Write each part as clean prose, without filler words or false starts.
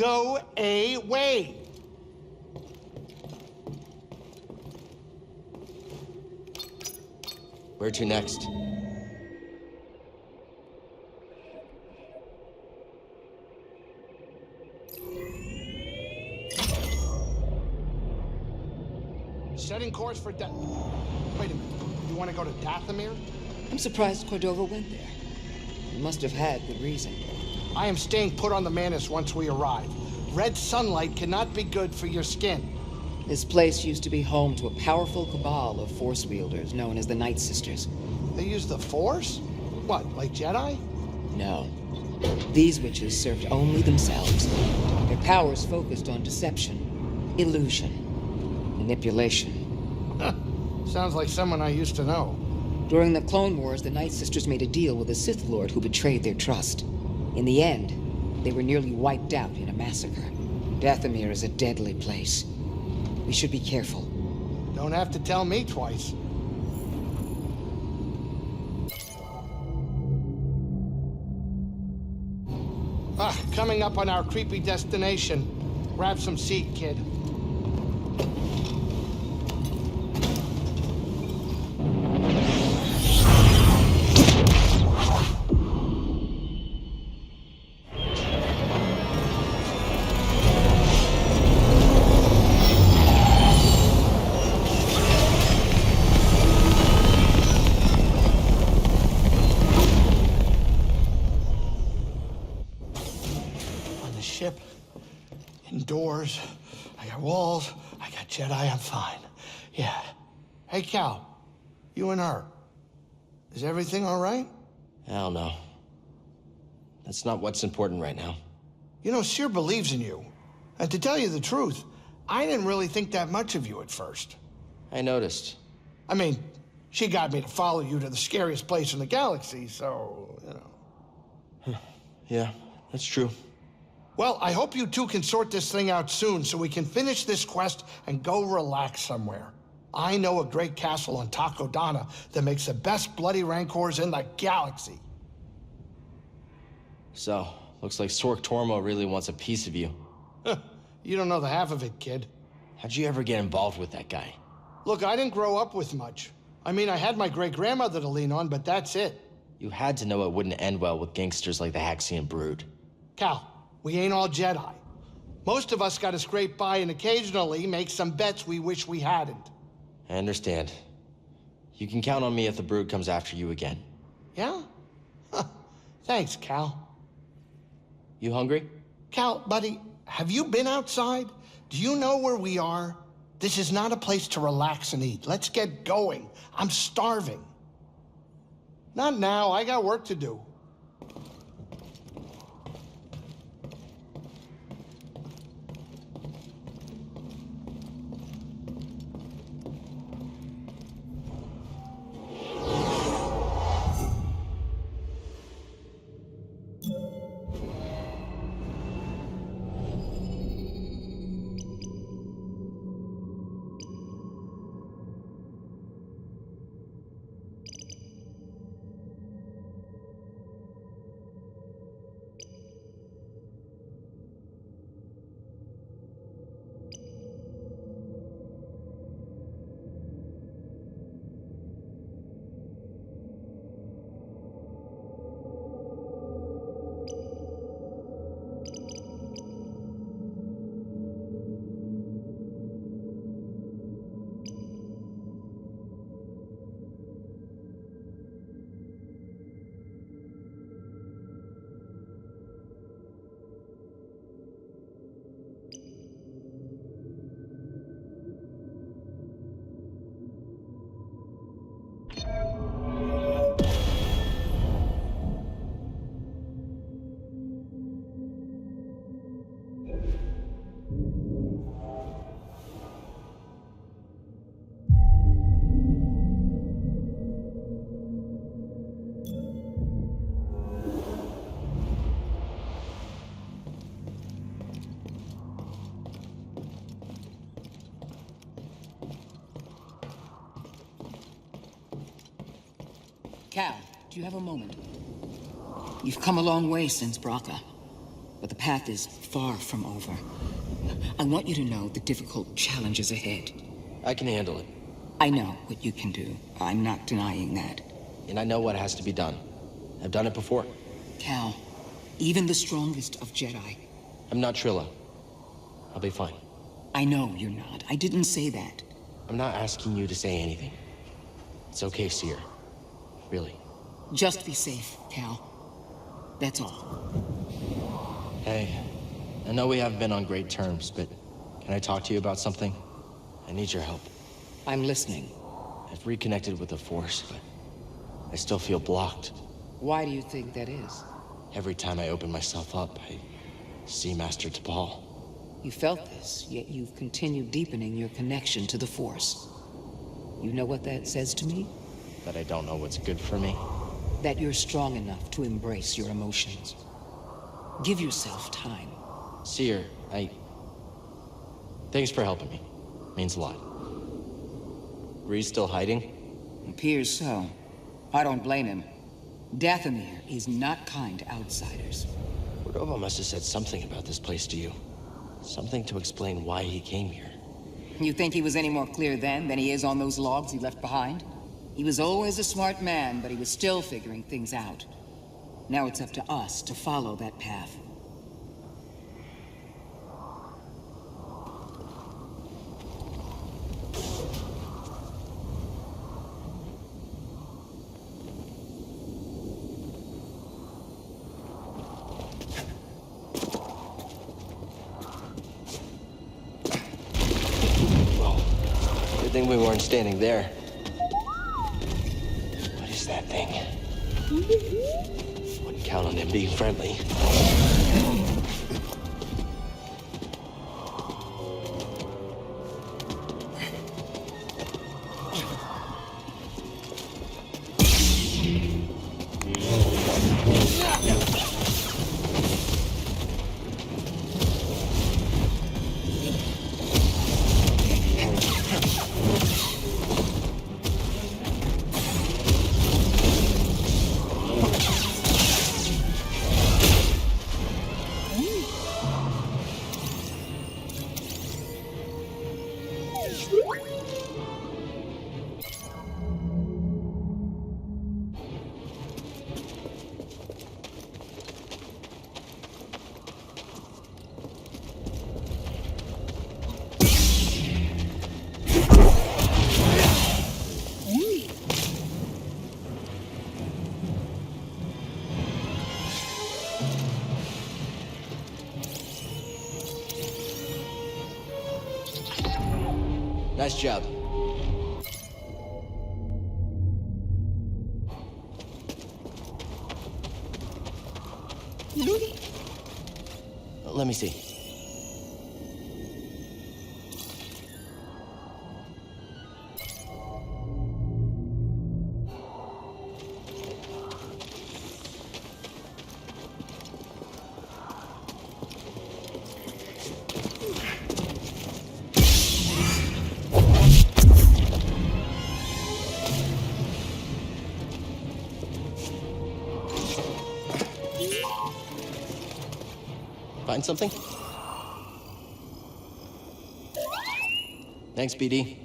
go away. Where to next? Setting course for Wait a minute. You want to go to Dathomir? I'm surprised Cordova went there. He must have had good reason. I am staying put on the Manus once we arrive. Red sunlight cannot be good for your skin. This place used to be home to a powerful cabal of Force wielders known as the Night Sisters. They use the Force? What, like Jedi? No. These witches served only themselves. Their powers focused on deception, illusion, manipulation. Sounds like someone I used to know. During the Clone Wars, the Night Sisters made a deal with a Sith Lord who betrayed their trust. In the end, they were nearly wiped out in a massacre. Dathomir is a deadly place. We should be careful. Don't have to tell me twice. Coming up on our creepy destination. Grab some seat, kid. Ship, indoors, I got walls, I got Jedi, I'm fine. Yeah. Hey, Cal, you and her, is everything all right? Hell no. That's not what's important right now. You know, Seer believes in you. And to tell you the truth, I didn't really think that much of you at first. I noticed. I mean, she got me to follow you to the scariest place in the galaxy, so, you know. Yeah, that's true. Well, I hope you two can sort this thing out soon so we can finish this quest and go relax somewhere. I know a great castle on Takodana that makes the best bloody rancors in the galaxy. So, looks like Sork Tormo really wants a piece of you. You don't know the half of it, kid. How'd you ever get involved with that guy? Look, I didn't grow up with much. I mean, I had my great-grandmother to lean on, but that's it. You had to know it wouldn't end well with gangsters like the Haxian Brood. Cal, we ain't all Jedi. Most of us gotta scrape by and occasionally make some bets we wish we hadn't. I understand. You can count on me if the Brood comes after you again. Yeah? Thanks, Cal. You hungry? Cal, buddy, have you been outside? Do you know where we are? This is not a place to relax and eat. Let's get going. I'm starving. Not now, I got work to do. Cal, do you have a moment? You've come a long way since Braca. but the path is far from over. I want you to know the difficult challenges ahead. I can handle it. I know what you can do. I'm not denying that. And I know what has to be done. I've done it before. Cal, even the strongest of Jedi. I'm not Trilla. I'll be fine. I know you're not. I didn't say that. I'm not asking you to say anything. It's okay, Seer. Really. Just be safe, Cal. That's all. Hey, I know we haven't been on great terms, but can I talk to you about something? I need your help. I'm listening. I've reconnected with the Force, but I still feel blocked. Why do you think that is? Every time I open myself up, I see Master T'Pol. You felt this, yet you've continued deepening your connection to the Force. You know what that says to me? That I don't know what's good for me. That you're strong enough to embrace your emotions. Give yourself time. Seer, thanks for helping me. Means a lot. Ree's still hiding? Appears so. I don't blame him. Dathomir is not kind to outsiders. Cordova must have said something about this place to you. Something to explain why he came here. You think he was any more clear then than he is on those logs he left behind? He was always a smart man, but he was still figuring things out. Now it's up to us to follow that path. Good thing we weren't standing there. What is that thing? Wouldn't count on him being friendly. Nice job. Let me see. Find something? Thanks, BD.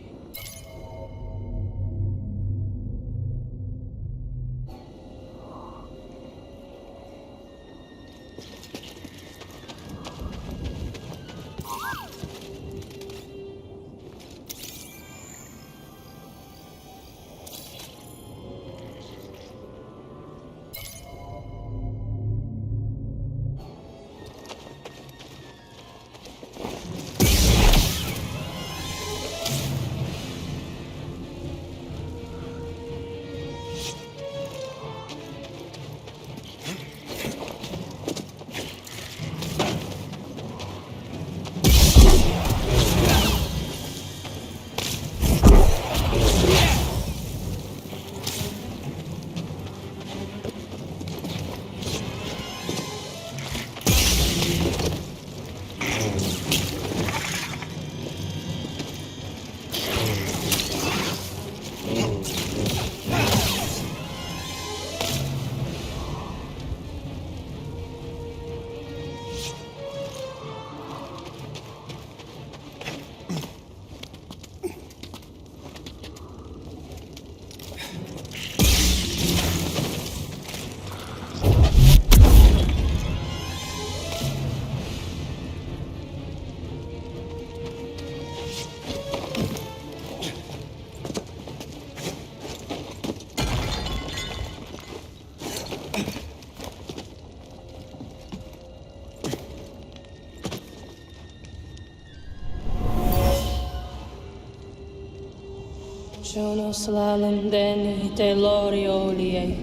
Jono slalom deni te loriolie.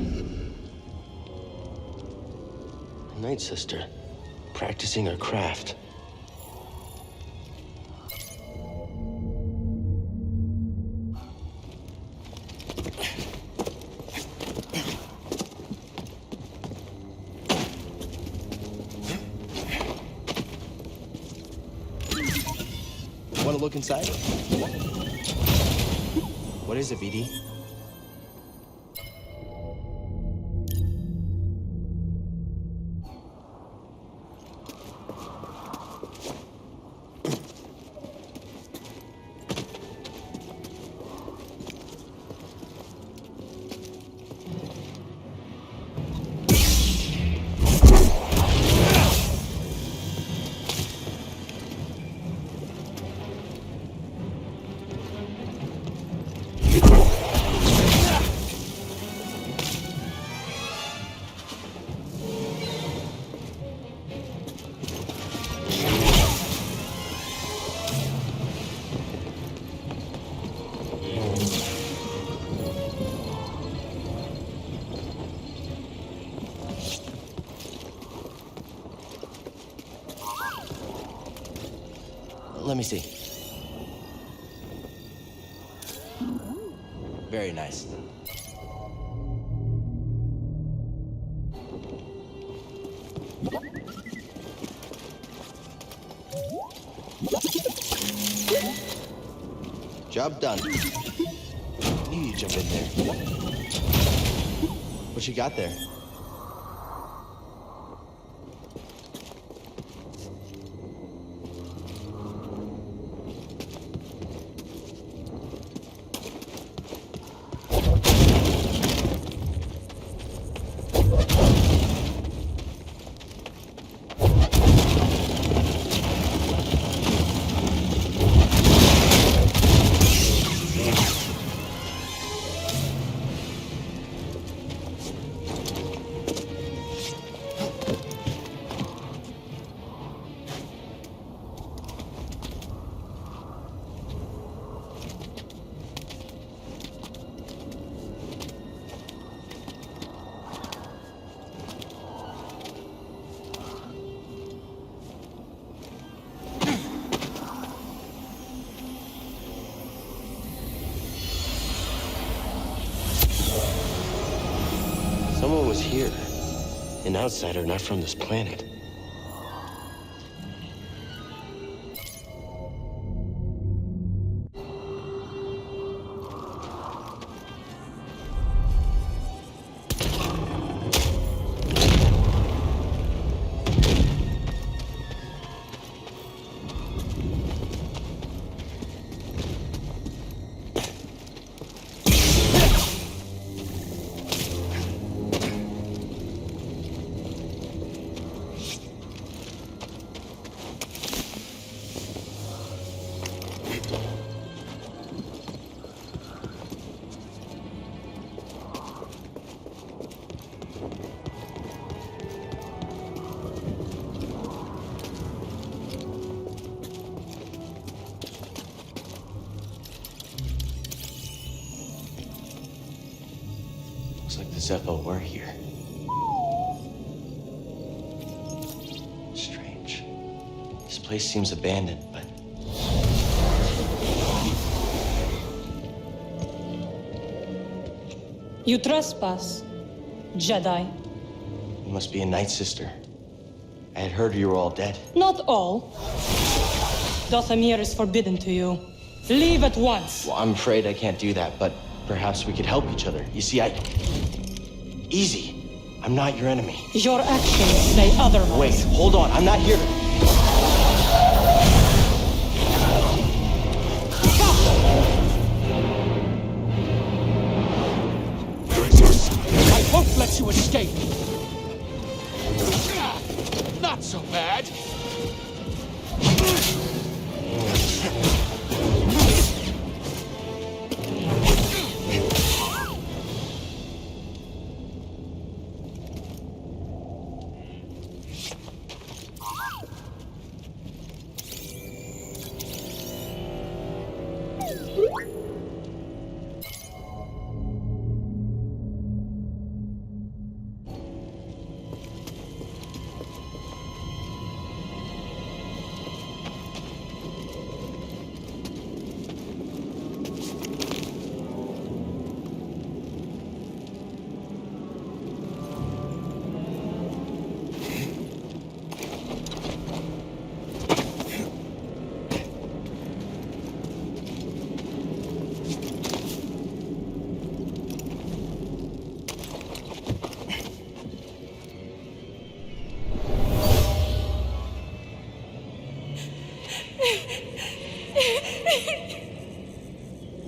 Night Sister, practicing her craft. Want to look inside? What is it, VD? Let me see. Very nice. Job done. Knew you'd jump in there. What you got there? Someone was here. An outsider not from this planet. Looks like the ZEFFO were here. Strange. This place seems abandoned, but... You trespass, Jedi. You must be a Night Sister. I had heard you were all dead. Not all. DATHOMIR is forbidden to you. Leave at once. Well, I'm afraid I can't do that, but perhaps we could help each other. You see, Easy. I'm not your enemy. Your actions say otherwise. Wait, hold on. I'm not here. I won't let you escape. Not so bad.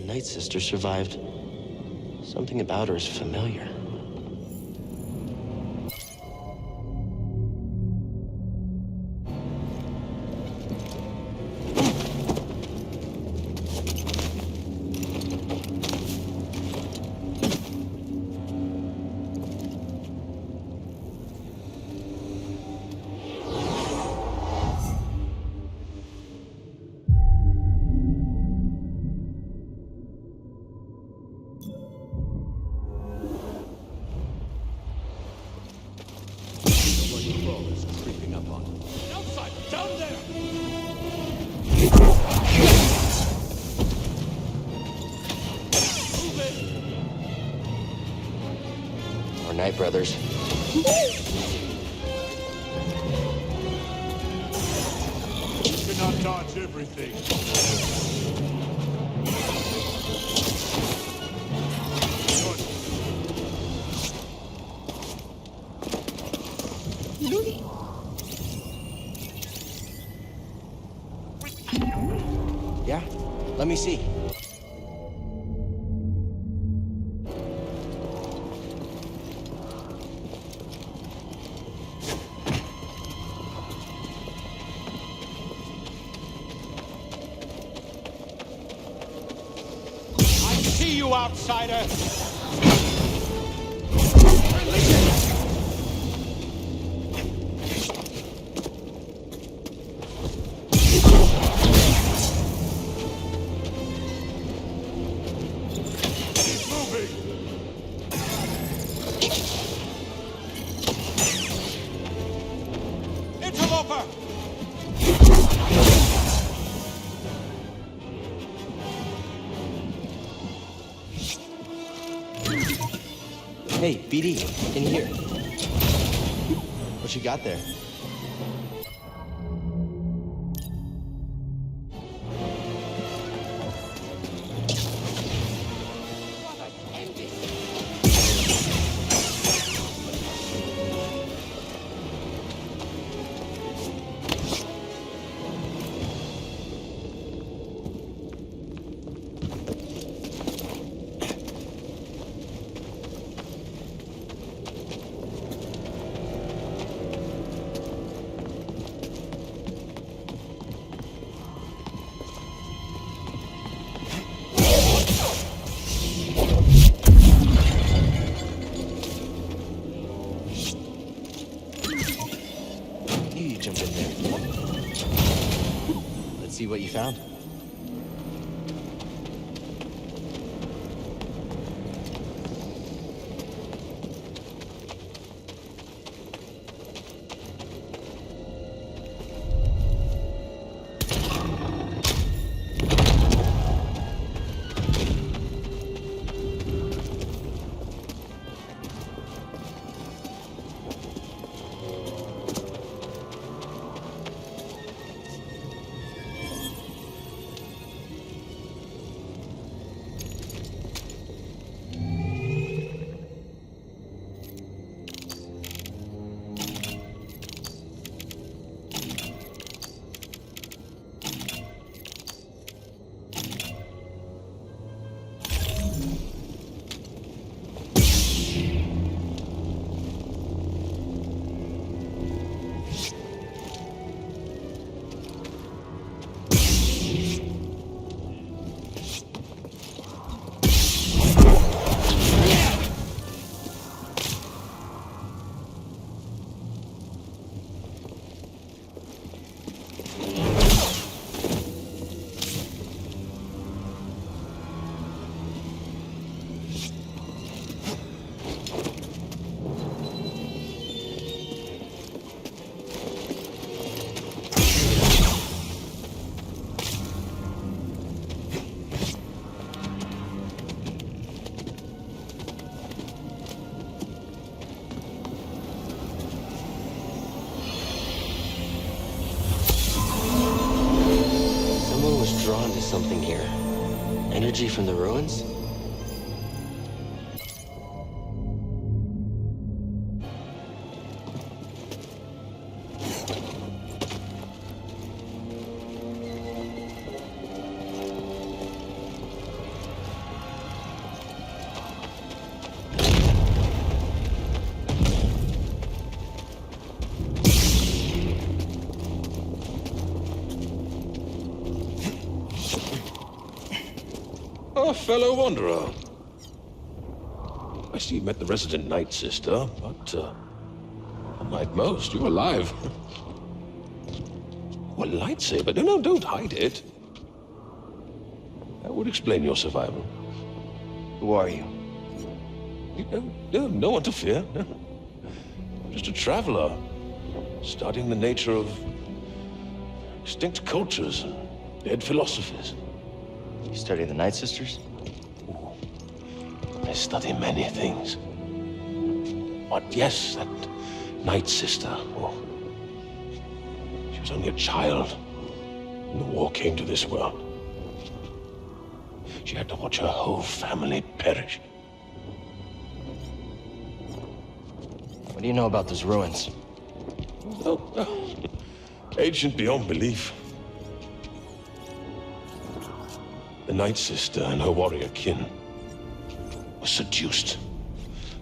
Night Sister survived. Something about her is familiar. Night, brothers. You cannot dodge everything. Yeah? Let me see. You outsider! Interloper! Hey, BD, in here. What you got there? Jump in there. Let's see what you found. Drawn to something here. Energy from the ruins? fellow wanderer. I see you met the resident Night Sister, but, unlike most, you're alive. A lightsaber? No, don't hide it. That would explain your survival. Who are you? No one to fear. Just a traveler, studying the nature of extinct cultures and dead philosophies. You study the Night Sisters? I study many things. But yes, that Night Sister. Oh, she was only a child when the war came to this world. She had to watch her whole family perish. What do you know about those ruins? Oh, ancient beyond belief. The Night Sister and her warrior kin were seduced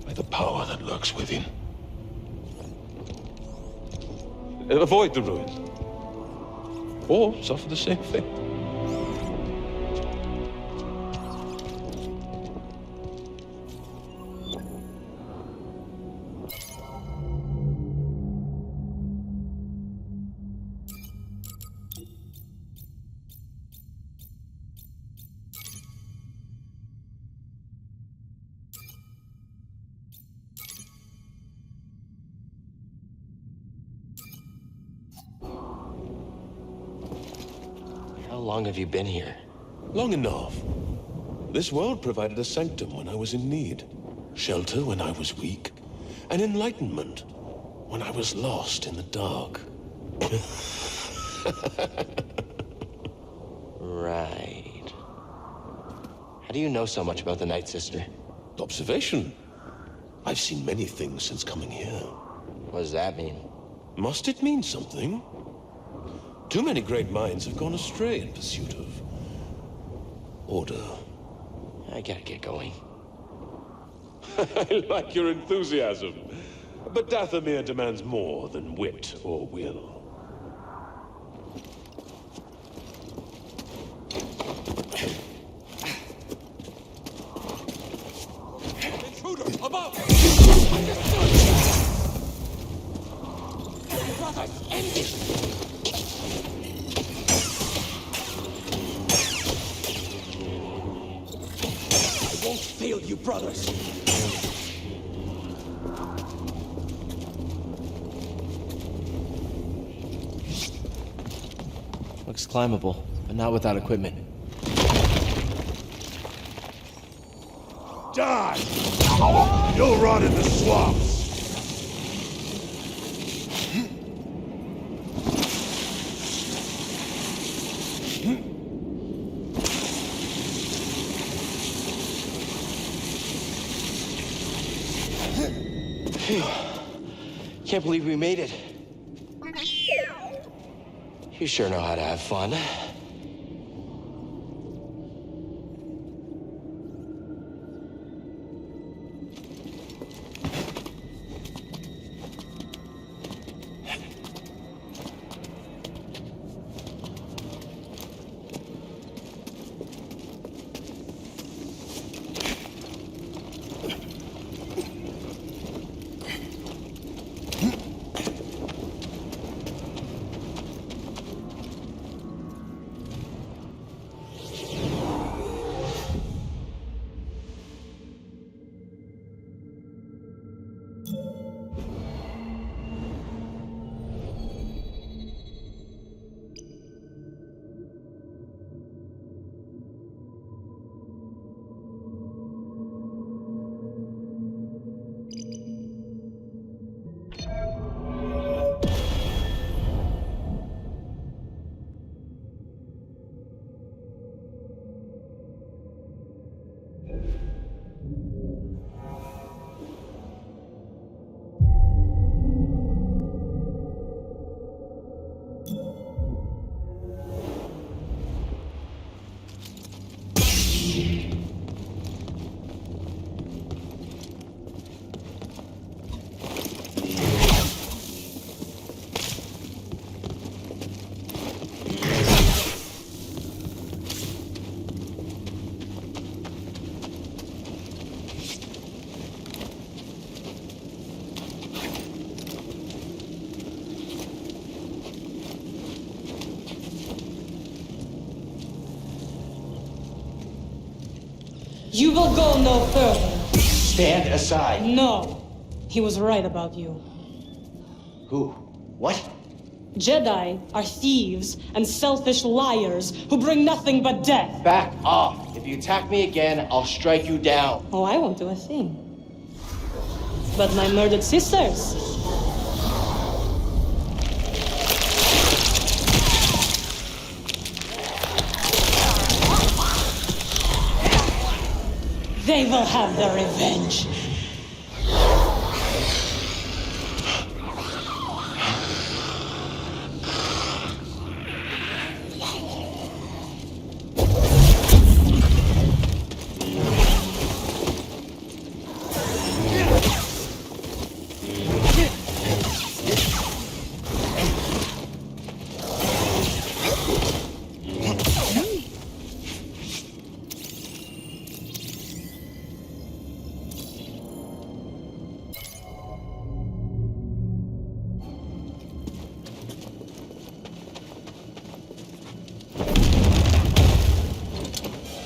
by the power that lurks within. Avoid the ruins, or suffer the same fate. How long have you been here? Long enough. This world provided a sanctum when I was in need, shelter when I was weak, and enlightenment when I was lost in the dark. Right. How do you know so much about the Night Sister? Observation. I've seen many things since coming here. What does that mean? Must it mean something? Too many great minds have gone astray in pursuit of order. I gotta get going. I like your enthusiasm. But Dathomir demands more than wit or will. Intruder, above! Brothers, end it! I won't fail you, brothers. Looks climbable, but not without equipment. Die! You'll rot in the swamps! Can't believe we made it. You sure know how to have fun. You will go no further. Stand aside. No. He was right about you. Who? What? Jedi are thieves and selfish liars who bring nothing but death. Back off. If you attack me again, I'll strike you down. Oh, I won't do a thing. But my murdered sisters. They will have their revenge.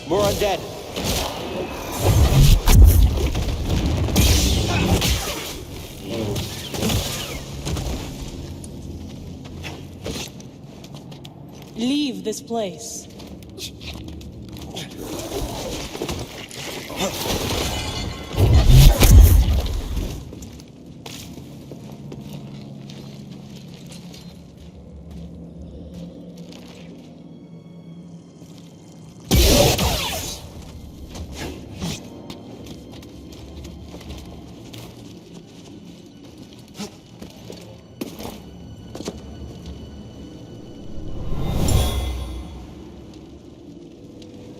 More undead. Leave this place.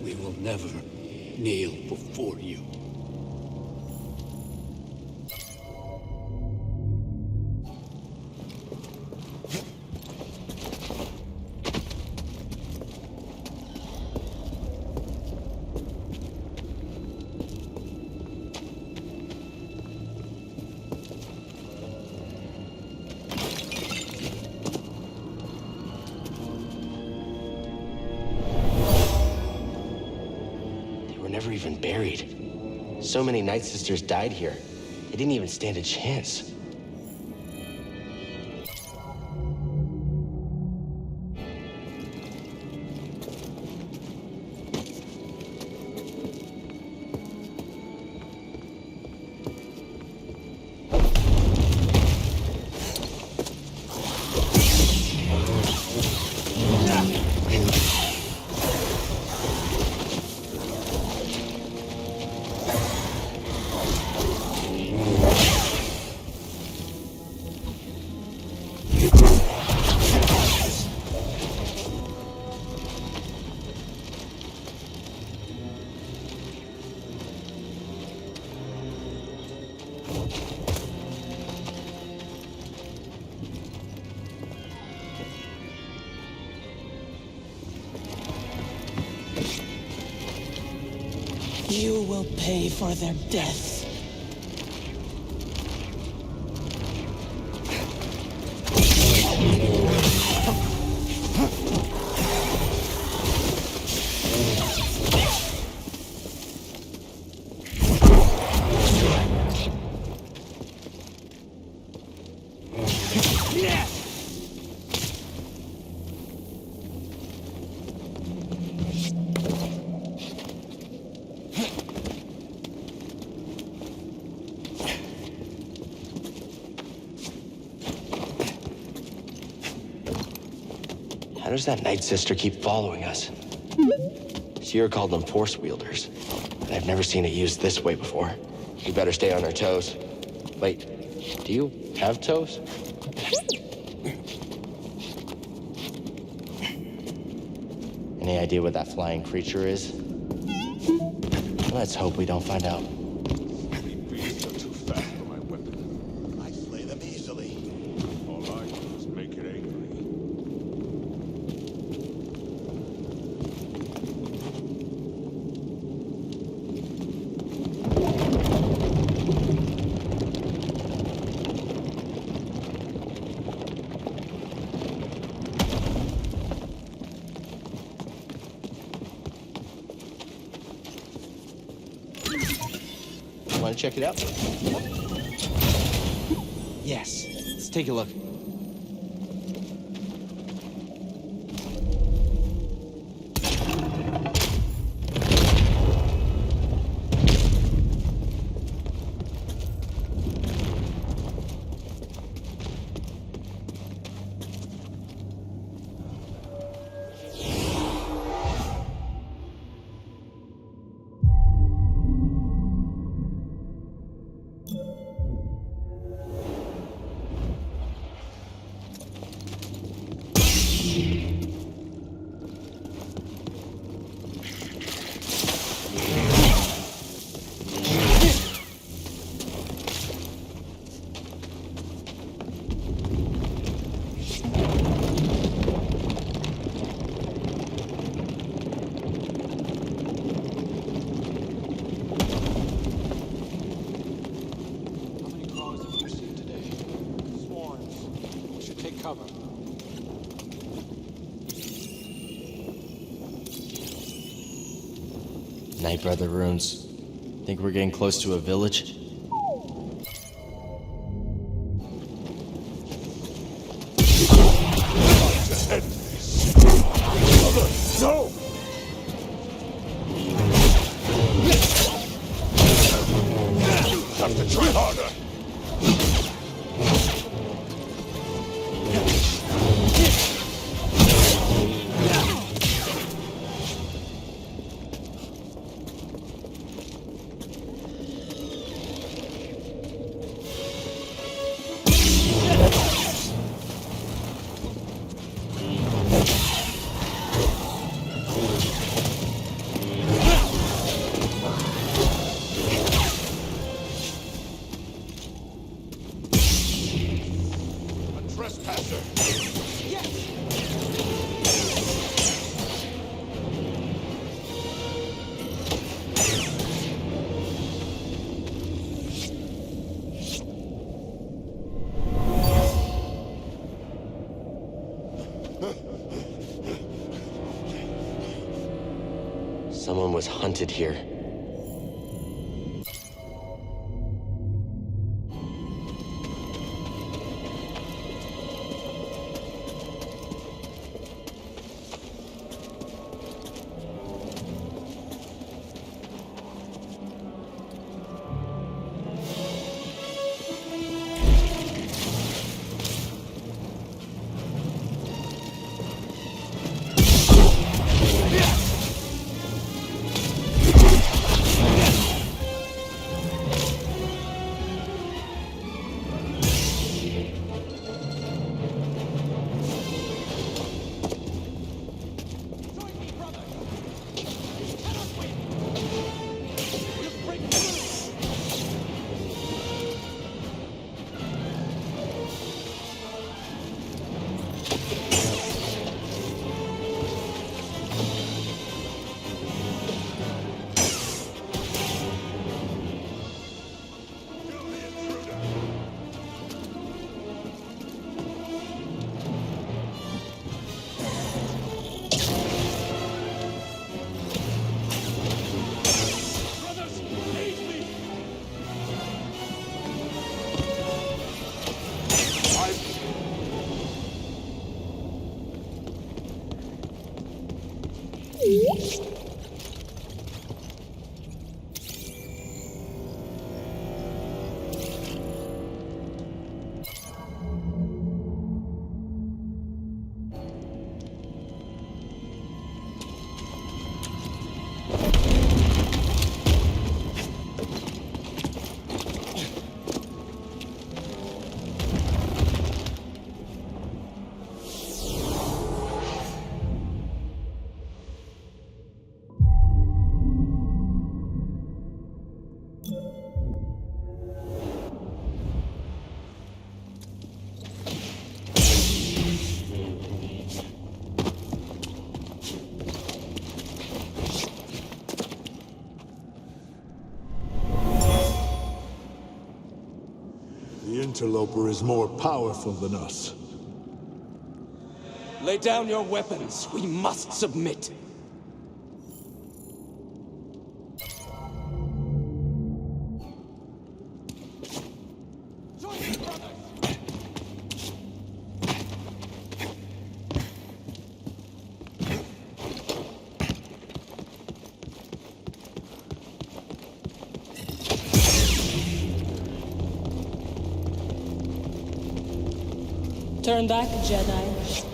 We will never kneel before you. Never even buried. So many Night Sisters died here. They didn't even stand a chance. You will pay for their death. How does that Night Sister keep following us? Sierra called them Force Wielders, and I've never seen it used this way before. We better stay on our toes. Wait, do you have toes? Any idea what that flying creature is? Let's hope we don't find out. Heavy beings are too fast for my weapon. I slay them easily. All I do is make it angry. Want to check it out? Yes. Let's take a look. Night Brother runes. Think we're getting close to a village? No! Have to try harder! Someone was hunted here. The interloper is more powerful than us. Lay down your weapons. We must submit. Turn back, Jedi.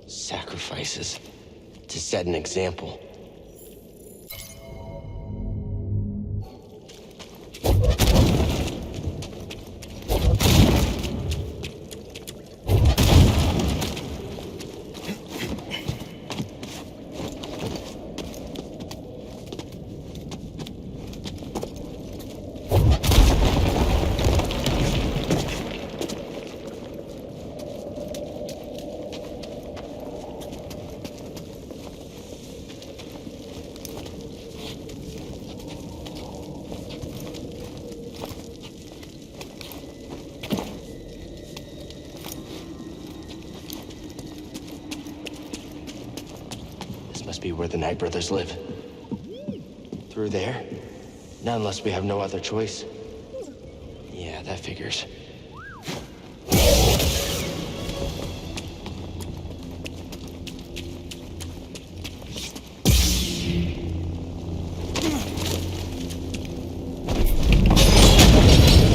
Sacrifices to set an example. Must be where the Knight Brothers live. Through there? Not unless we have no other choice. Yeah, that figures.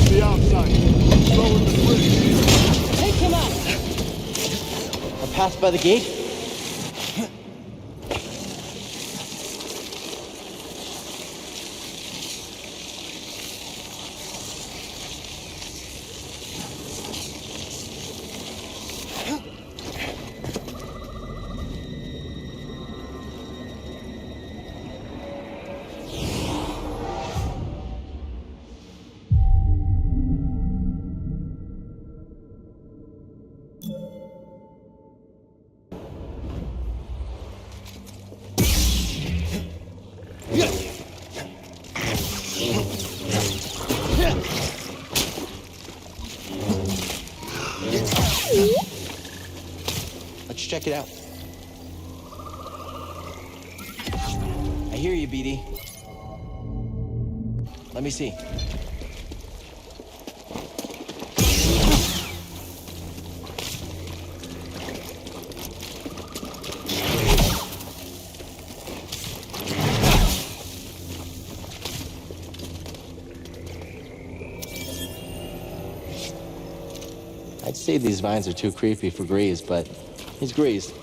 The outside. Lower the bridge. Take him out! I passed by the gate? Let's check it out. I hear you, BD. Let me see. I'd say these vines are too creepy for Grease, but he's Grease.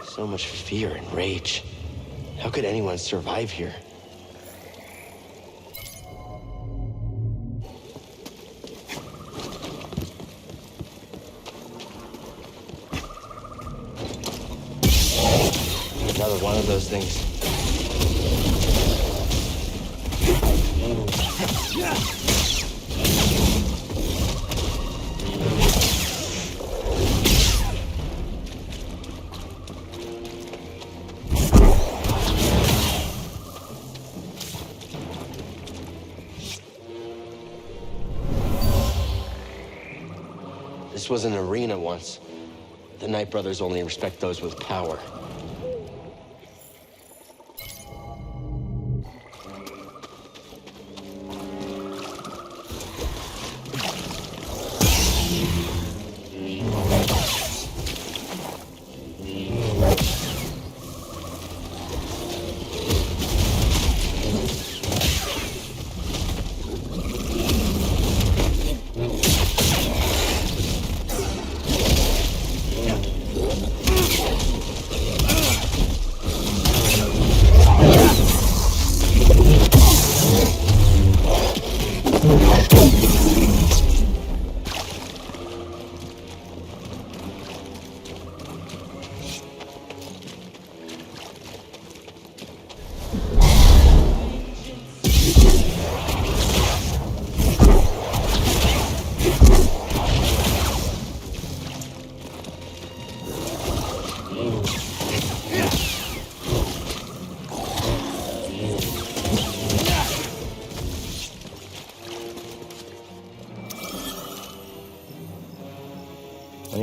So much fear and rage. How could anyone survive here? Another one of those things. This was an arena once. The Knight Brothers only respect those with power.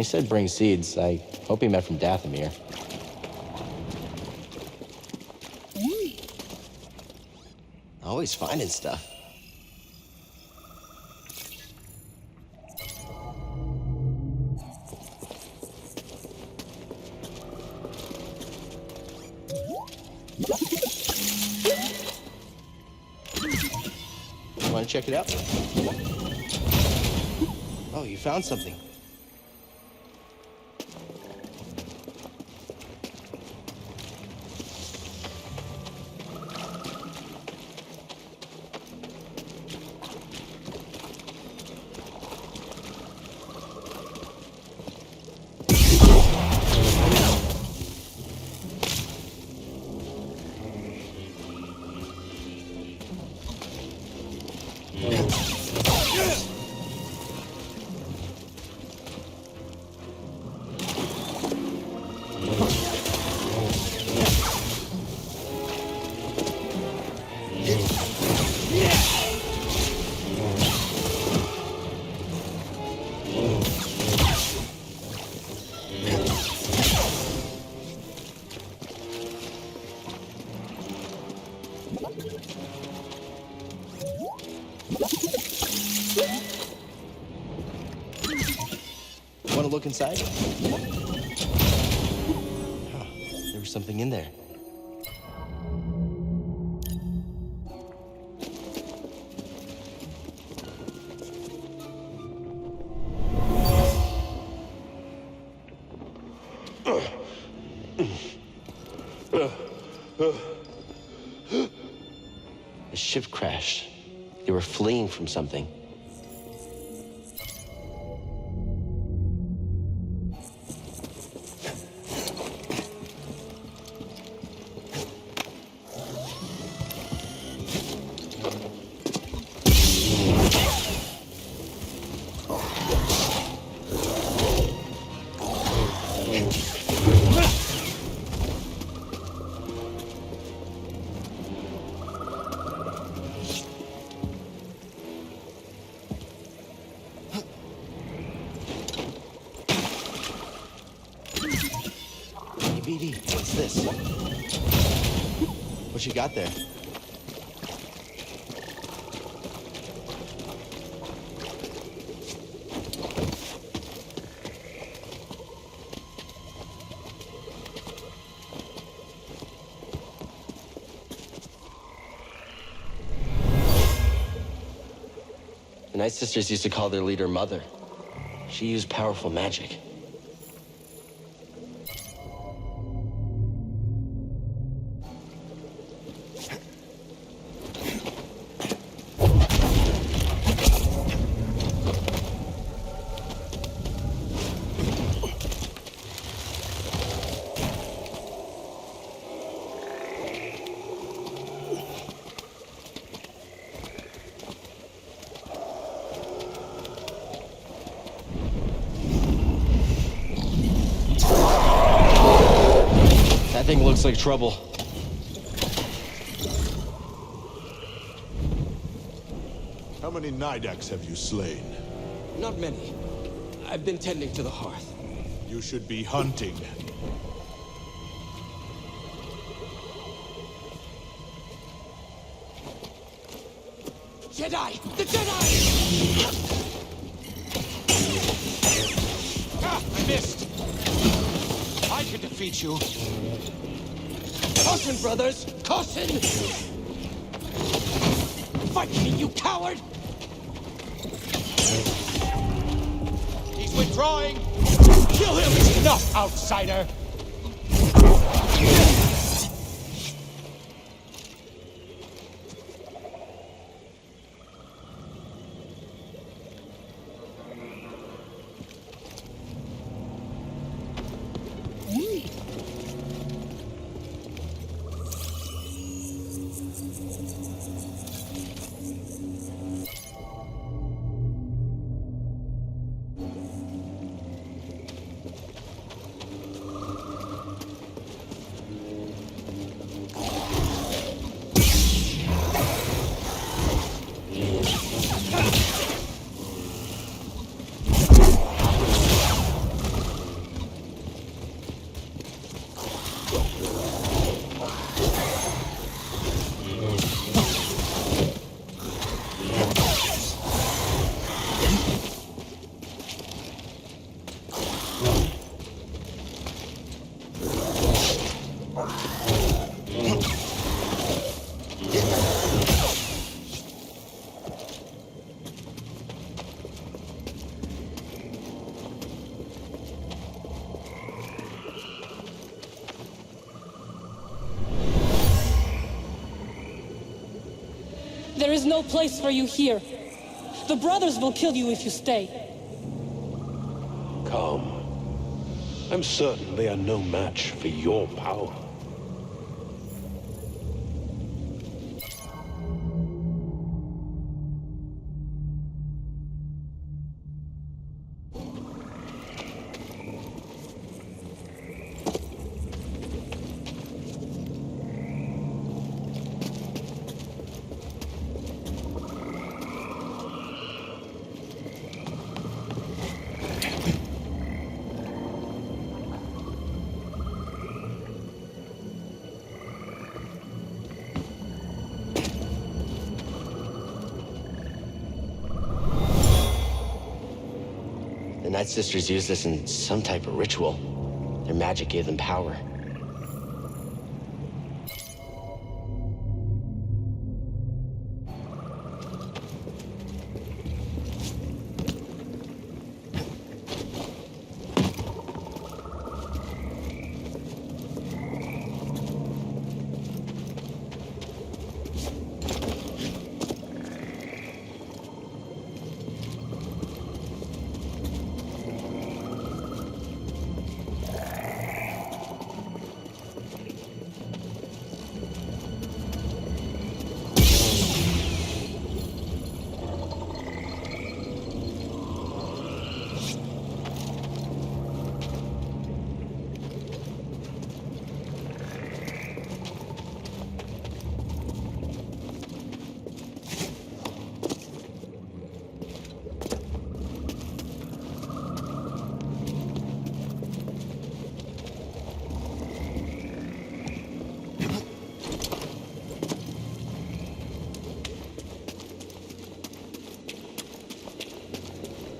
he said bring seeds. I hope he meant from Dathomir. Always finding stuff. Want to check it out? Oh, you found something. Want to look inside? Huh, there was something in there. The ship crashed. They were fleeing from something. What's this? What you got there? The Night Sisters used to call their leader Mother. She used powerful magic. That thing looks like trouble. How many Nidaks have you slain? Not many. I've been tending to the hearth. You should be hunting. Jedi! The Jedi! Ah, I missed! I can defeat you. Caution, brothers! Caution! Fight me, you coward! He's withdrawing! Kill him! Enough, outsider! There is no place for you here. The brothers will kill you if you stay. Calm. I'm certain they are no match for your power. The Night Sisters used this in some type of ritual. Their magic gave them power.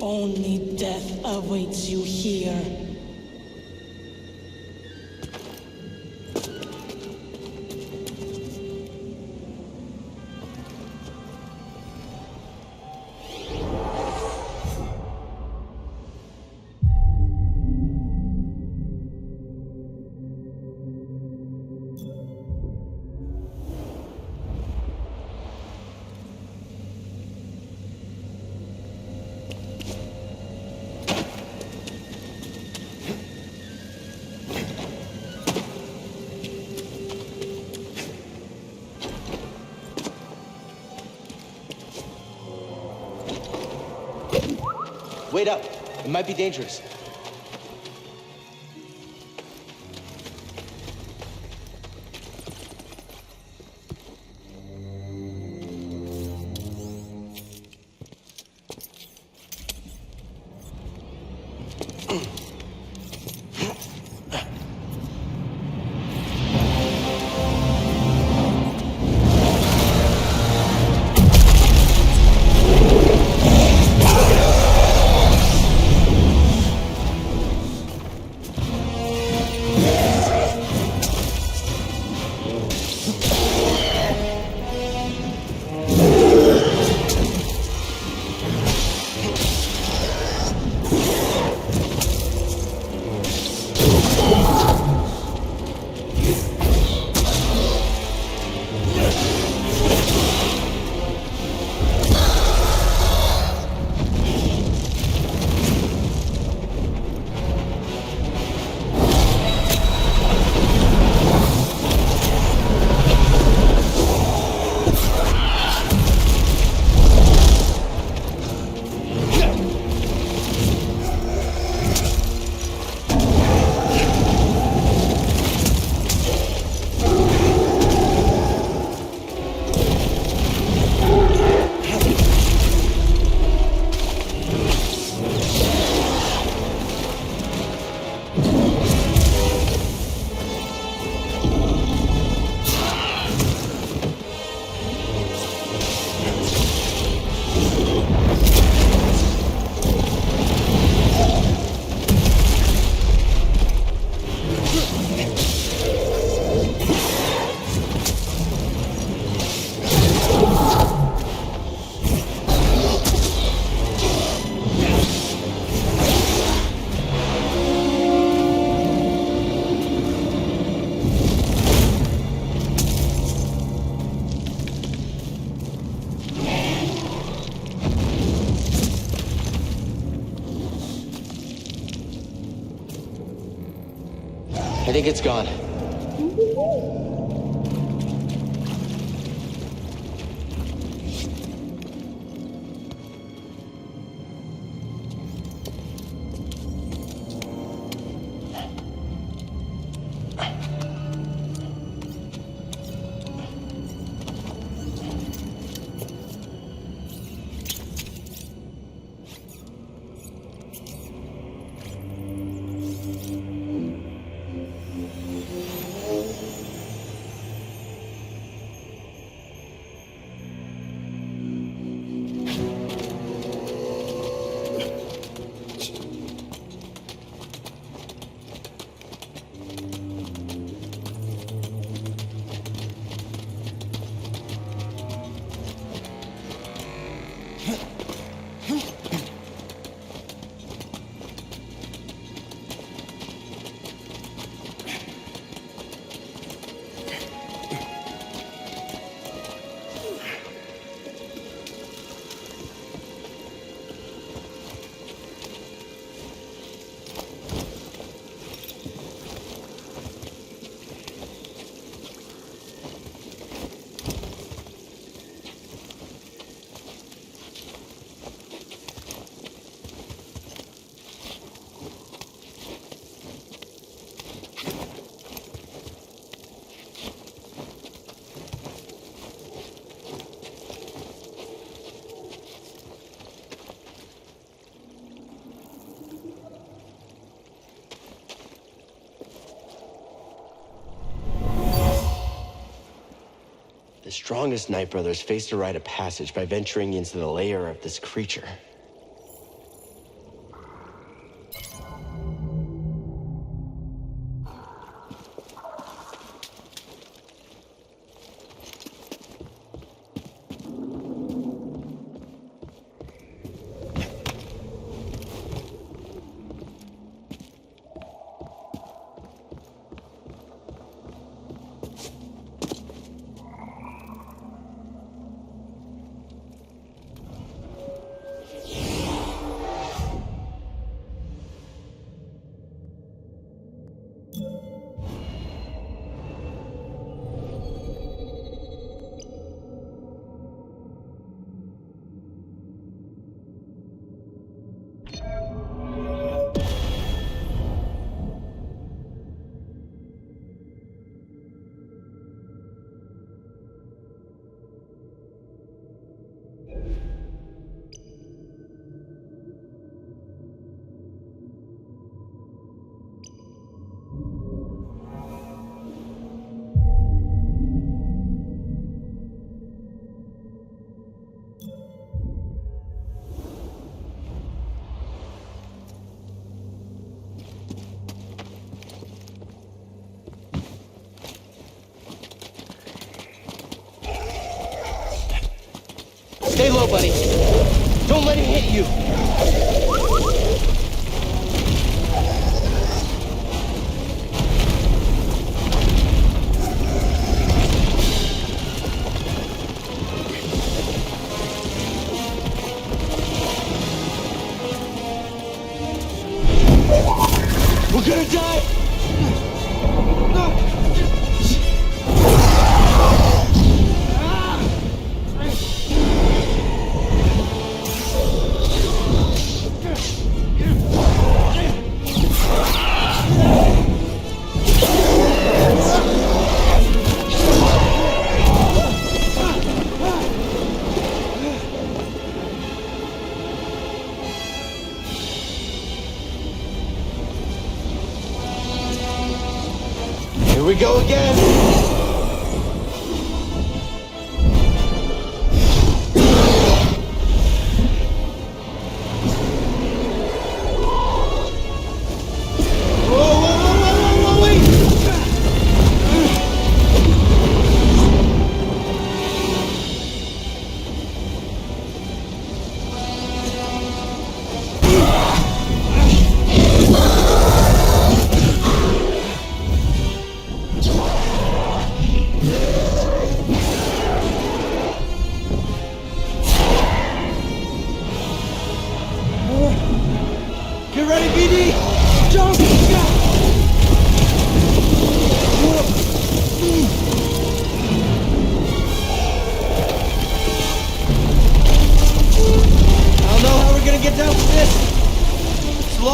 Only death awaits you here. Wait up. It might be dangerous. I think it's gone. The strongest Night Brothers faced a rite of passage by venturing into the lair of this creature. Stay low, buddy. Don't let him hit you. We're gonna die! Here we go again!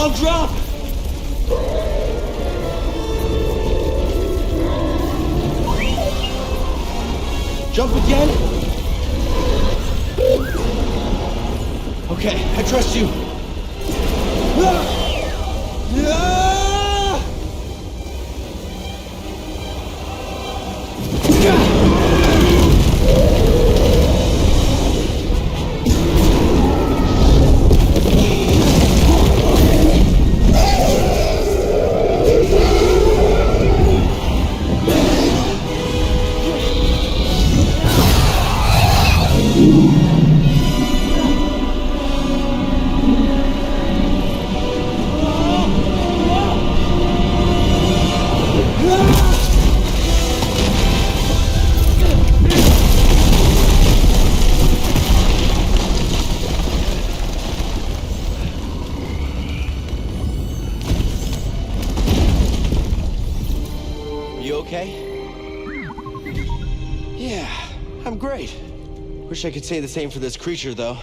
I'll drop! Jump again? Okay, I trust you. Wish I could say the same for this creature, though.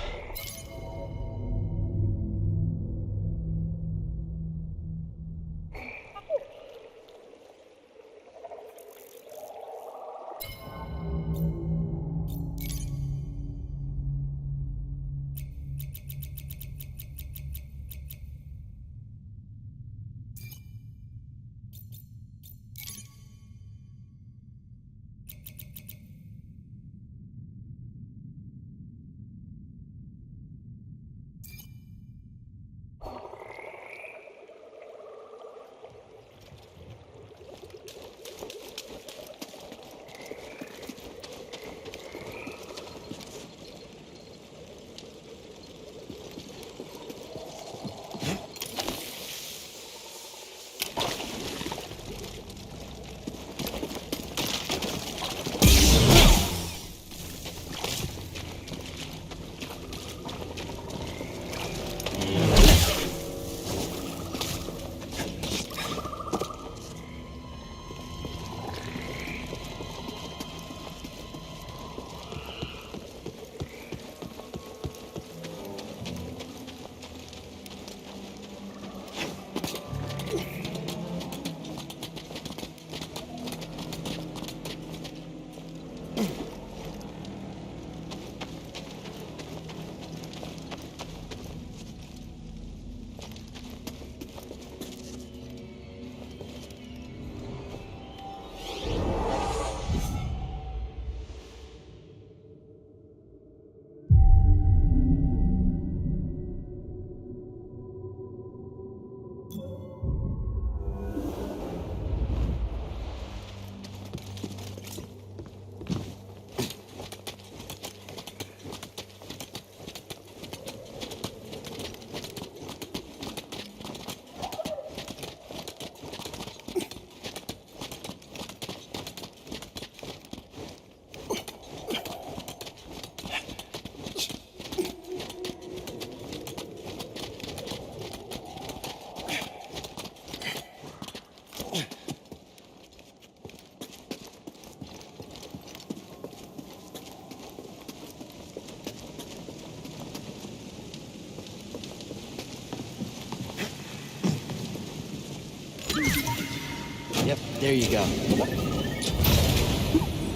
Yep, there you go.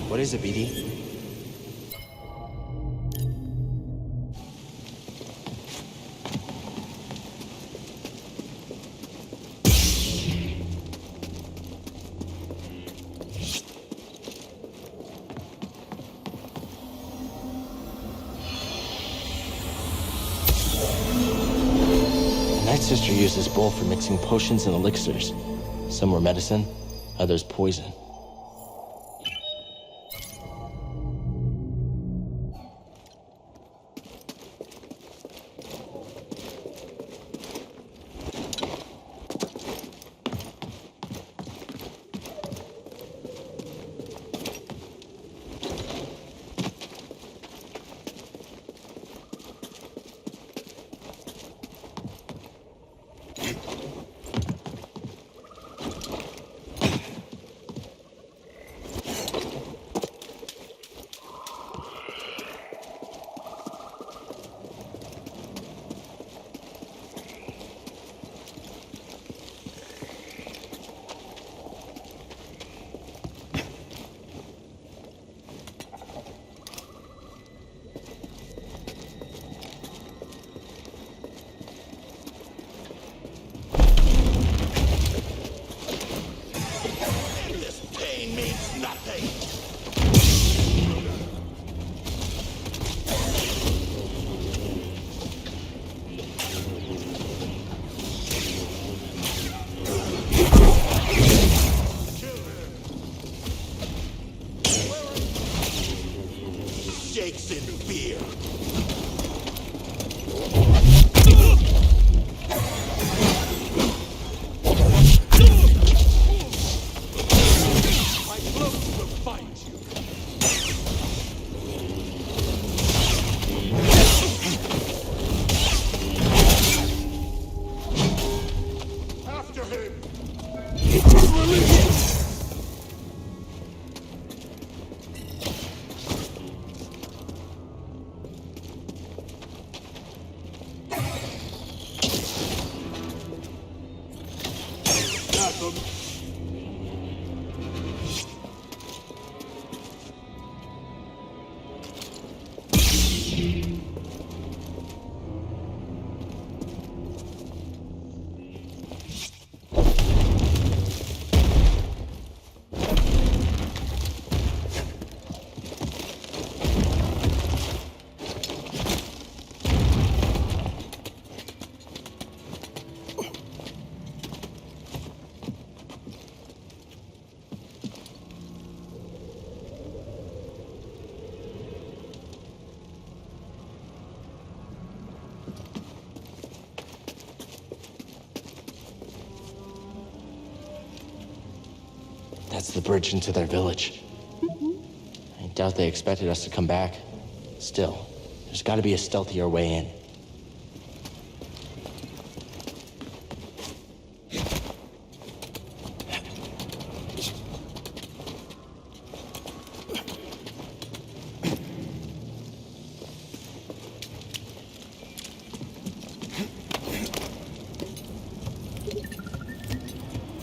What is it, BD? The Night Sister used this bowl for mixing potions and elixirs. Some were medicine, others poison. shakes in fear. My clothes will find you. After him! That's the bridge into their village. I doubt they expected us to come back. Still, there's gotta be a stealthier way in.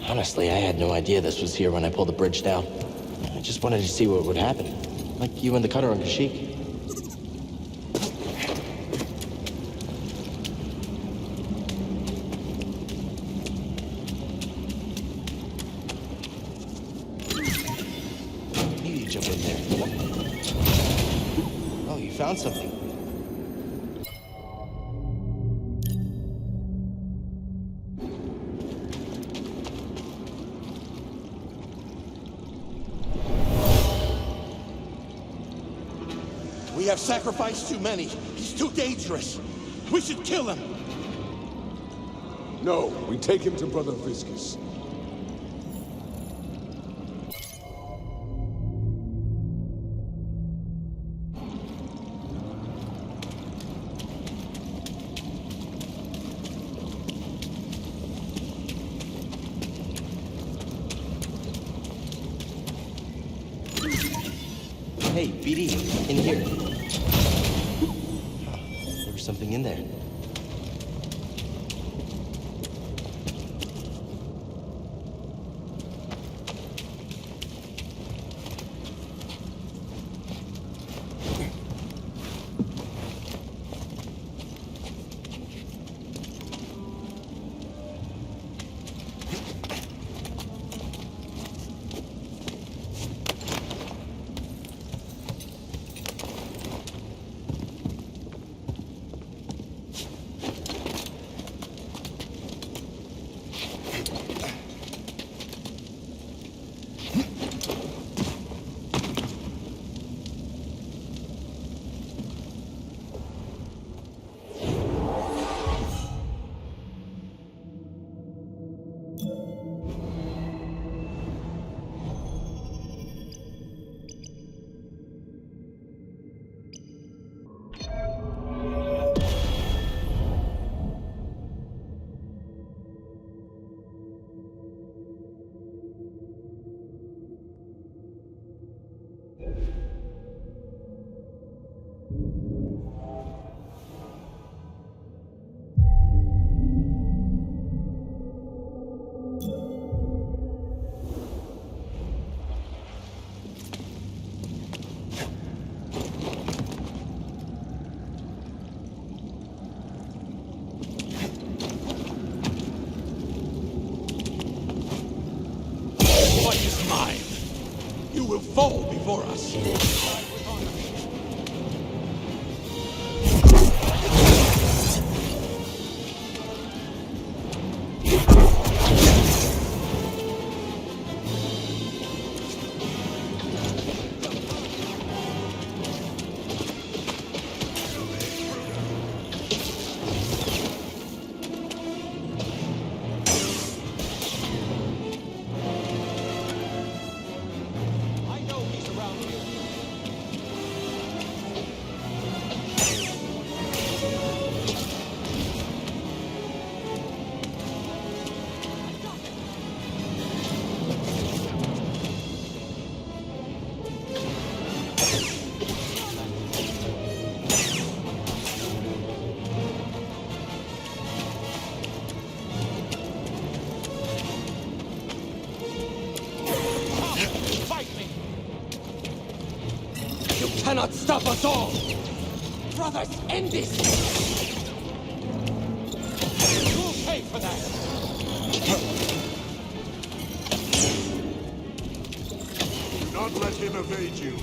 Honestly, I had no idea this was here when I pulled the bridge down. I just wanted to see what would happen. Like you and the cutter on Kashyyyk. You jump in there. Oh, you found something. We have sacrificed too many. He's too dangerous. We should kill him. No, we take him to Brother Viscus. Hey, BD, in here. There was something in there. What is mine? You will fall before us. cannot stop us all! Brothers, end this! You'll pay for that! Do not let him evade you.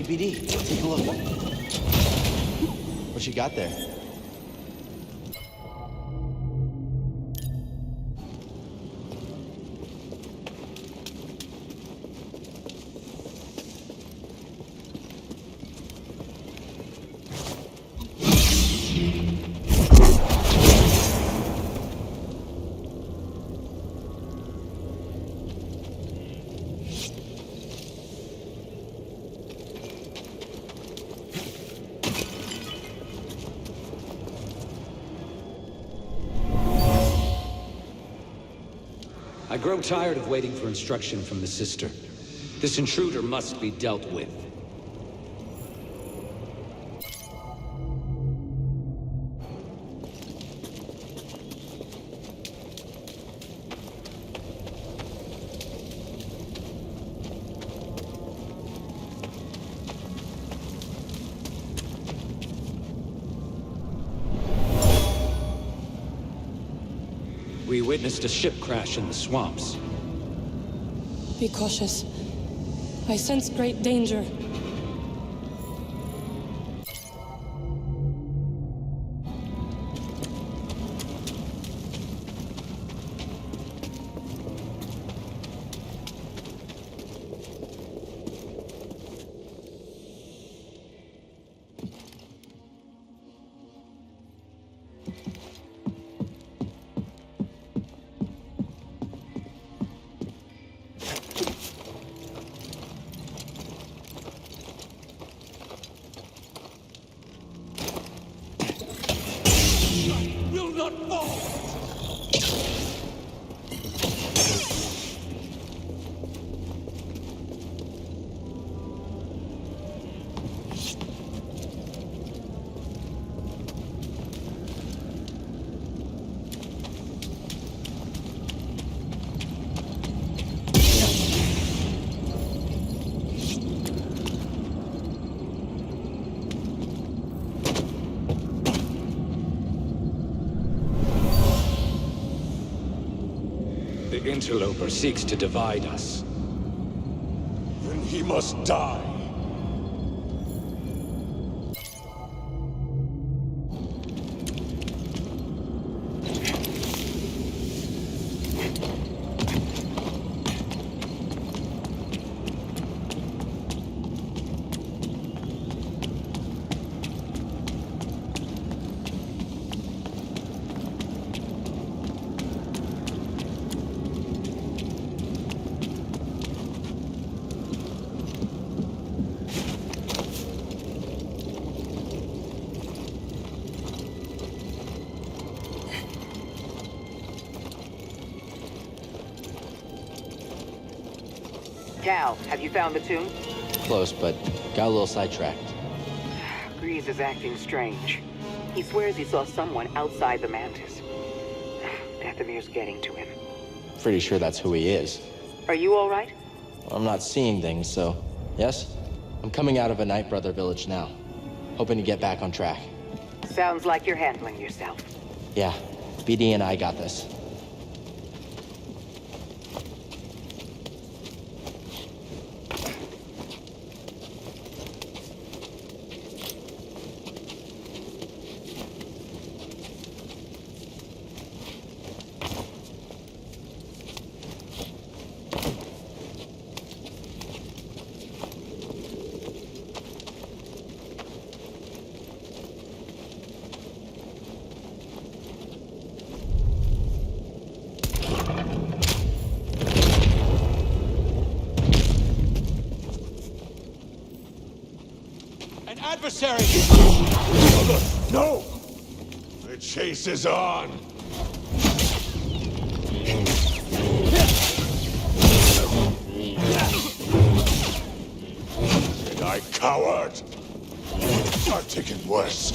BD, take a look. What you got there? I grow tired of waiting for instruction from the sister. This intruder must be dealt with. We witnessed a ship crash in the swamps. Be cautious. I sense great danger. The interloper seeks to divide us. Then he must die. Cal, have you found the tomb? Close, but got a little sidetracked. Grease is acting strange. He swears he saw someone outside the Mantis. Dathomir's getting to him. Pretty sure that's who he is. Are you all right? I'm not seeing things, so... Yes? I'm coming out of a Night Brother village now. Hoping to get back on track. Sounds like you're handling yourself. Yeah, BD and I got this. Adversary! No! The chase is on! Jedi coward! Are taken worse.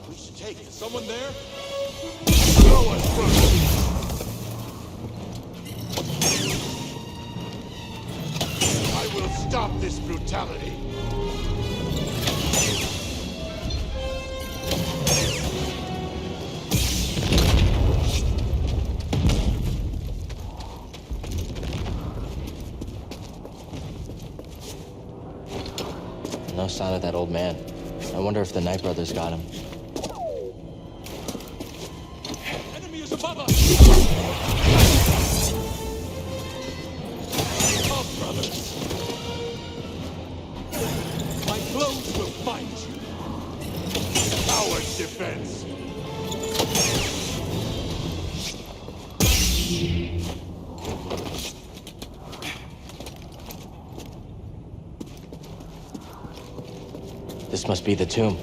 We should take it. Someone there? Throw us first! I will stop this brutality! No sign of that old man. I wonder if the Knight Brothers got him. Enemy is above us! Oh, brothers! My blows will find you! Coward's defense! This must be the tomb.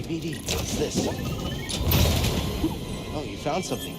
BD, what's this? Oh, you found something.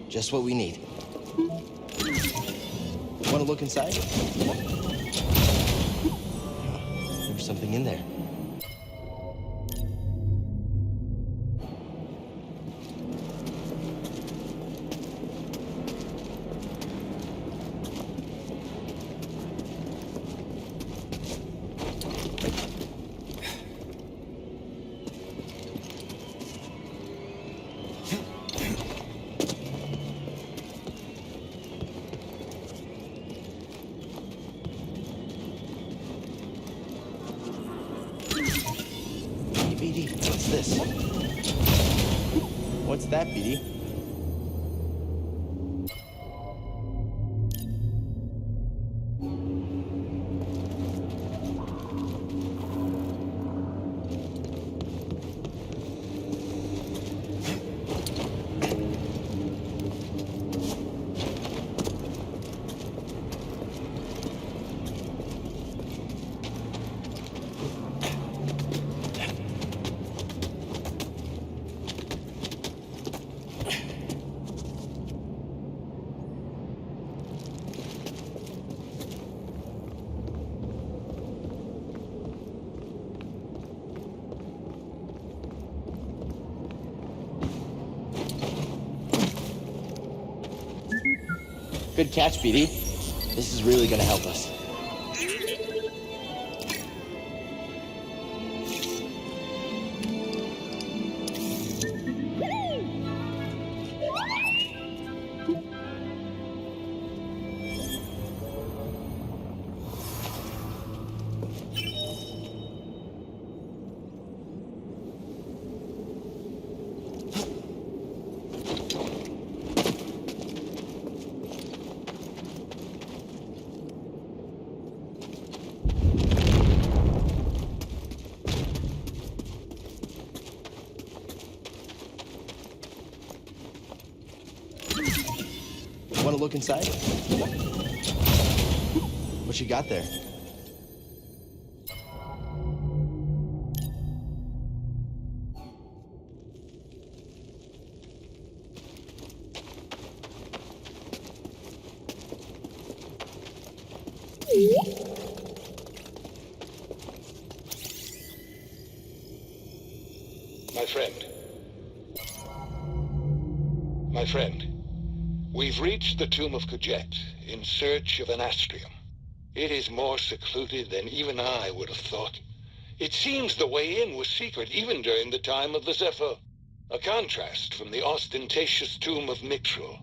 Just what we need. Want to look inside? There's something in there. What's this? What's that, BD? Good catch, BD. This is really gonna help us. Want to look inside? What you got there? My friend, we've reached the tomb of Kujet in search of an astrium. It is more secluded than even I would have thought. It seems the way in was secret even during the time of the ZEFFO. A contrast from the ostentatious tomb of Mixrul,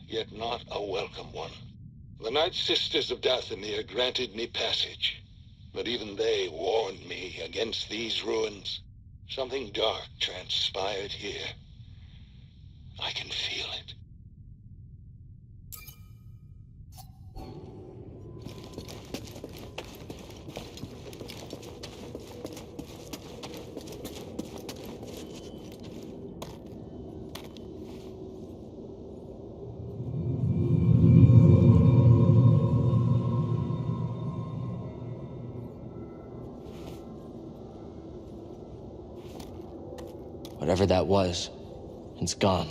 yet not a welcome one. The Night Sisters of Dathomir granted me passage, but even they warned me against these ruins. Something dark transpired here. I can feel it. Whatever that was, it's gone.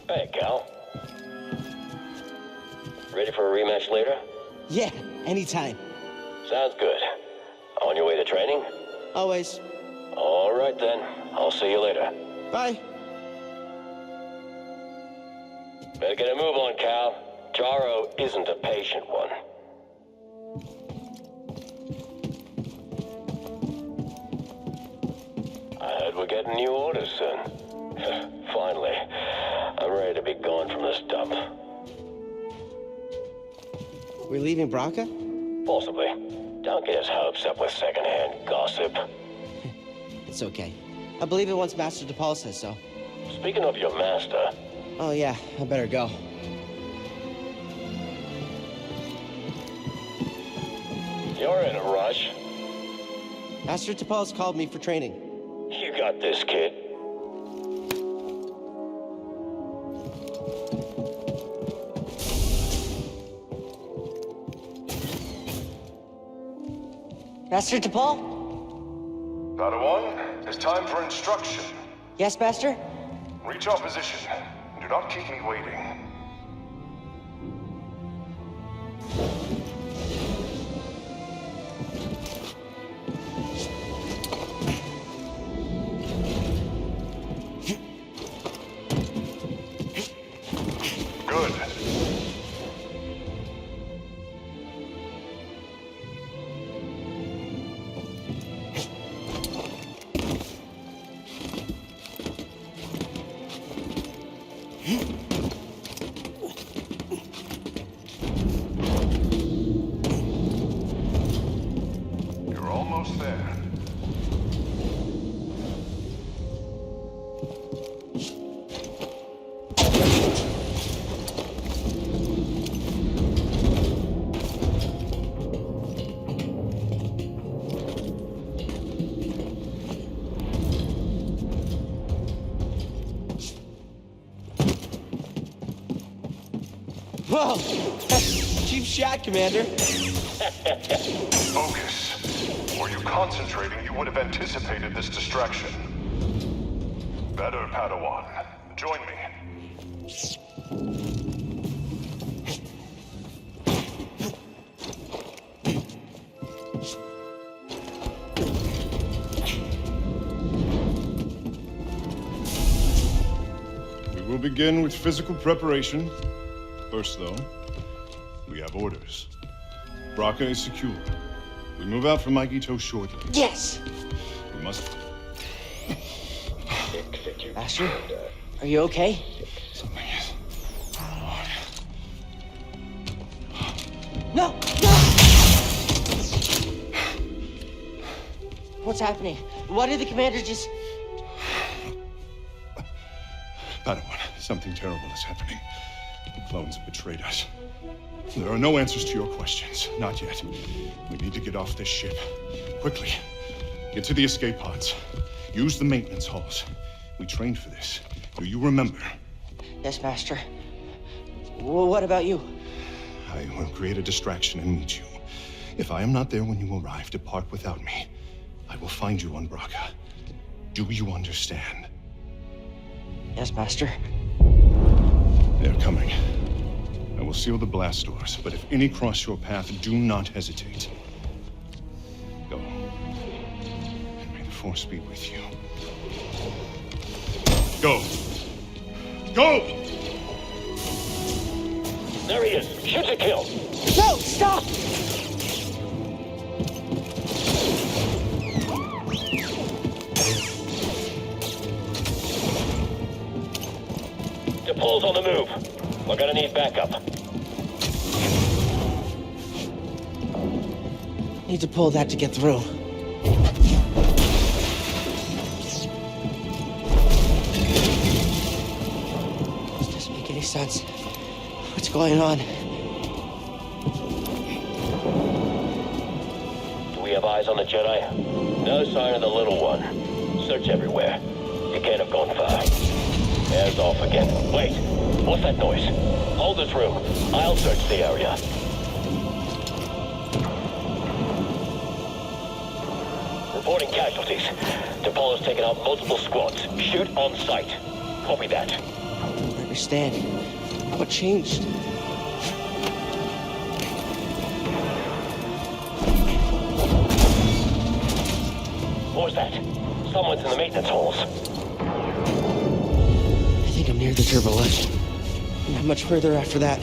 Hey, Cal. Ready for a rematch later? Yeah, anytime. Sounds good. On your way to training? Always. All right, then. I'll see you later. Bye. Better get a move on, Cal. Jaro isn't a patient one. I heard we're getting new orders soon. Finally. going from this dump? We're leaving Braca? Possibly. Don't get his hopes up with secondhand gossip. It's okay. I believe it once Master DePaul says so. Speaking of your master... Oh yeah, I better go. You're in a rush. Master DePaul's called me for training. You got this, kid. Master DePaul? Padawan, it's time for instruction. Yes, Master? Reach our position. Do not keep me waiting. Good. You're almost there. Whoa! Cheap shot, Commander. Focus. Were you concentrating, you would have anticipated this distraction. Better, Padawan. Join me. We will begin with physical preparation. First, though, we have orders. Braca is secure. We move out from Maikito shortly. Yes! We must... Master, are you okay? Something is... No! No! What's happening? Why did the commander just... Padawan, something terrible is happening. The clones have betrayed us. There are no answers to your questions. Not yet. We need to get off this ship. Quickly. Get to the escape pods. Use the maintenance halls. We trained for this. Do you remember? Yes, Master. Well, what about you? I will create a distraction and meet you. If I am not there when you arrive, depart without me. I will find you on Braca. Do you understand? Yes, Master. They're coming. I will seal the blast doors, but if any cross your path, do not hesitate. Go. And may the Force be with you. Go! Go! There he is. Shoot to kill. No! Stop! DePaul's on the move. We're gonna need backup. Need to pull that to get through. This doesn't make any sense. What's going on? Do we have eyes on the Jedi? No sign of the little one. Search everywhere. You can't have gone far. Airs off again. Wait, what's that noise? Hold this room. I'll search the area. Reporting casualties. DePaul has taken out multiple squads. Shoot on sight. Copy that. I don't understand. What changed? What was that? Someone's in the maintenance halls. I think I'm near the turbo lift. Not much further after that.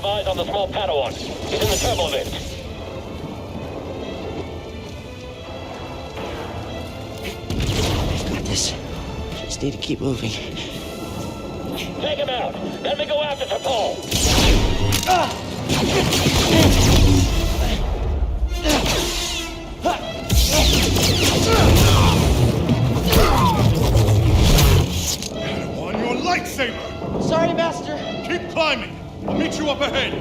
have eyes on the small Padawan. He's in the turbo vent. I've got this. Just need to keep moving. Take him out. Then we go after T'Pol. Padawan, your lightsaber! Sorry, Master. Keep climbing. I'll meet you up ahead.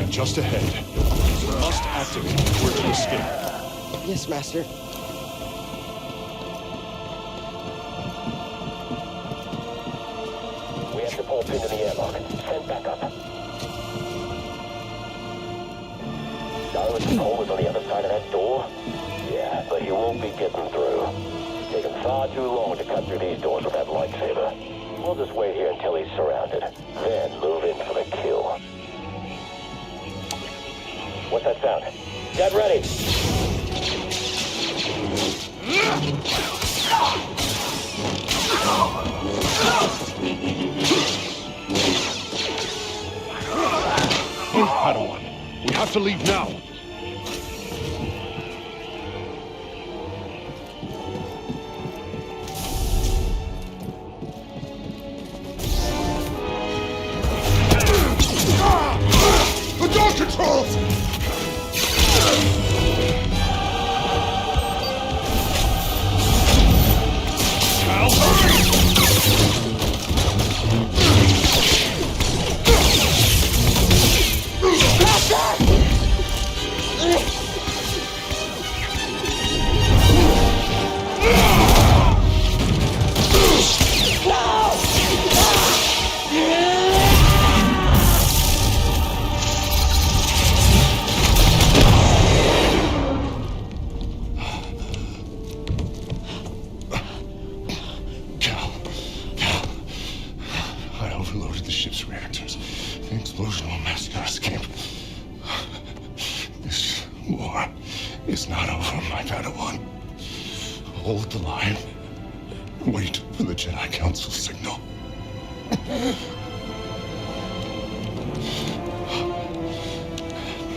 Just ahead. You must activate in order to escape. Yes, Master. We have T'Pol pinned in the airlock. Send back up. Darwin T'Pol is on the other side of that door? Yeah, but he won't be getting through. It's taken far too long to cut through these doors with that lightsaber. We'll just wait here until he's surrounded. Then move in for the kill. What's that sound? Get ready! Move, Padawan. We have to leave now. The door controls! Hold the line. Wait for the Jedi Council signal.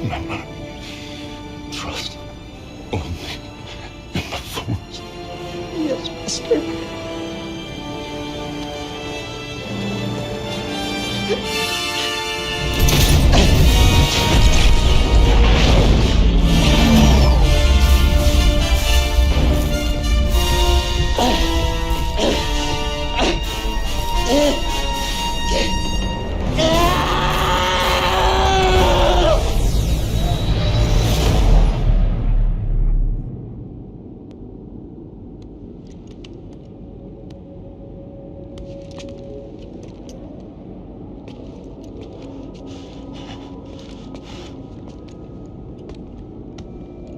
Remember, trust only in the Force. Yes, Master.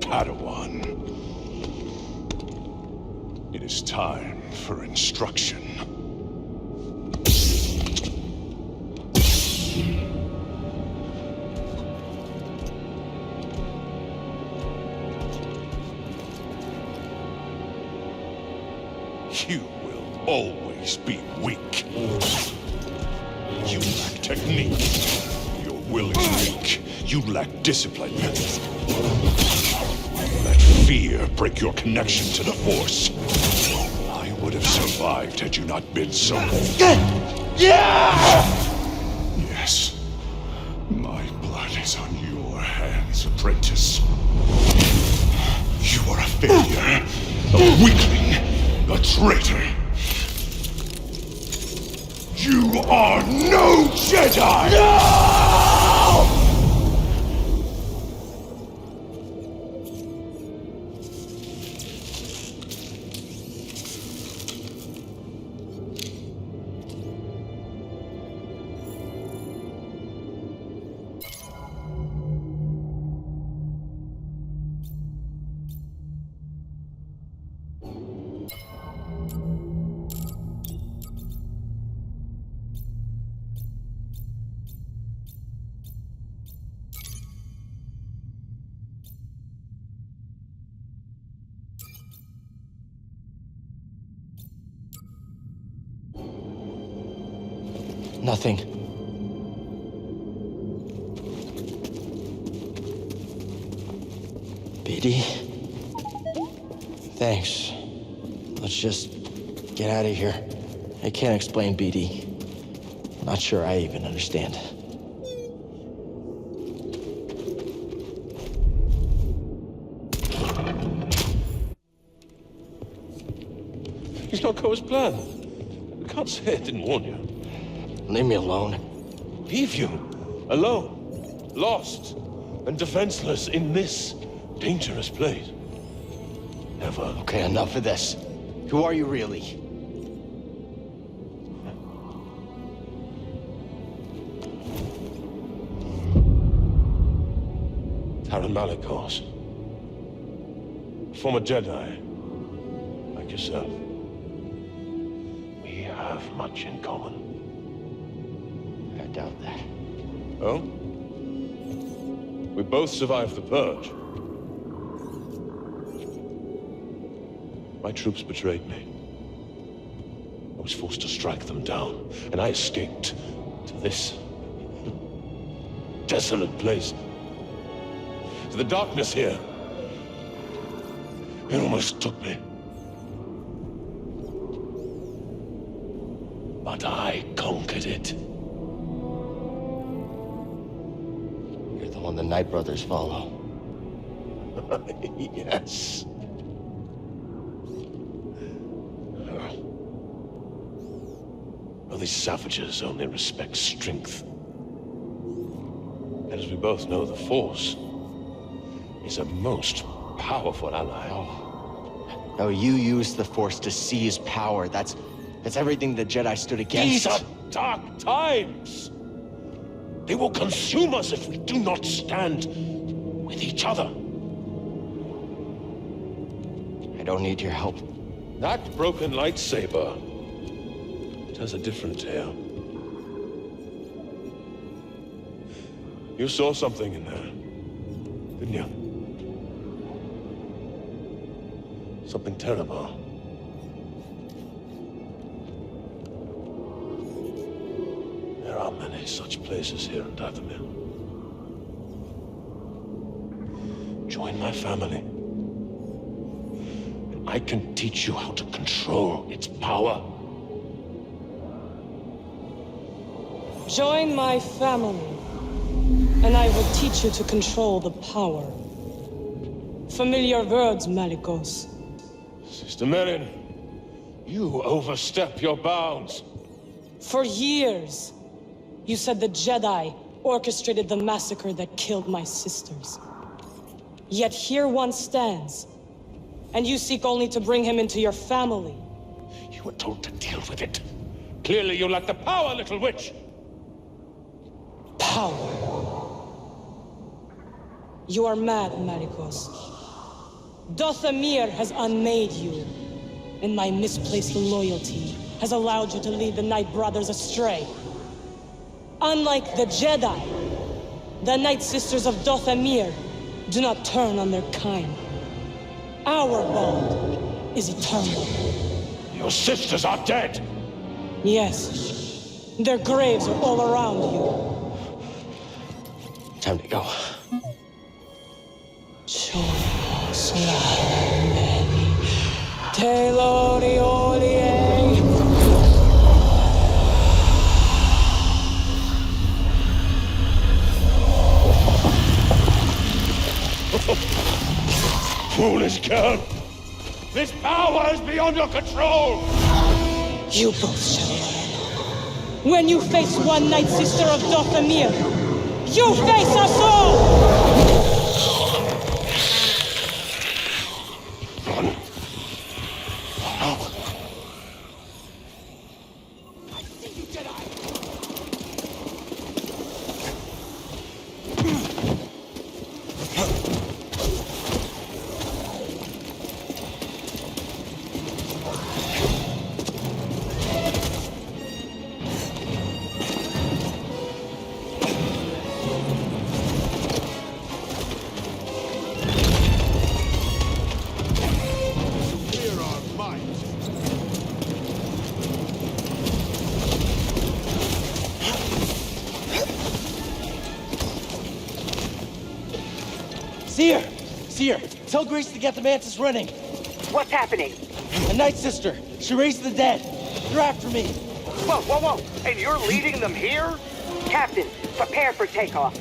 Padawan. It is time for instruction. You will always be weak. You lack technique. Your will is weak. You lack discipline. Let fear break your connection to the Force. I would have survived had you not been so... Yes. My blood is on your hands, apprentice. You are a failure, a weakling, a traitor. You are no Jedi! No! Nothing. BD? Thanks. Let's just get out of here. I can't explain BD. Not sure I even understand. He's not go as planned. You can't say I didn't warn you. Leave me alone. Leave you alone, lost and defenseless in this dangerous place. Never. Okay, enough of this. Who are you really? TARON MALICOS. Former Jedi, like yourself. We have much in common. I doubt that. Oh? We both survived the Purge. My troops betrayed me. I was forced to strike them down, and I escaped to this desolate place. To the darkness here. It almost took me. But I conquered it. You're the one the Knight Brothers follow. Yes. Well, these savages only respect strength. And as we both know, the Force is a most powerful ally. No, you used the Force to seize power. That's everything the Jedi stood against. These are dark times. They will consume us if we do not stand with each other. I don't need your help. That broken lightsaber, it has a different tale. You saw something in there, didn't you? Something terrible. There are many such places here in Dathomir. Join my family. And I can teach you how to control its power. Join my family, and I will teach you to control the power. Familiar words, Malicos. Sister Merrin, you overstep your bounds. For years, you said the Jedi orchestrated the massacre that killed my sisters. Yet here one stands, and you seek only to bring him into your family. You were told to deal with it. Clearly you lack the power, little witch. Power. You are mad, Malicos. DATHOMIR has unmade you, and my misplaced loyalty has allowed you to lead the Knight Brothers astray. Unlike the Jedi, the Night Sisters of DATHOMIR do not turn on their kind. Our bond is eternal. Your sisters are dead. Yes, their graves are all around you. Time to go. Foolish girl! This power is beyond your control! You both shall learn. When you face one Night Sister of DATHOMIR, you face us all! Run. No. I see you, Jedi! Seer, tell Grease to get the Mantis running. What's happening? A Night Sister. She raised the dead. They're after me. Whoa. And you're leading them here? Captain, prepare for takeoff.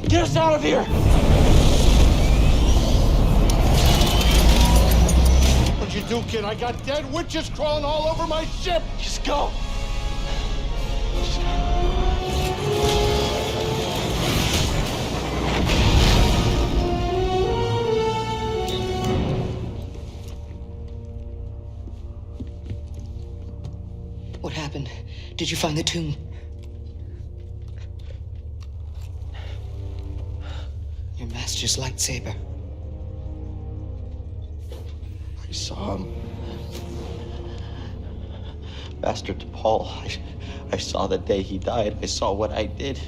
Get us out of here! What'd you do, kid? I got dead witches crawling all over my ship! Just go! What happened? Did you find the tomb? Your master's lightsaber. I saw him. Master T'Pol. I saw the day he died. I saw what I did.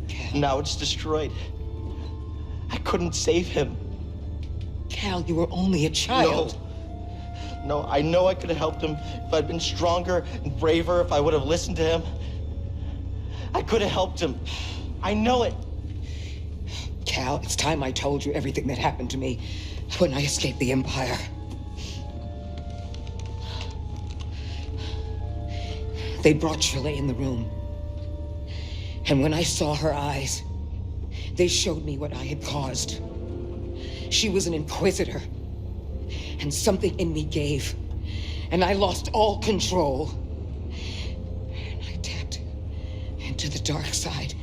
Cal. Now it's destroyed. I couldn't save him. Cal, you were only a child. No, I know I could have helped him if I'd been stronger and braver, if I would have listened to him. I could have helped him. I know it. Cal, it's time I told you everything that happened to me when I escaped the Empire. They brought TRILLA in the room. And when I saw her eyes, they showed me what I had caused. She was an Inquisitor. And something in me gave. And I lost all control. And I tapped into the dark side.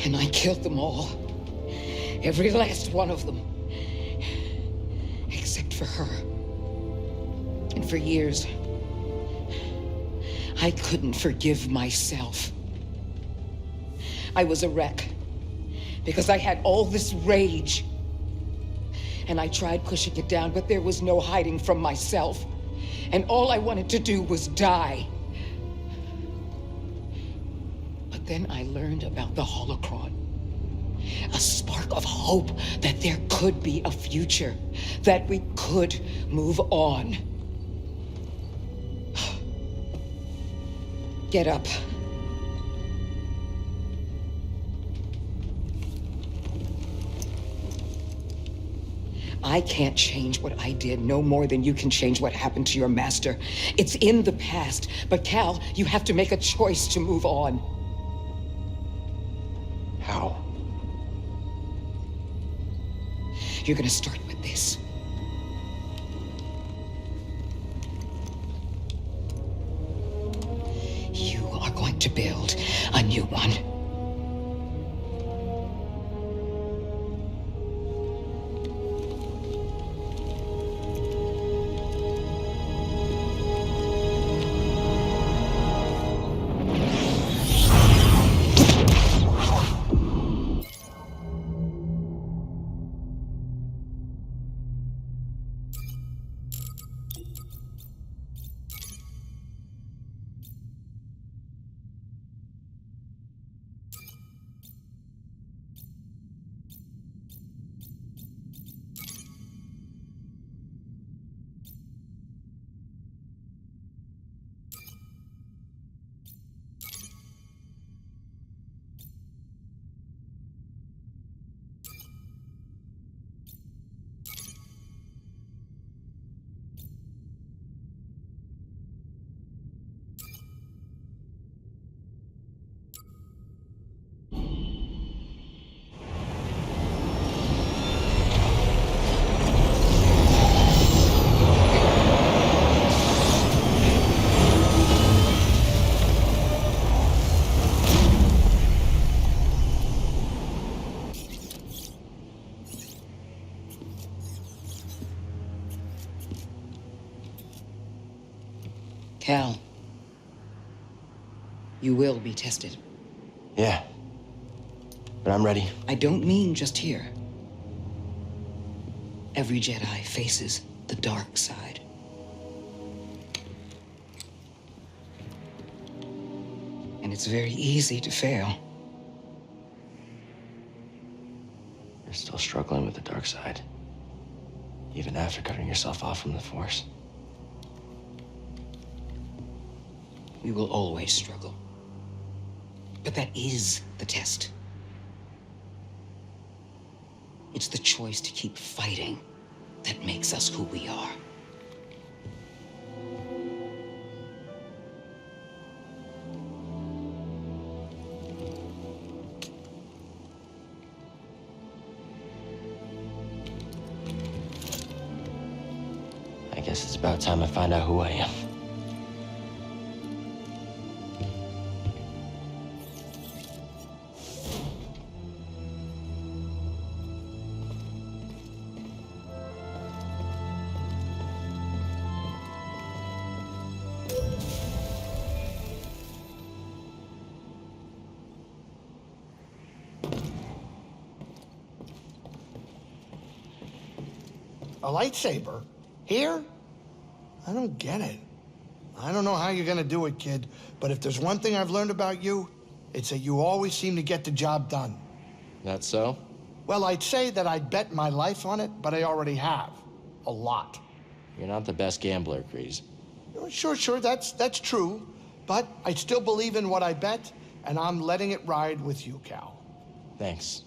And I killed them all. Every last one of them. Except for her. And for years, I couldn't forgive myself. I was a wreck. Because I had all this rage. And I tried pushing it down, but there was no hiding from myself. And all I wanted to do was die. But then I learned about the holocron. A spark of hope that there could be a future, that we could move on. Get up. I can't change what I did no more than you can change what happened to your master. It's in the past. But Cal, you have to make a choice to move on. How? You're gonna start with this. You are going to build a new one. Cal, you will be tested. Yeah. But I'm ready. I don't mean just here. Every Jedi faces the dark side. And it's very easy to fail. You're still struggling with the dark side. Even after cutting yourself off from the Force. We will always struggle. But that is the test. It's the choice to keep fighting that makes us who we are. I guess it's about time I find out who I am. A lightsaber? Here? I don't get it. I don't know how you're gonna do it, kid, but if there's one thing I've learned about you, it's that you always seem to get the job done. That's so? Well, I'd say that I'd bet my life on it, but I already have. A lot. You're not the best gambler, Grease. Sure, that's true. But I still believe in what I bet, and I'm letting it ride with you, Cal. Thanks.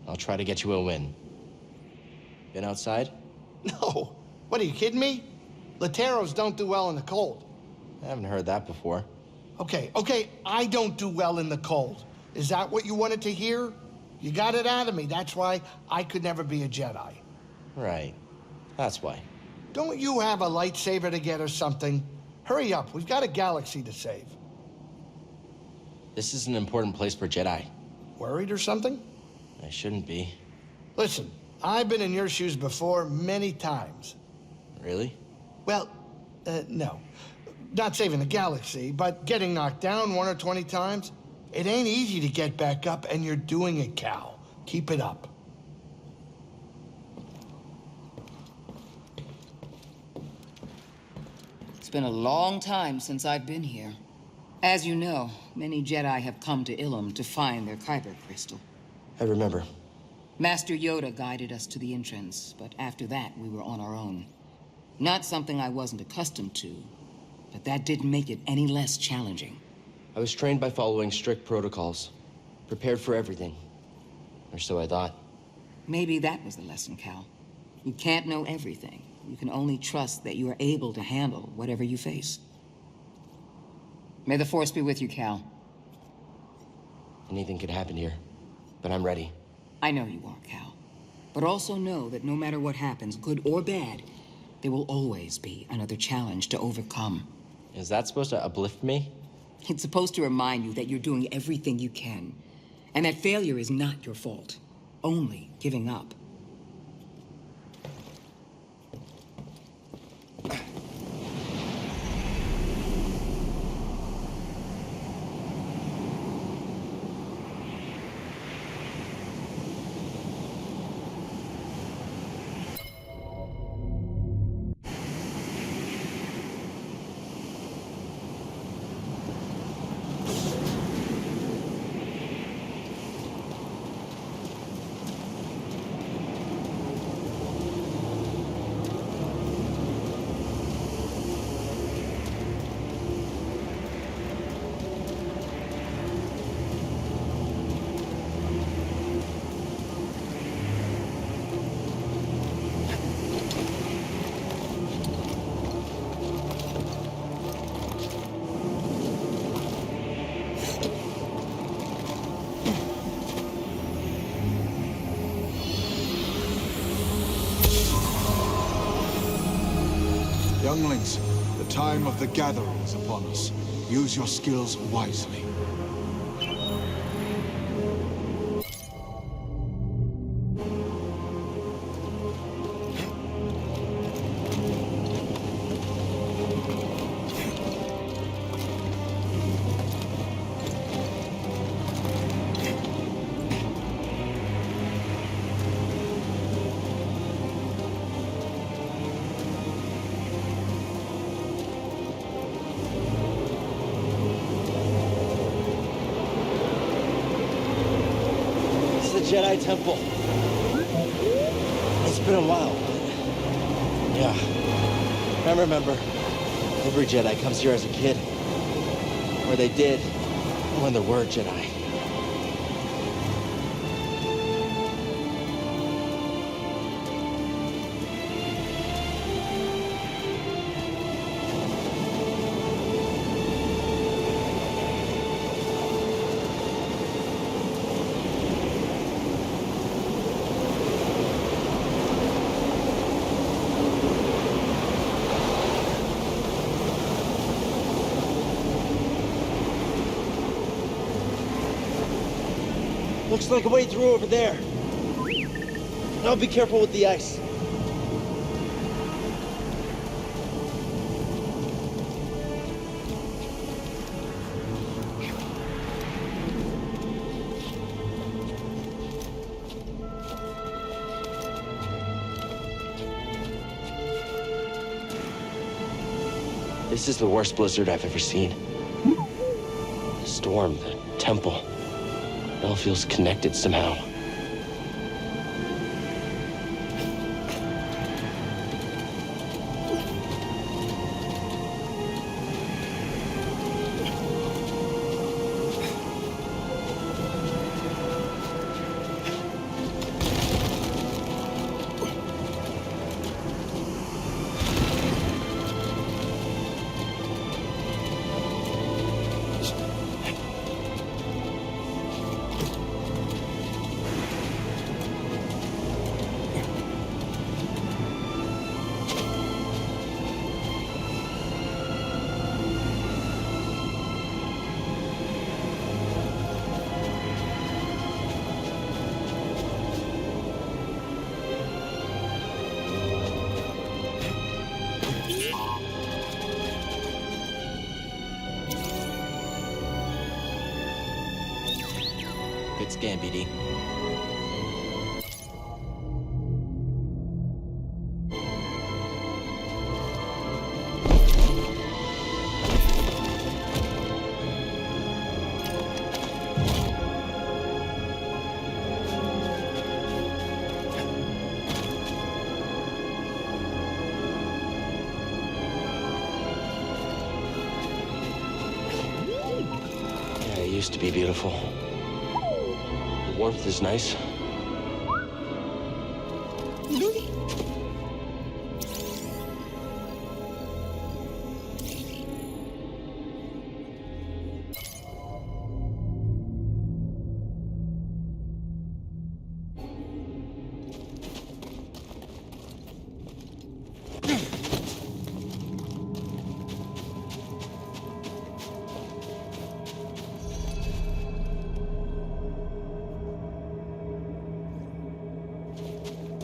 I'll try to get you a win. Been outside? No. What, are you kidding me? Lateros don't do well in the cold. I haven't heard that before. Okay, I don't do well in the cold. Is that what you wanted to hear? You got it out of me. That's why I could never be a Jedi. Right. That's why. Don't you have a lightsaber to get or something? Hurry up, we've got a galaxy to save. This is an important place for Jedi. Worried or something? I shouldn't be. Listen, I've been in your shoes before many times. Really? Well, no. Not saving the galaxy, but getting knocked down 1 or 20 times. It ain't easy to get back up, and you're doing it, Cal. Keep it up. It's been a long time since I've been here. As you know, many Jedi have come to ILUM to find their Kyber crystal. I remember. Master Yoda guided us to the entrance, but after that, we were on our own. Not something I wasn't accustomed to, but that didn't make it any less challenging. I was trained by following strict protocols. Prepared for everything. Or so I thought. Maybe that was the lesson, Cal. You can't know everything. You can only trust that you are able to handle whatever you face. May the Force be with you, Cal. Anything could happen here, but I'm ready. I know you are, Cal. But also know that no matter what happens, good or bad, there will always be another challenge to overcome. Is that supposed to uplift me? It's supposed to remind you that you're doing everything you can, and that failure is not your fault, only giving up. Younglings, the time of the gathering is upon us. Use your skills wisely. Jedi Temple. It's been a while, but yeah. I remember, every Jedi comes here as a kid. Or they did, when there were Jedi. Looks like a way through over there. Now be careful with the ice. This is the worst blizzard I've ever seen. The storm, the temple. It all feels connected somehow. Good scan, BD. Yeah, it used to be beautiful. The warmth is nice.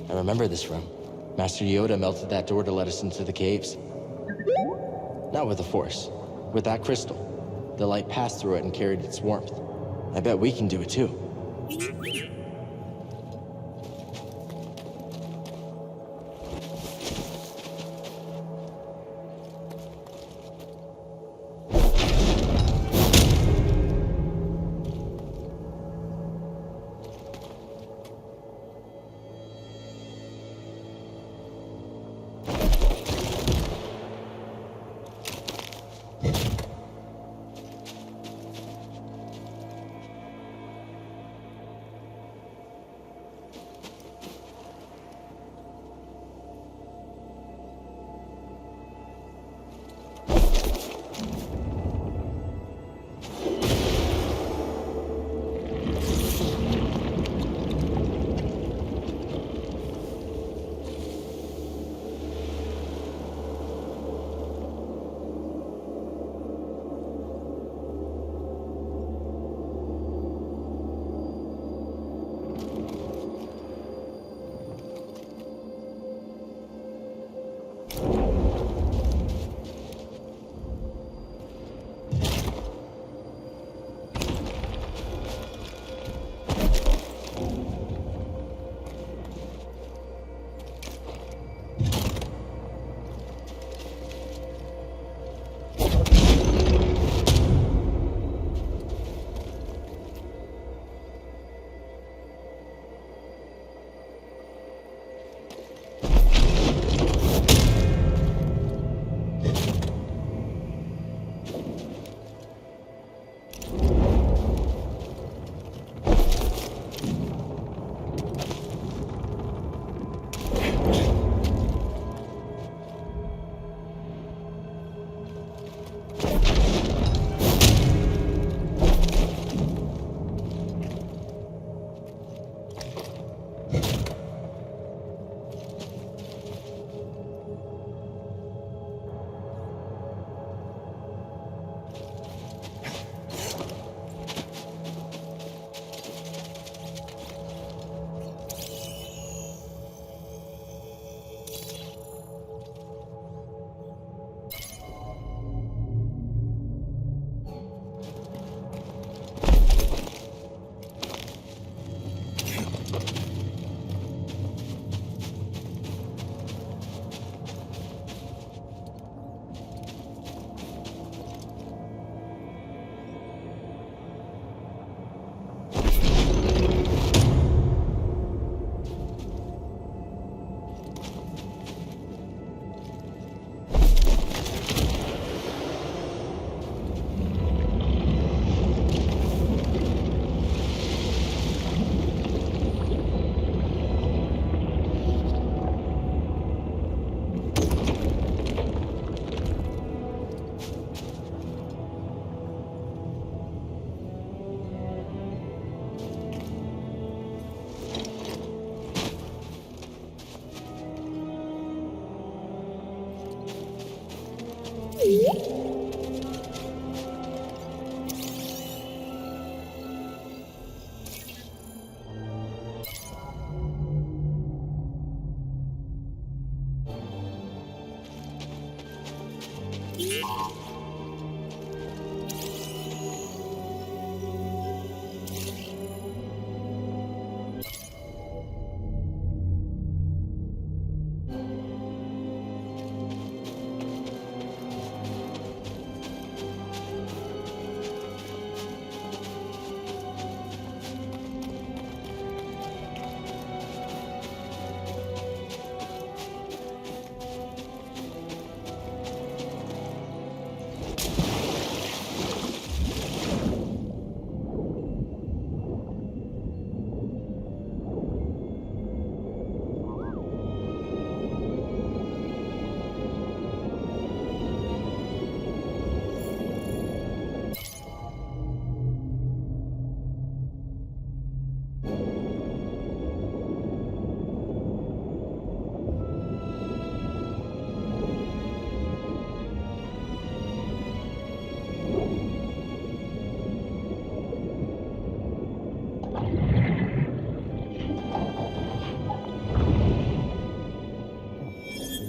I remember this room. Master Yoda melted that door to let us into the caves. Not with the Force, with that crystal. The light passed through it and carried its warmth. I bet we can do it too.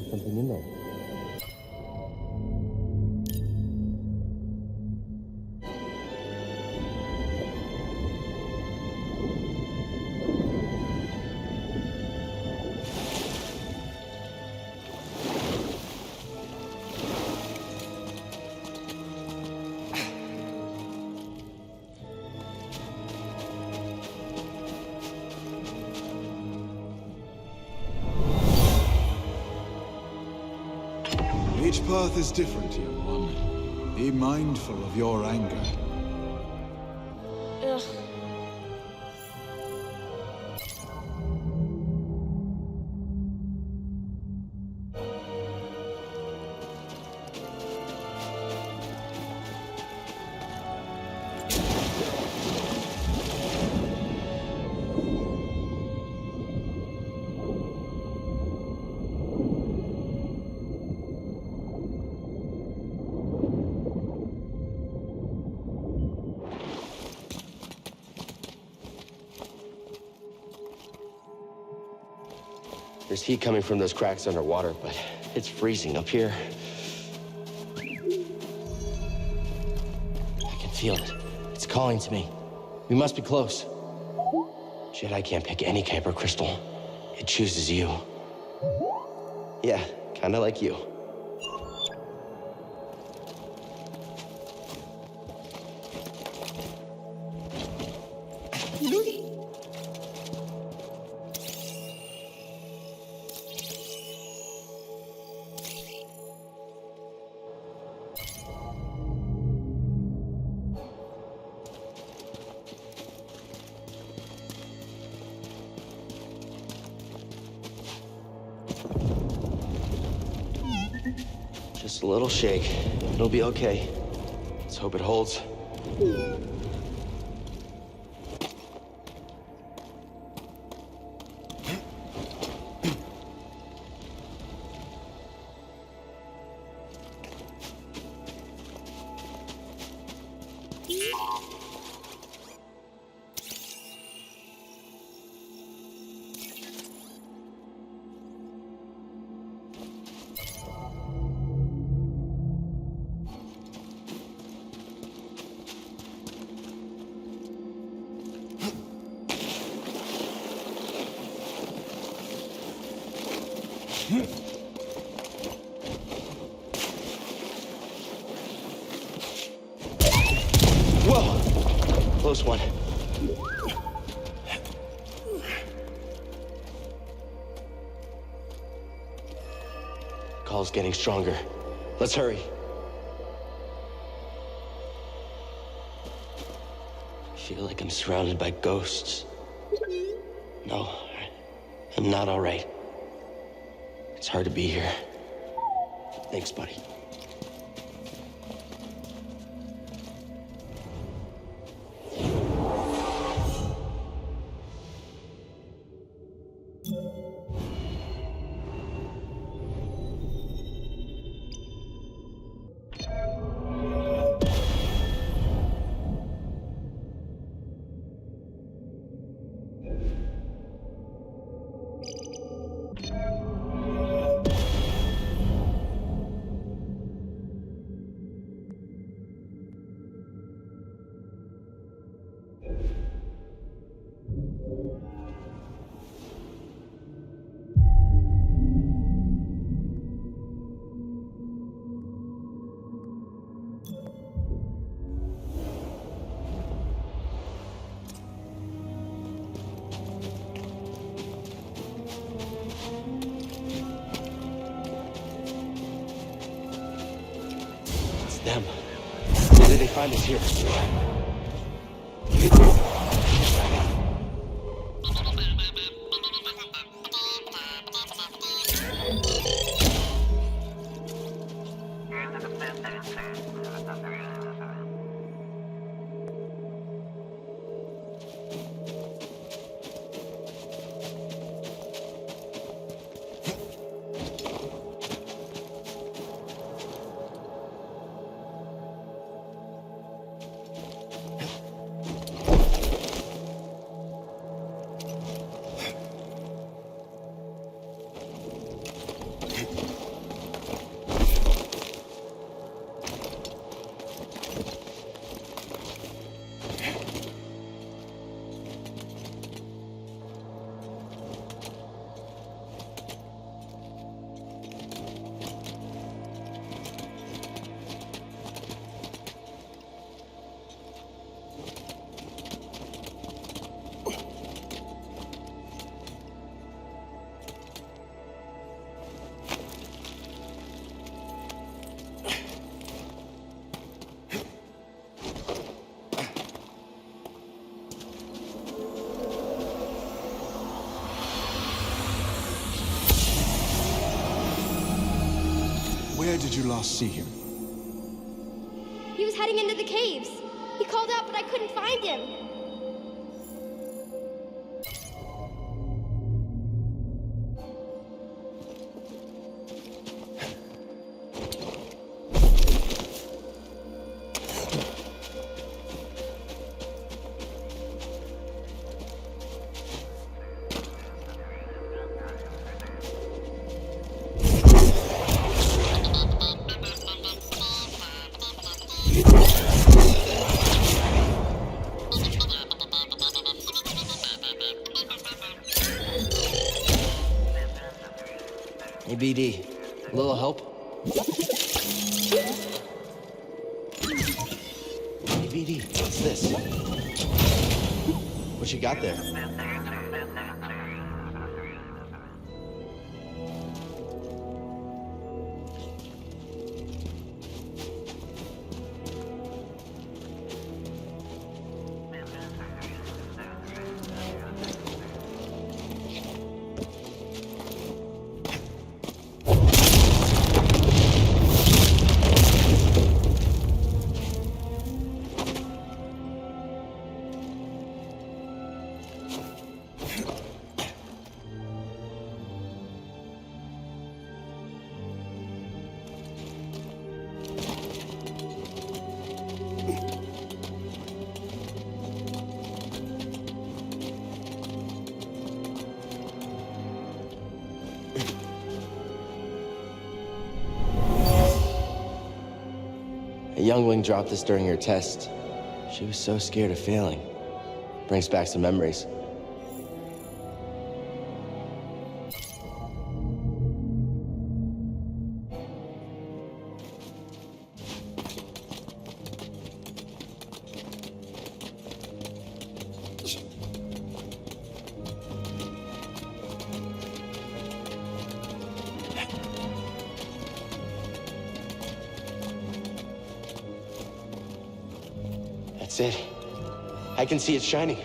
Something in there. Each path is different, young one. Be mindful of your anger. Ugh. There's heat coming from those cracks underwater, but it's freezing up here. I can feel it. It's calling to me. We must be close. Jedi can't pick any kyber crystal. It chooses you. Yeah, kinda like you. Just a little shake. It'll be okay. Let's hope it holds. Whoa! Close one. Call's getting stronger. Let's hurry. I feel like I'm surrounded by ghosts. No, I'm not all right. It's hard to be here. Thanks, buddy. them. Why did they find us here? Where did you last see him? He was heading into the caves. He called out, but I couldn't find him. Hey, BD. A little help? Hey, BD, what's this? What you got there? A youngling dropped this during her test. She was so scared of failing. Brings back some memories. That's it. I can see it shining.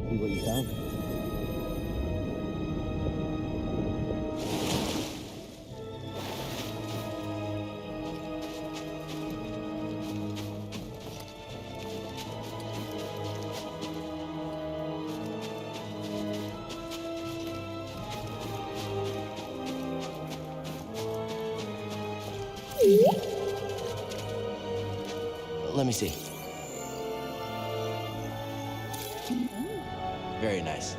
See what you found? Let me see. Very nice.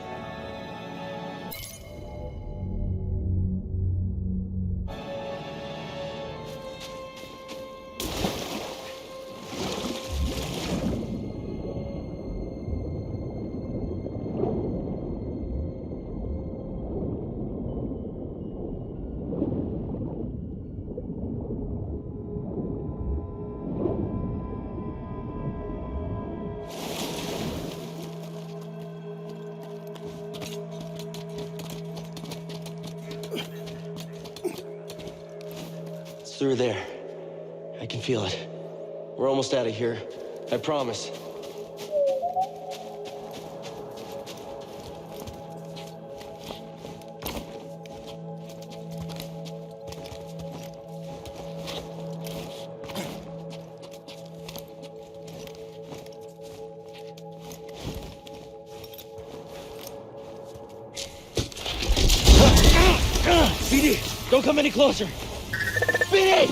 through there. I can feel it. We're almost out of here. I promise. BD, don't come any closer. BD!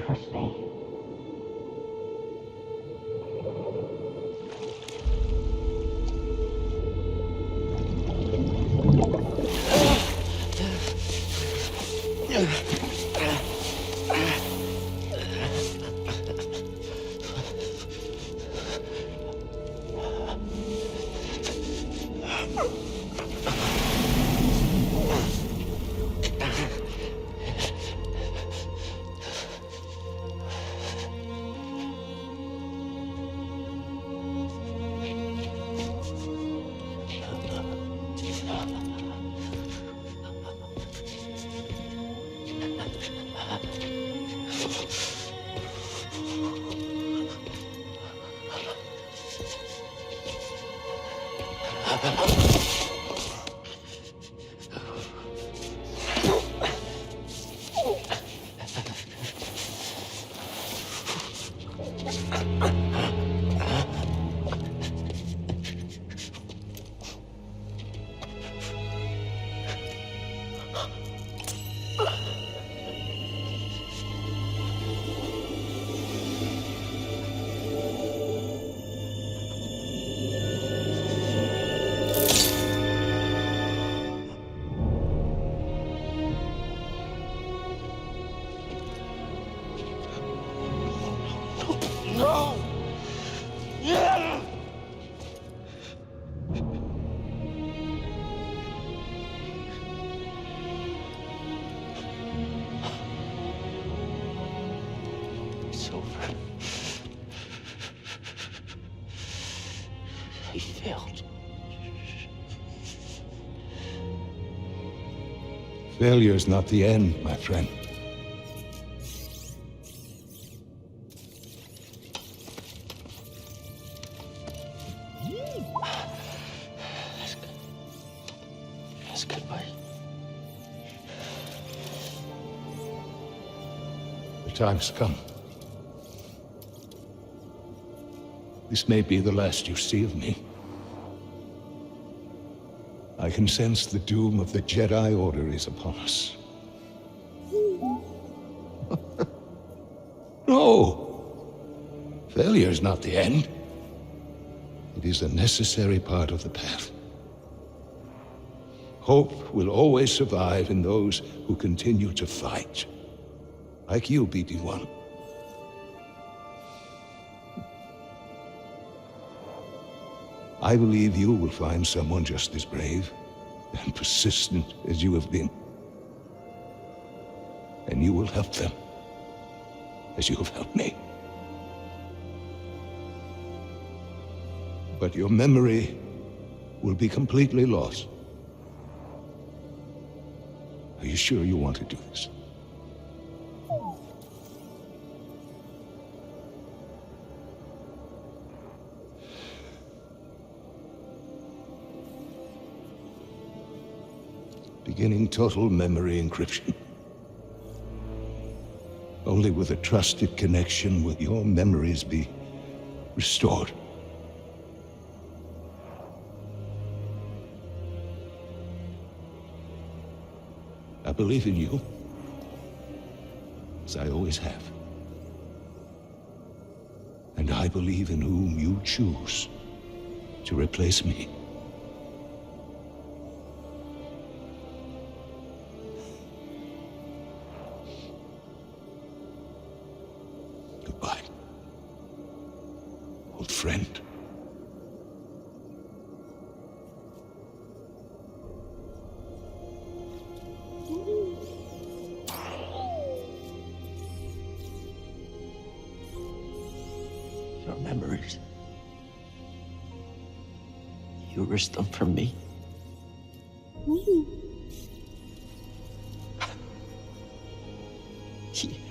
Trust me. He failed. Failure's not the end, my friend. That's good, buddy. The time's come. This may be the last you see of me. I can sense the doom of the Jedi Order is upon us. No! Failure is not the end. It is a necessary part of the path. Hope will always survive in those who continue to fight. Like you, BD-1. I believe you will find someone just as brave and persistent as you have been. And you will help them, as you have helped me. But your memory will be completely lost. Are you sure you want to do this? Beginning total memory encryption. Only with a trusted connection will your memories be restored. I believe in you, as I always have. And I believe in whom you choose to replace me. friend. Your memories. You risked them for me.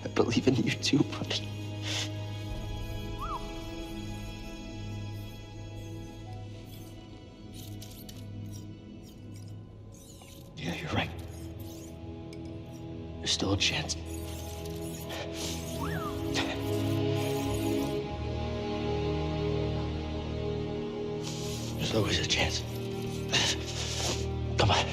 I believe in you too, buddy. Yeah, you're right. There's still a chance. There's always a chance. Come on.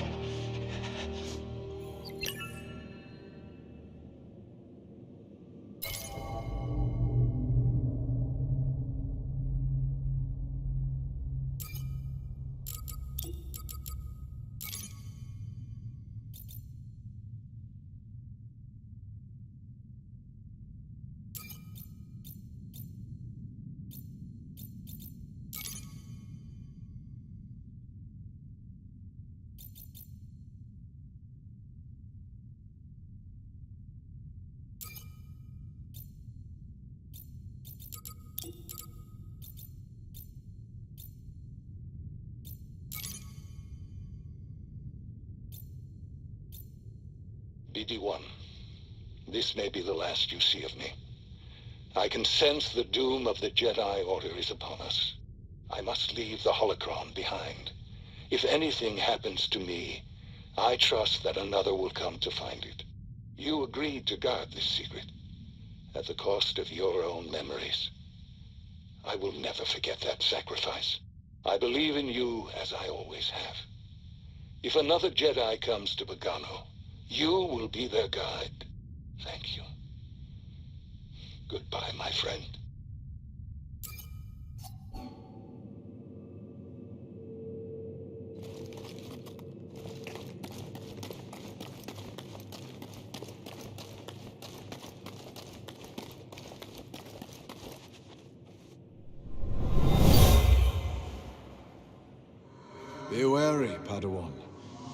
BD-1, this may be the last you see of me. I can sense the doom of the Jedi Order is upon us. I must leave the holocron behind. If anything happens to me, I trust that another will come to find it. You agreed to guard this secret, at the cost of your own memories. I will never forget that sacrifice. I believe in you as I always have. If another Jedi comes to Bogano, you will be their guide. Thank you. Goodbye, my friend. Be wary, Padawan.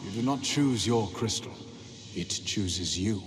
You do not choose your crystal. It chooses you.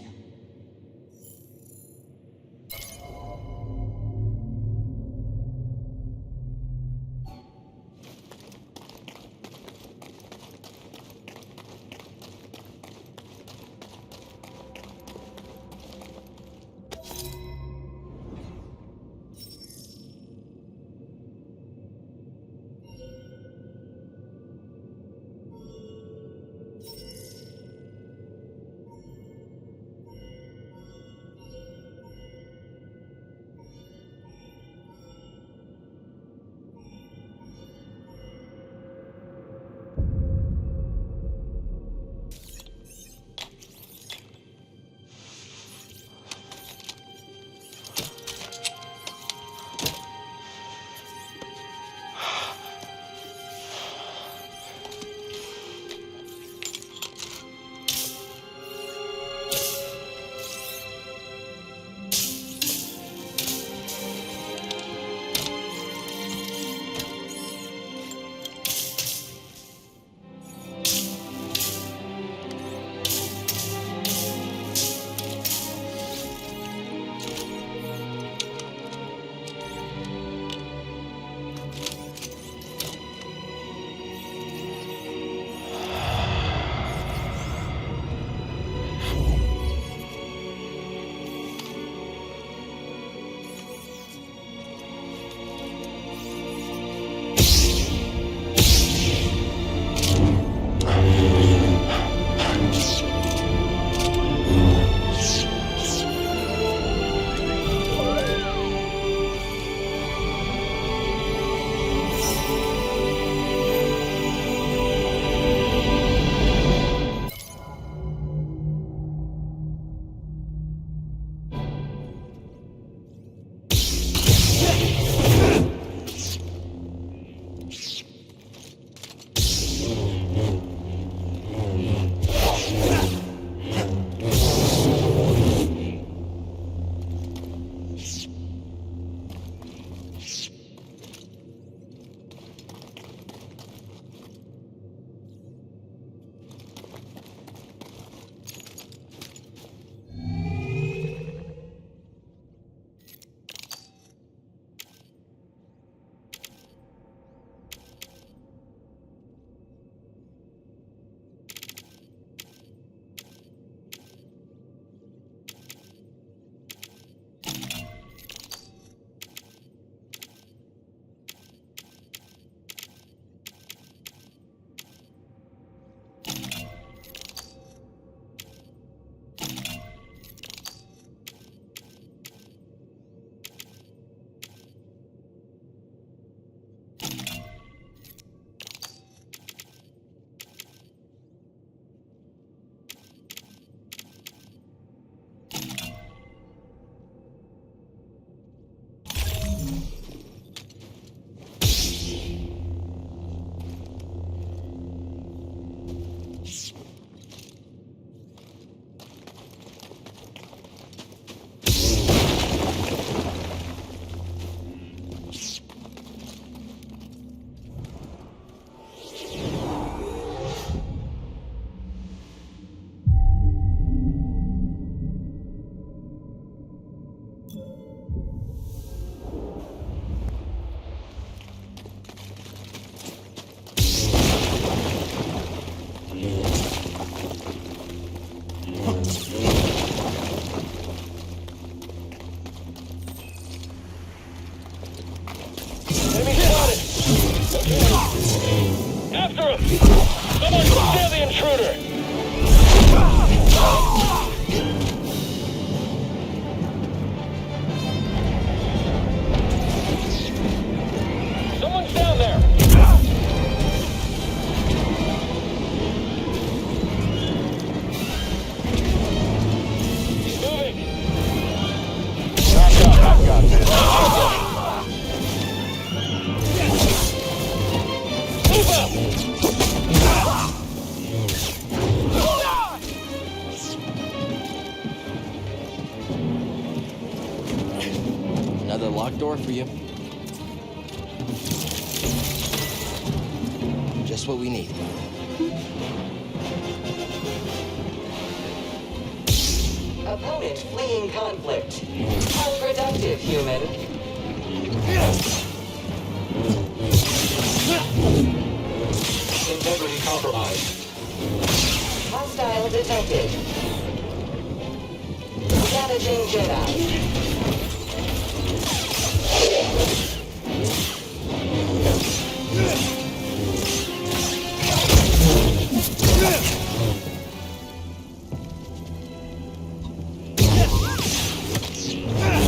Locked door for you. Just what we need. Opponent fleeing conflict. Unproductive, human. Integrity compromised. Hostile detected. Damaging Jedi.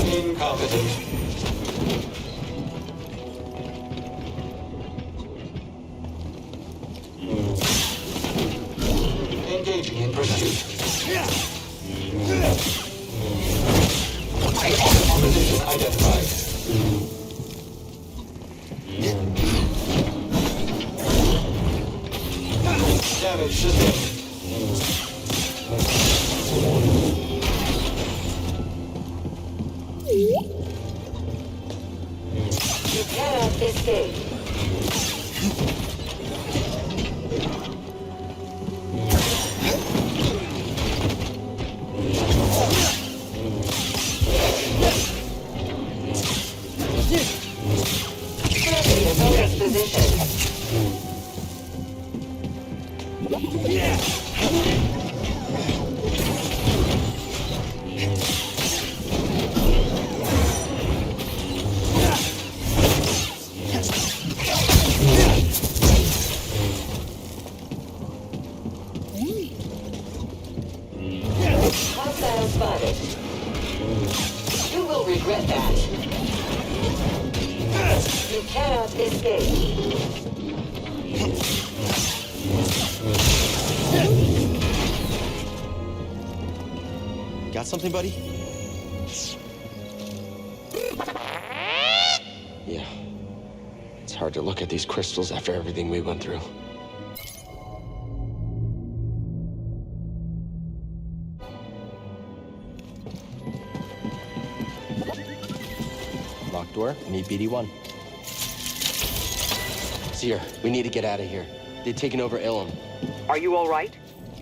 Incompetent. Engaging in pursuit. Position identified. Damage sustained. You cannot escape. Hostile spotted. You will regret that. You cannot escape. Got something, buddy? Yeah. It's hard to look at these crystals after everything we went through. Locked door, meet BD1. Seer, we need to get out of here. They've taken over ILUM. Are you all right?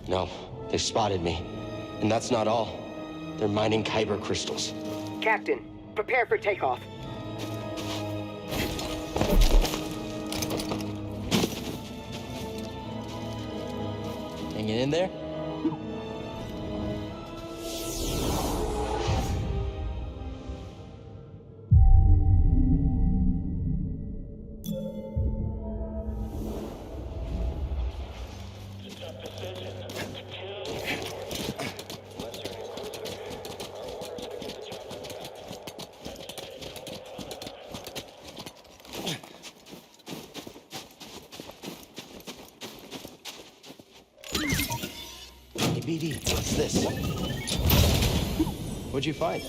No, they spotted me. And that's not all. They're mining kyber crystals. Captain, prepare for takeoff. Hanging in there? BD, what's this? What'd you find?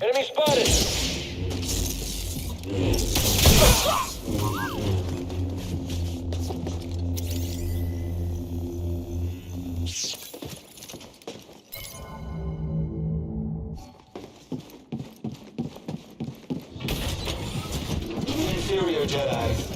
Enemy spotted! Inferior Jedi.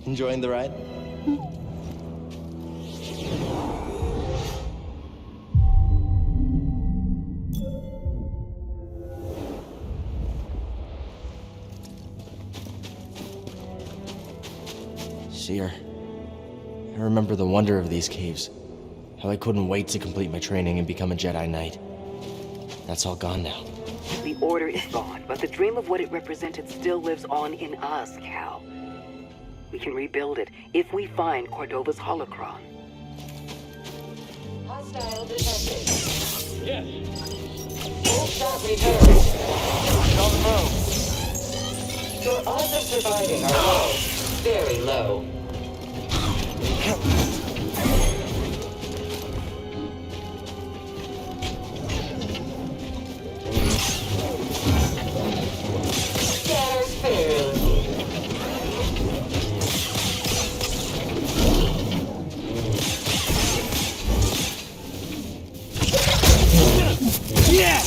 Enjoying the ride? Seer, I remember the wonder of these caves. How I couldn't wait to complete my training and become a Jedi Knight. That's all gone now. The Order is gone, but the dream of what it represented still lives on in us, Cal. We can rebuild it if we find Cordova's holocron. Hostile detected. Yes. Full shot returned. On the move. Your odds of surviving are low. Very low. Scatters failed. Yeah!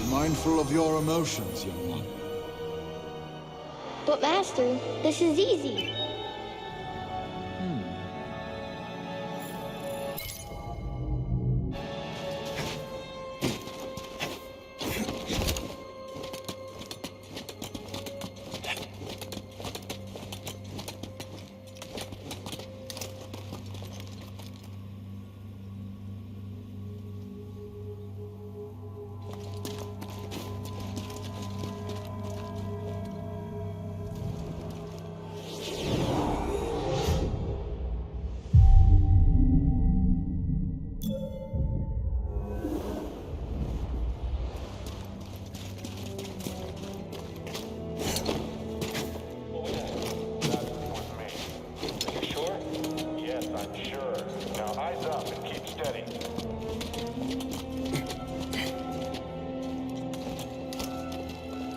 Mindful of your emotions, young one. But Master, this is easy.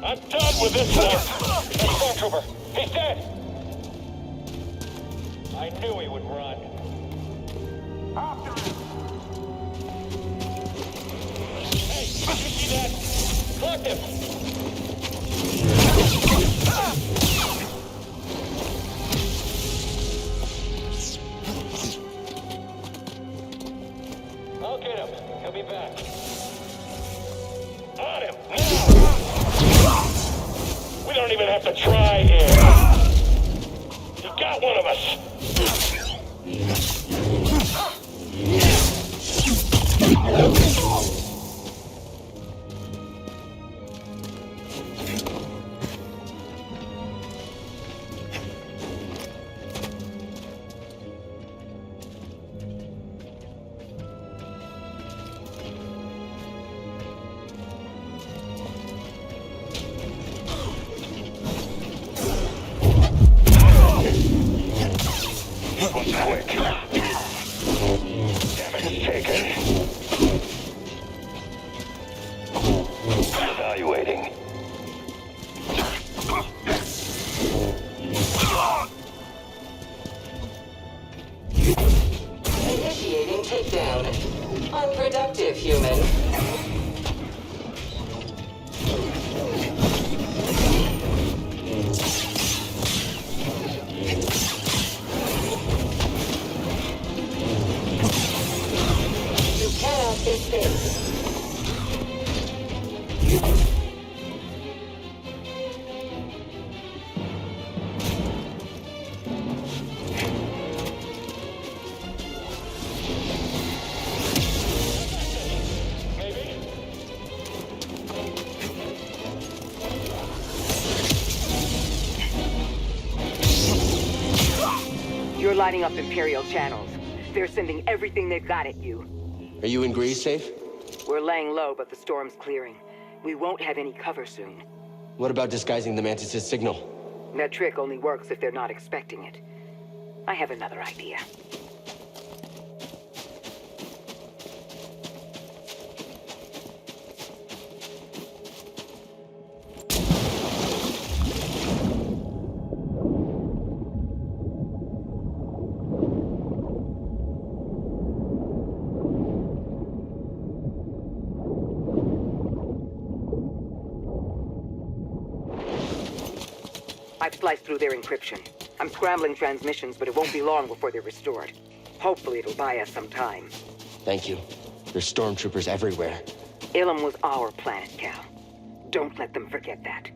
I'm done with this war! A stormtrooper! He's dead! I knew he would run. After him! Hey, did you see that? Collect him! I'll get him. He'll be back. On him! Now! We don't even have to try here. You got one of us. Quick. Damage taken. Evaluating. Initiating takedown. Unproductive, human. lining up Imperial channels. They're sending everything they've got at you. Are you in Grease safe? We're laying low, but the storm's clearing. We won't have any cover soon. What about disguising the Mantis' signal? That trick only works if they're not expecting it. I have another idea. I've sliced through their encryption. I'm scrambling transmissions, but it won't be long before they're restored. Hopefully it'll buy us some time. Thank you. There's stormtroopers everywhere. ILUM was our planet, Cal. Don't let them forget that.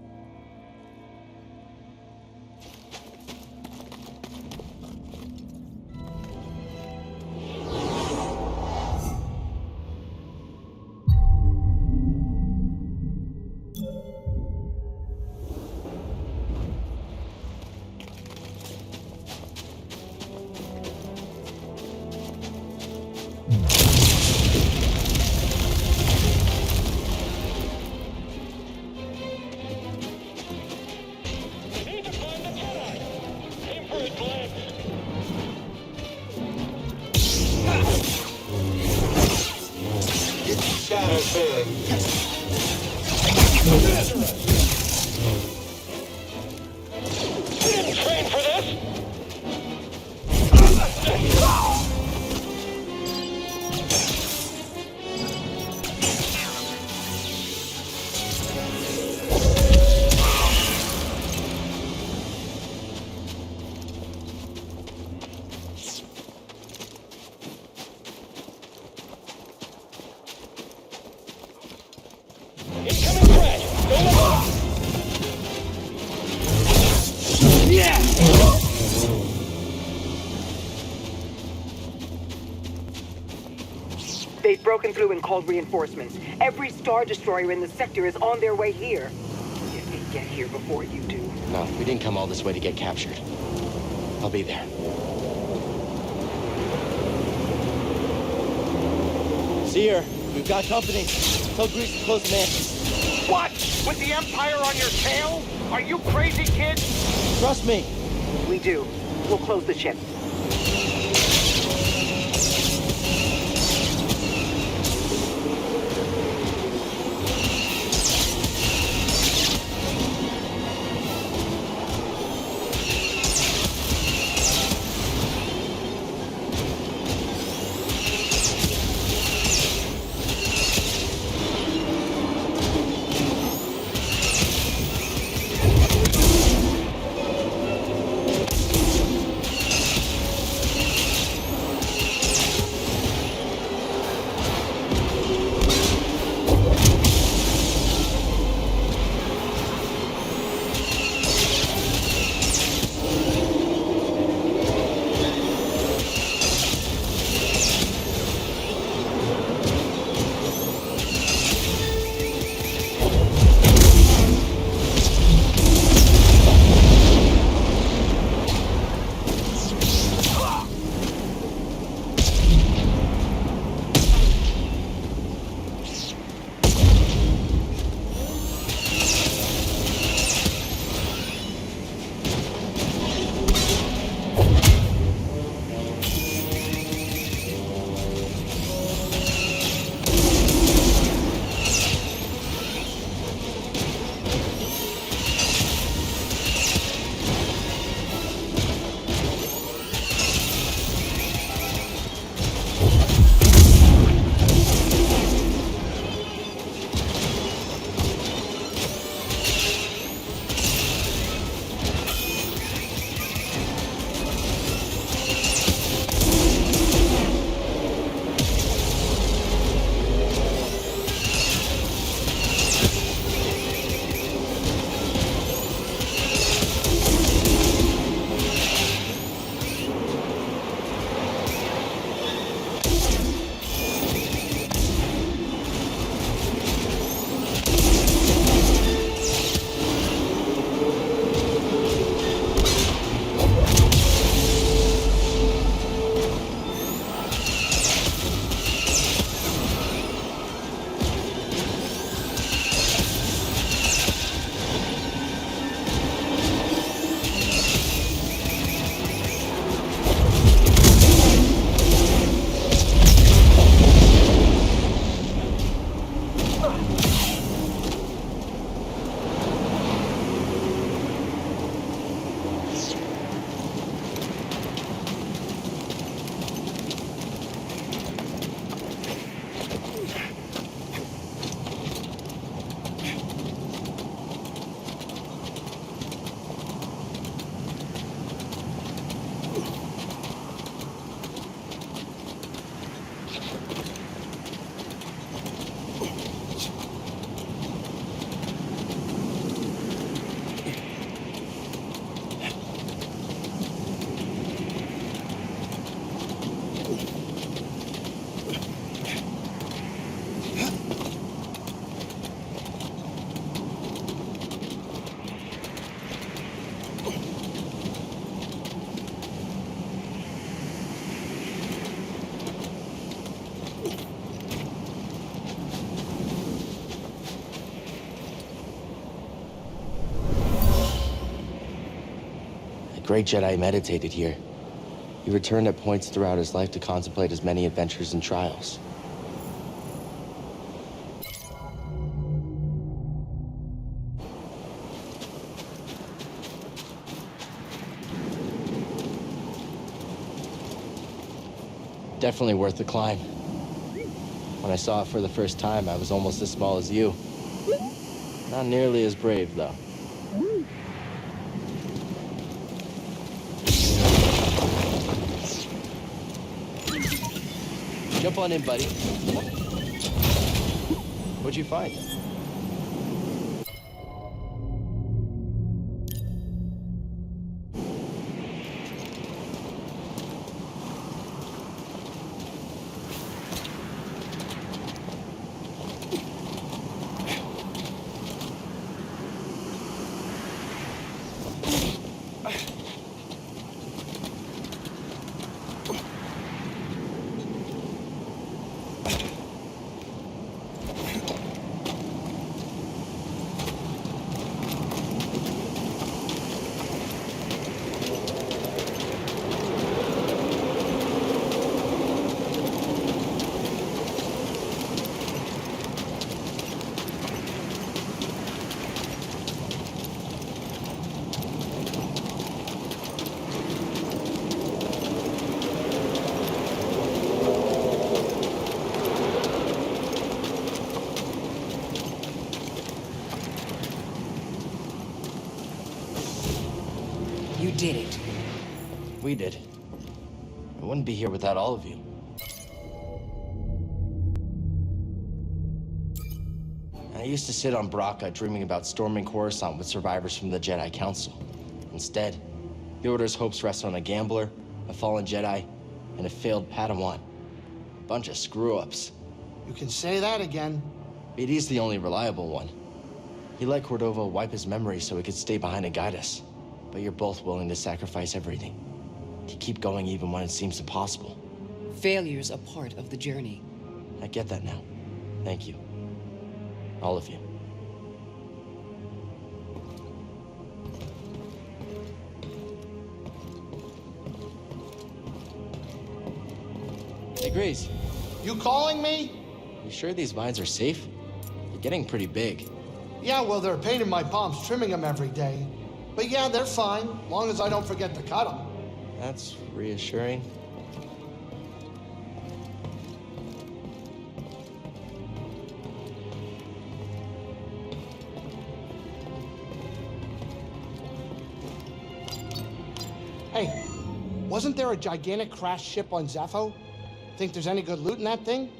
They've broken through and called reinforcements. Every Star Destroyer in the sector is on their way here. If they get here before you do. No, we didn't come all this way to get captured. I'll be there. Seer, we've got company. Tell Grease to close the Mantis. What? With the Empire on your tail? Are you crazy, kid? Trust me. We do. We'll close the ship. great Jedi meditated here. He returned at points throughout his life to contemplate his many adventures and trials. Definitely worth the climb. When I saw it for the first time, I was almost as small as you. Not nearly as brave, though. Jump on in, buddy. What'd you find? You did it. We did. I wouldn't be here without all of you. I used to sit on Braca dreaming about storming Coruscant with survivors from the Jedi Council. Instead, the Order's hopes rest on a gambler, a fallen Jedi, and a failed Padawan. A bunch of screw-ups. You can say that again. BD's the only reliable one. He let Cordova wipe his memory so he could stay behind and guide us. But you're both willing to sacrifice everything. To keep going even when it seems impossible. Failure's a part of the journey. I get that now. Thank you. All of you. Hey, Grease. You calling me? You sure these vines are safe? They're getting pretty big. Yeah, well, they're a pain in my palms trimming them every day. But yeah, they're fine, long as I don't forget to cut them. That's reassuring. Hey, wasn't there a gigantic crashed ship on ZEFFO? Think there's any good loot in that thing?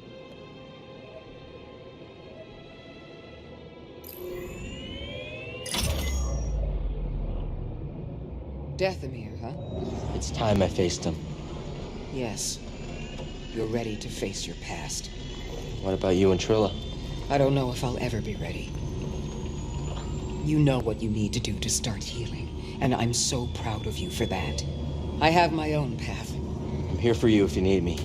Dathomir, huh? It's time I faced him. Yes. You're ready to face your past. What about you and Trilla? I don't know if I'll ever be ready. You know what you need to do to start healing, and I'm so proud of you for that. I have my own path. I'm here for you if you need me.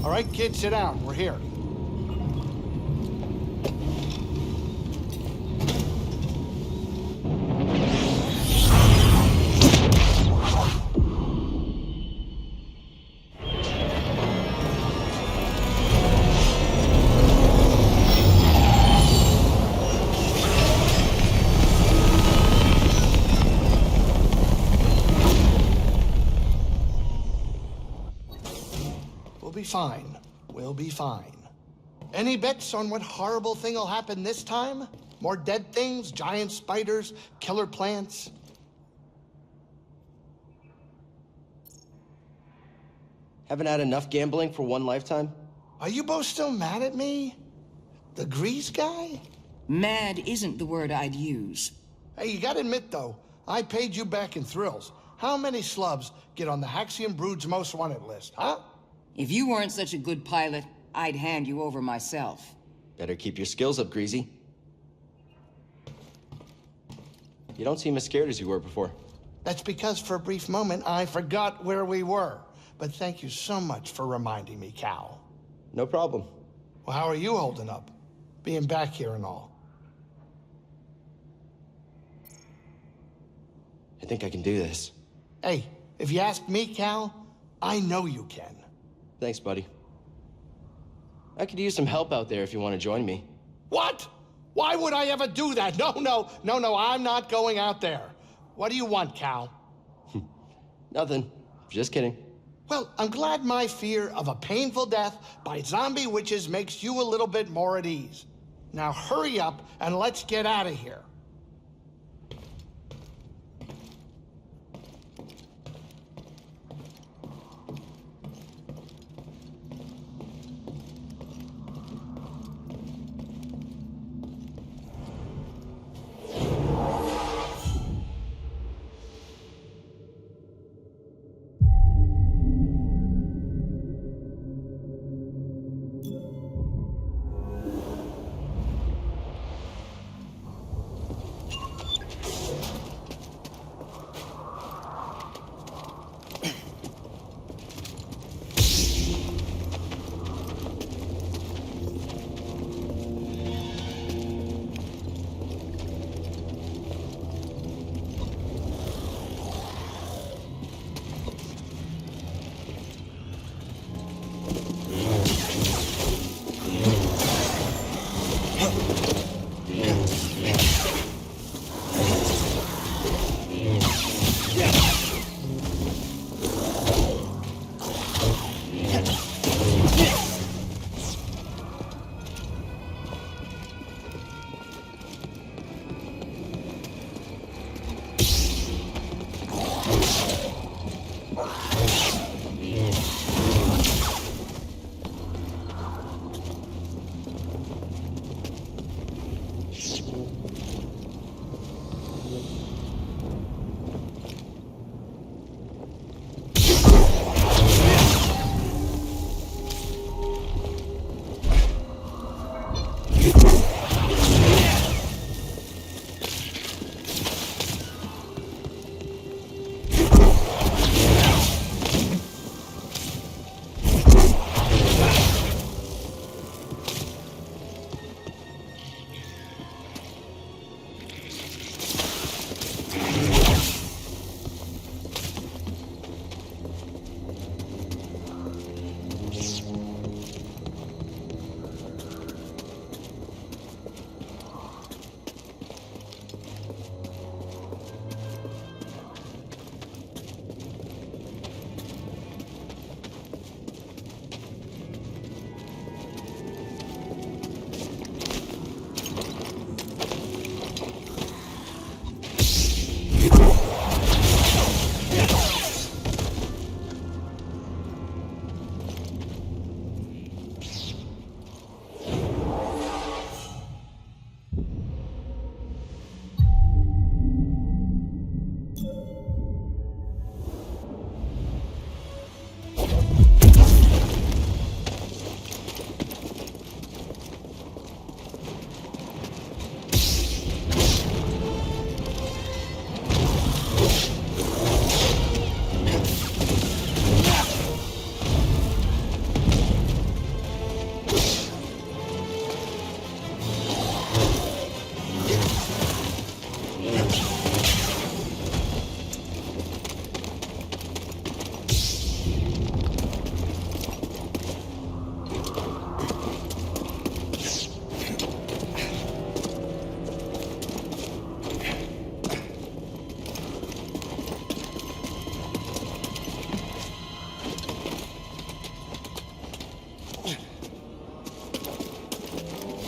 All right, kids, sit down. We're here. We'll be fine. We'll be fine. Any bets on what horrible thing will happen this time? More dead things, giant spiders, killer plants? Haven't had enough gambling for one lifetime? Are you both still mad at me? The grease guy? Mad isn't the word I'd use. Hey, you gotta admit, though, I paid you back in thrills. How many slubs get on the Haxian Brood's most wanted list, huh? If you weren't such a good pilot, I'd hand you over myself. Better keep your skills up, Greasy. You don't seem as scared as you were before. That's because for a brief moment I forgot where we were. But thank you so much for reminding me, Cal. No problem. Well, how are you holding up? Being back here and all. I think I can do this. Hey, if you ask me, Cal, I know you can. Thanks, buddy. I could use some help out there if you want to join me. What? Why would I ever do that? No, I'm not going out there. What do you want, Cal? Nothing. Just kidding. Well, I'm glad my fear of a painful death by zombie witches makes you a little bit more at ease. Now hurry up and let's get out of here.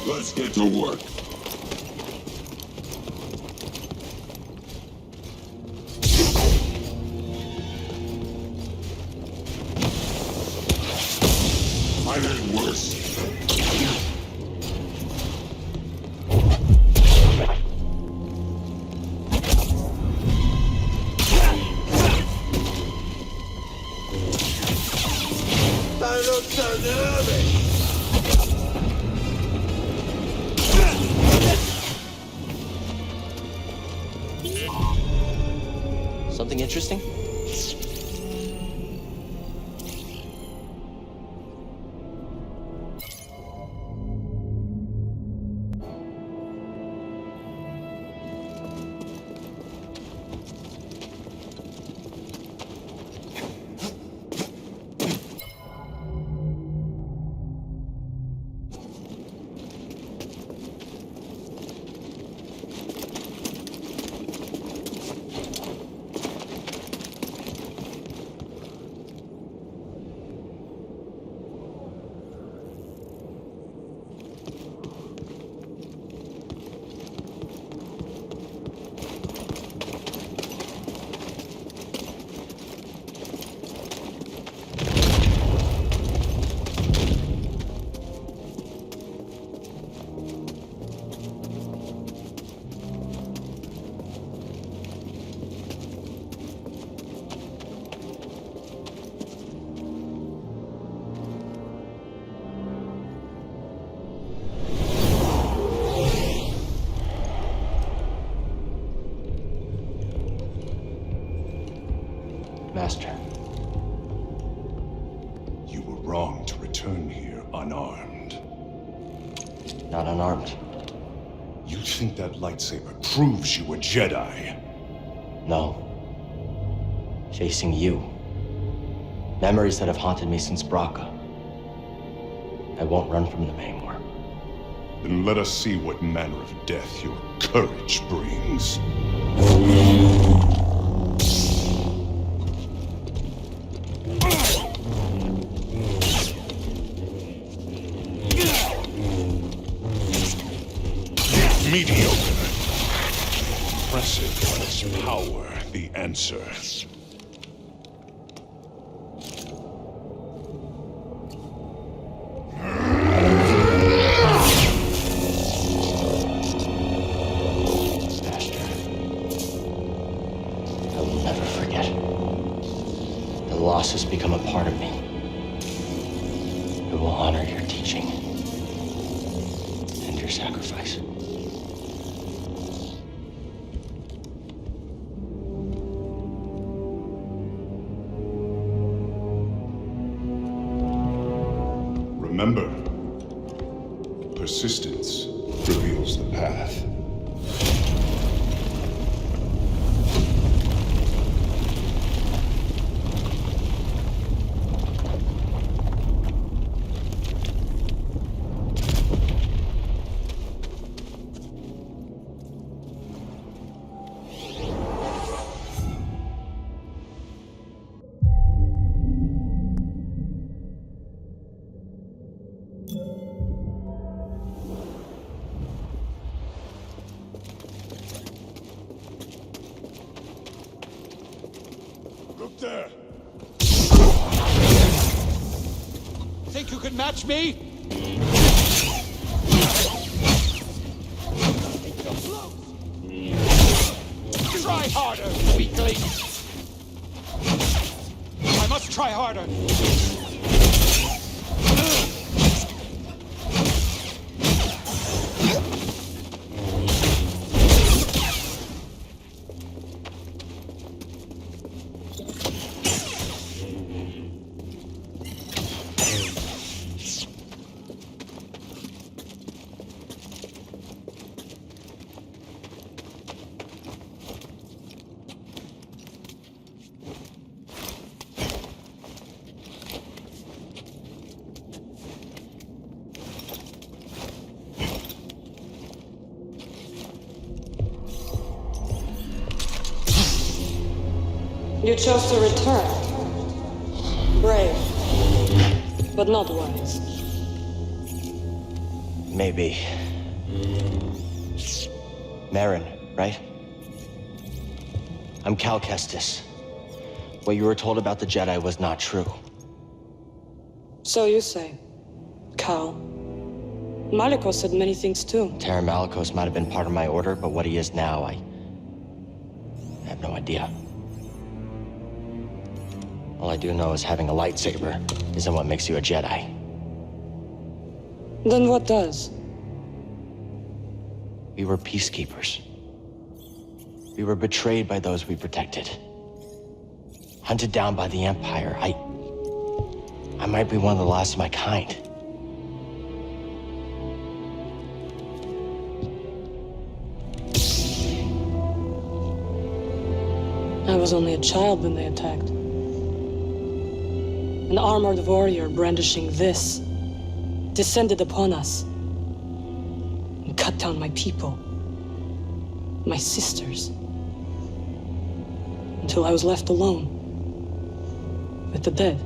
Let's get to work. I did worse. I don't sound nervous. something interesting? Master. You were wrong to return here unarmed. Not unarmed. You think that lightsaber proves you a Jedi? No. Facing you. Memories that have haunted me since Braca. I won't run from them anymore. Then let us see what manner of death your courage brings. Mediocre. Impressive on its power, the answer. Master, I will never forget. The loss has become a part of me. I will honor your teaching and your sacrifice. Remember, persistence reveals the path. Look there! Think you can match me? Try harder, weakling! I must try harder! You chose to return. Brave, but not wise. Maybe. Marin, right? I'm Cal Kestis. What you were told about the Jedi was not true. So you say. Cal. Malicos said many things too. Taron Malicos might have been part of my order, but what he is now, I have no idea. All I do know is having a lightsaber isn't what makes you a Jedi. Then what does? We were peacekeepers. We were betrayed by those we protected. hunted down by the Empire. I might be one of the last of my kind. I was only a child when they attacked. An armored warrior brandishing this descended upon us and cut down my people, my sisters, until I was left alone with the dead.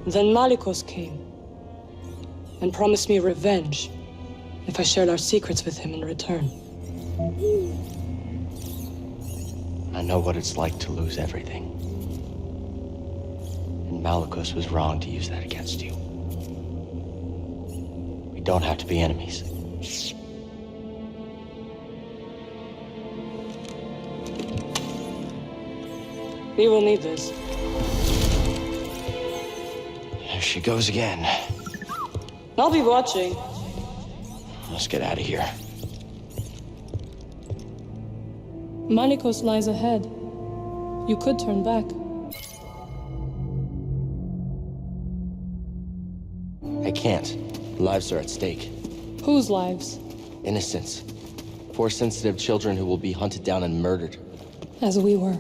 Then MALICOS came and promised me revenge if I shared our secrets with him in return. I know what it's like to lose everything. And MALICOS was wrong to use that against you. We don't have to be enemies. We will need this. There she goes again. I'll be watching. Let's get out of here. MALICOS lies ahead. You could turn back. I can't. Lives are at stake. Whose lives? Innocents. Force-sensitive children who will be hunted down and murdered. As we were.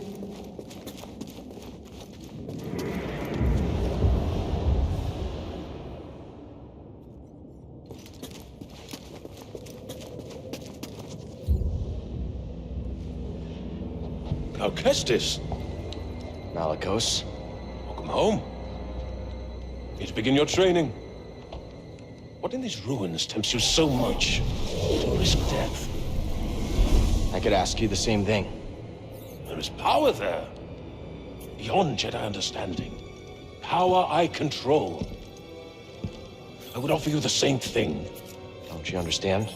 Cal Kestis. MALICOS. Welcome home. Need to begin your training. What in these ruins tempts you so much to risk death? I could ask you the same thing. There is power there. Beyond Jedi understanding. Power I control. I would offer you the same thing. Don't you understand?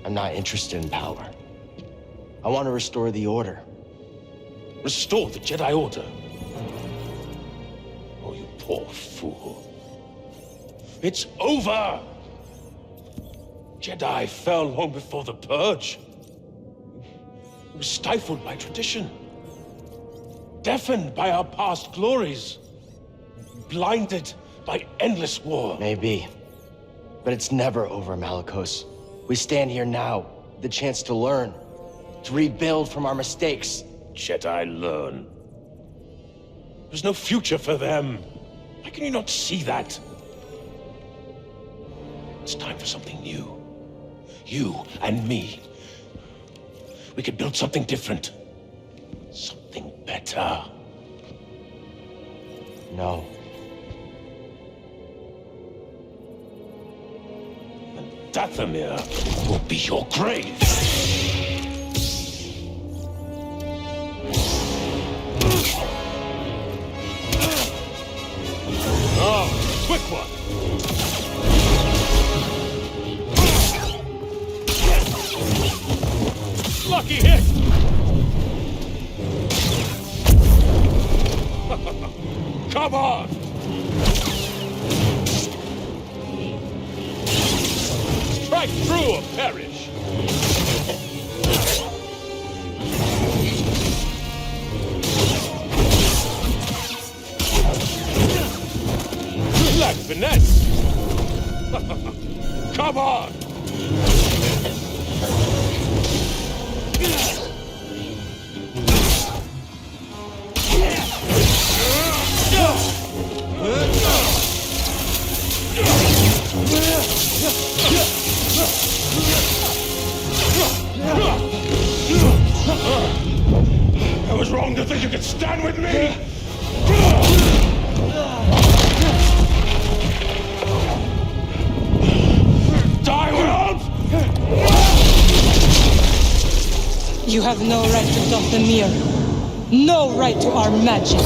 I'm not interested in power. I want to restore the Order. Restore the Jedi Order? Oh, you poor fool. It's over! Jedi fell long before the Purge. We were stifled by tradition. Deafened by our past glories. Blinded by endless war. Maybe. But it's never over, MALICOS. We stand here now, with the chance to learn. To rebuild from our mistakes. Jedi learn. There's no future for them. Why can you not see that? It's time for something new. You and me. We could build something different. Something better. No. And Dathomir will be your grave. Oh, quick one! Lucky hit! Come on! Strike through or perish! Lack finesse! Come on! I was wrong to think you could stand with me! Die, world! You have no right to Dathomir. No right to our magic.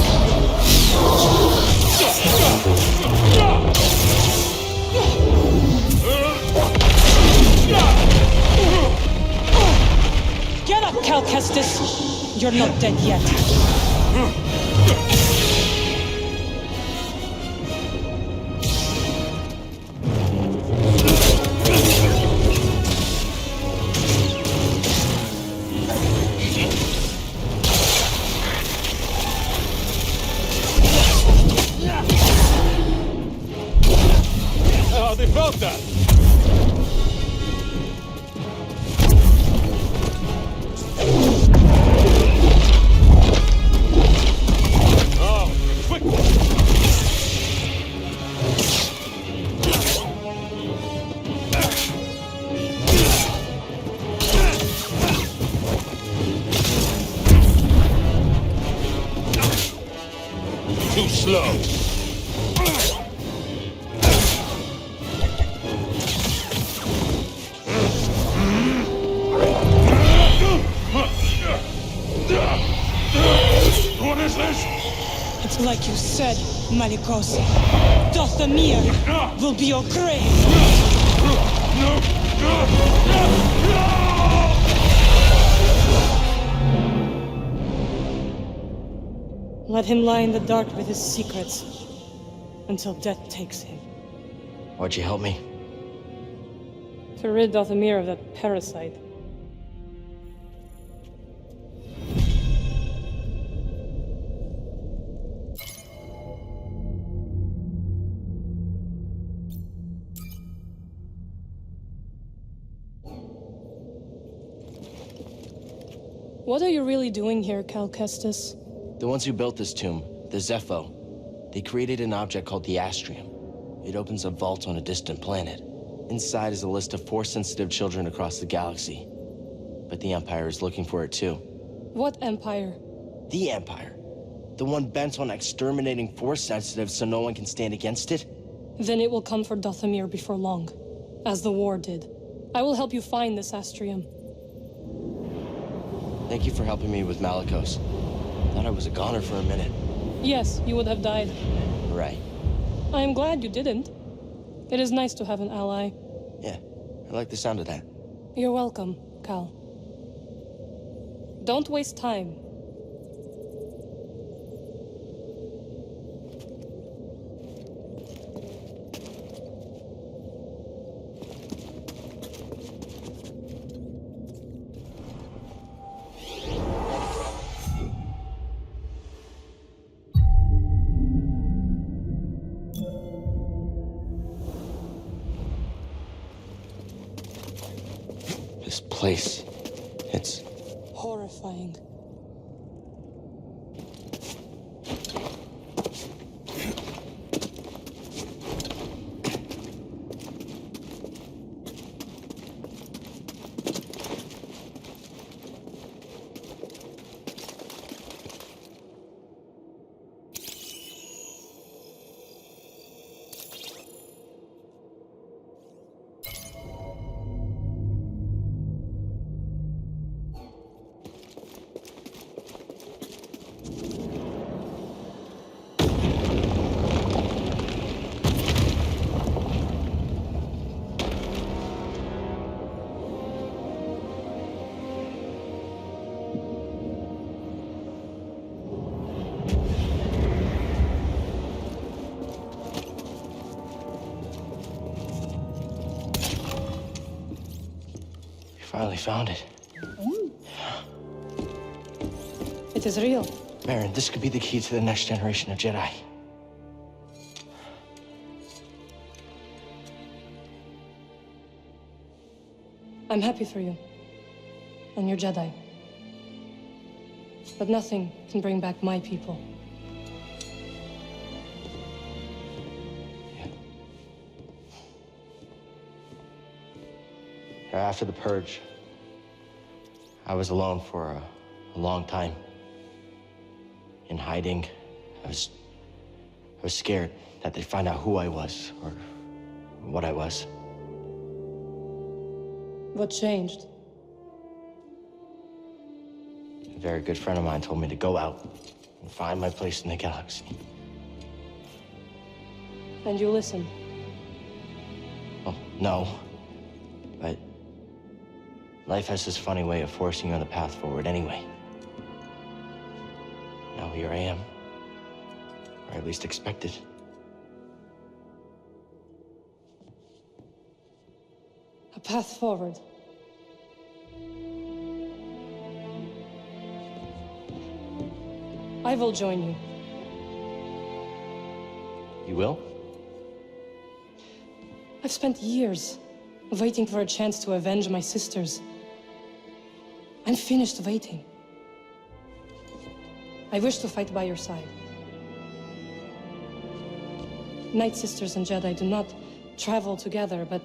Get up, Cal Kestis. You're not dead yet. how they felt that. Oh, quick! Too slow. What is this? It's like you said, Malicos. Dathomir will be your grave. Let him lie in the dark with his secrets until death takes him. Why'd you help me? To rid Dathomir of that parasite. What are you really doing here, Cal Kestis? The ones who built this tomb, the ZEFFO, they created an object called the Astrium. It opens a vault on a distant planet. Inside is a list of Force-sensitive children across the galaxy. But the Empire is looking for it too. What Empire? The Empire. The one bent on exterminating Force-sensitive so no one can stand against it? Then it will come for Dathomir before long, as the war did. I will help you find this Astrium. Thank you for helping me with Malicos. Thought I was a goner for a minute. Yes, you would have died. Right. I am glad you didn't. It is nice to have an ally. Yeah, I like the sound of that. You're welcome, Cal. Don't waste time. This place, it's horrifying. Finally found it. It is real. Marin, this could be the key to the next generation of Jedi. I'm happy for you. And your Jedi. But nothing can bring back my people. After the Purge, I was alone for a long time. In hiding, I was scared that they'd find out who I was, or what I was. What changed? A very good friend of mine told me to go out and find my place in the galaxy. And you listened? Well, no. But life has this funny way of forcing you on the path forward anyway. Now here I am. Or at least expected. A path forward. I will join you. You will? I've spent years waiting for a chance to avenge my sisters. I'm finished waiting. I wish to fight by your side. Night Sisters and Jedi do not travel together, but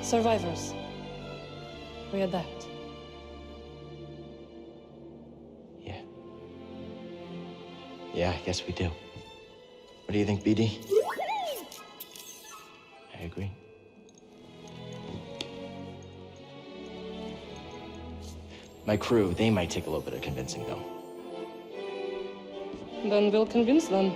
survivors, we adapt. Yeah, I guess we do. What do you think, BD? I agree. My crew, they might take a little bit of convincing, though. Then we'll convince them.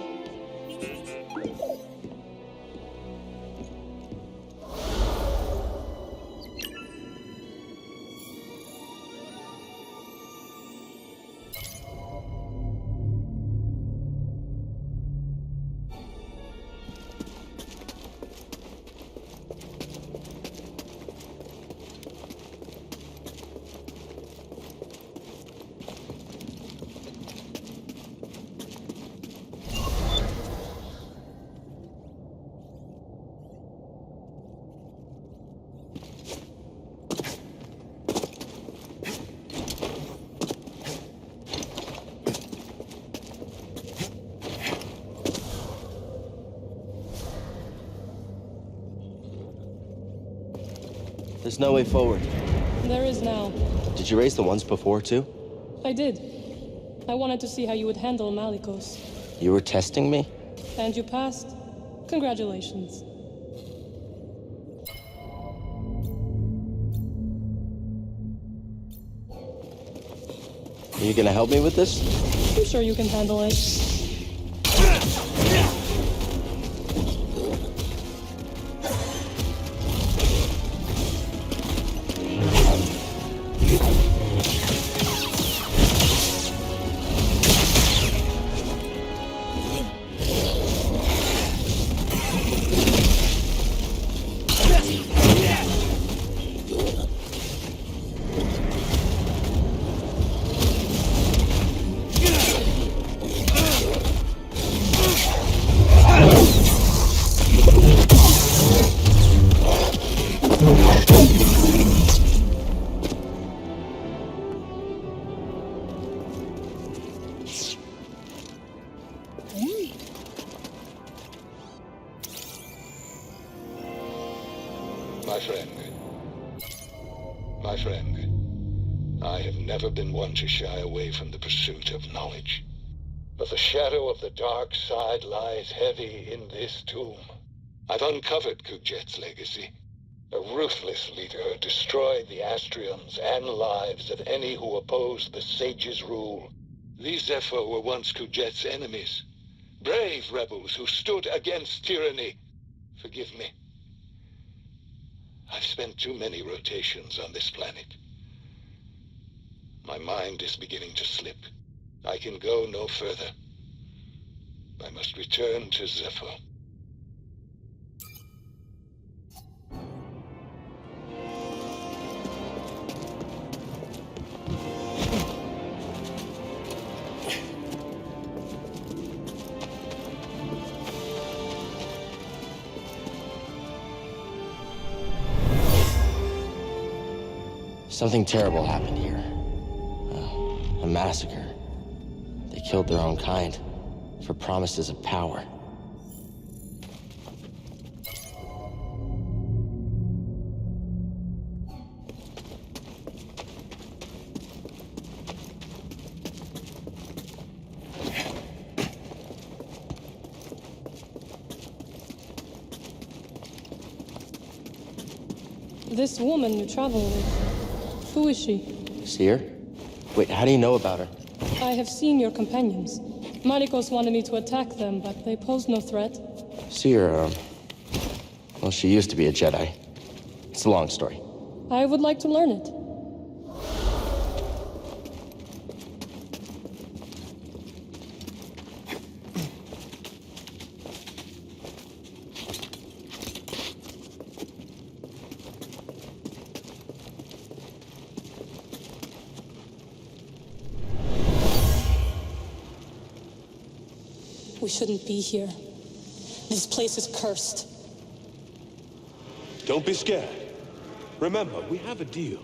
There's no way forward. There is now. Did you raise the ones before, too? I did. I wanted to see how you would handle MALICOS. You were testing me? And you passed. Congratulations. Are you gonna help me with this? I'm sure you can handle it. My friend, I have never been one to shy away from the pursuit of knowledge. But the shadow of the dark side lies heavy in this tomb. I've uncovered Kujet's legacy. A ruthless leader who destroyed the Astriums and lives of any who opposed the Sage's rule. These ZEFFO were once Kujet's enemies. Brave rebels who stood against tyranny. Forgive me. I've spent too many rotations on this planet. My mind is beginning to slip. I can go no further. I must return to ZEFFO. Something terrible happened here. A massacre. They killed their own kind for promises of power. This woman you travel with, who is she? Seer? Wait, how do you know about her? I have seen your companions. MALICOS wanted me to attack them, but they posed no threat. Seer, well, she used to be a Jedi. It's a long story. I would like to learn it. We shouldn't be here. This place is cursed. don't be scared. Remember, we have a deal.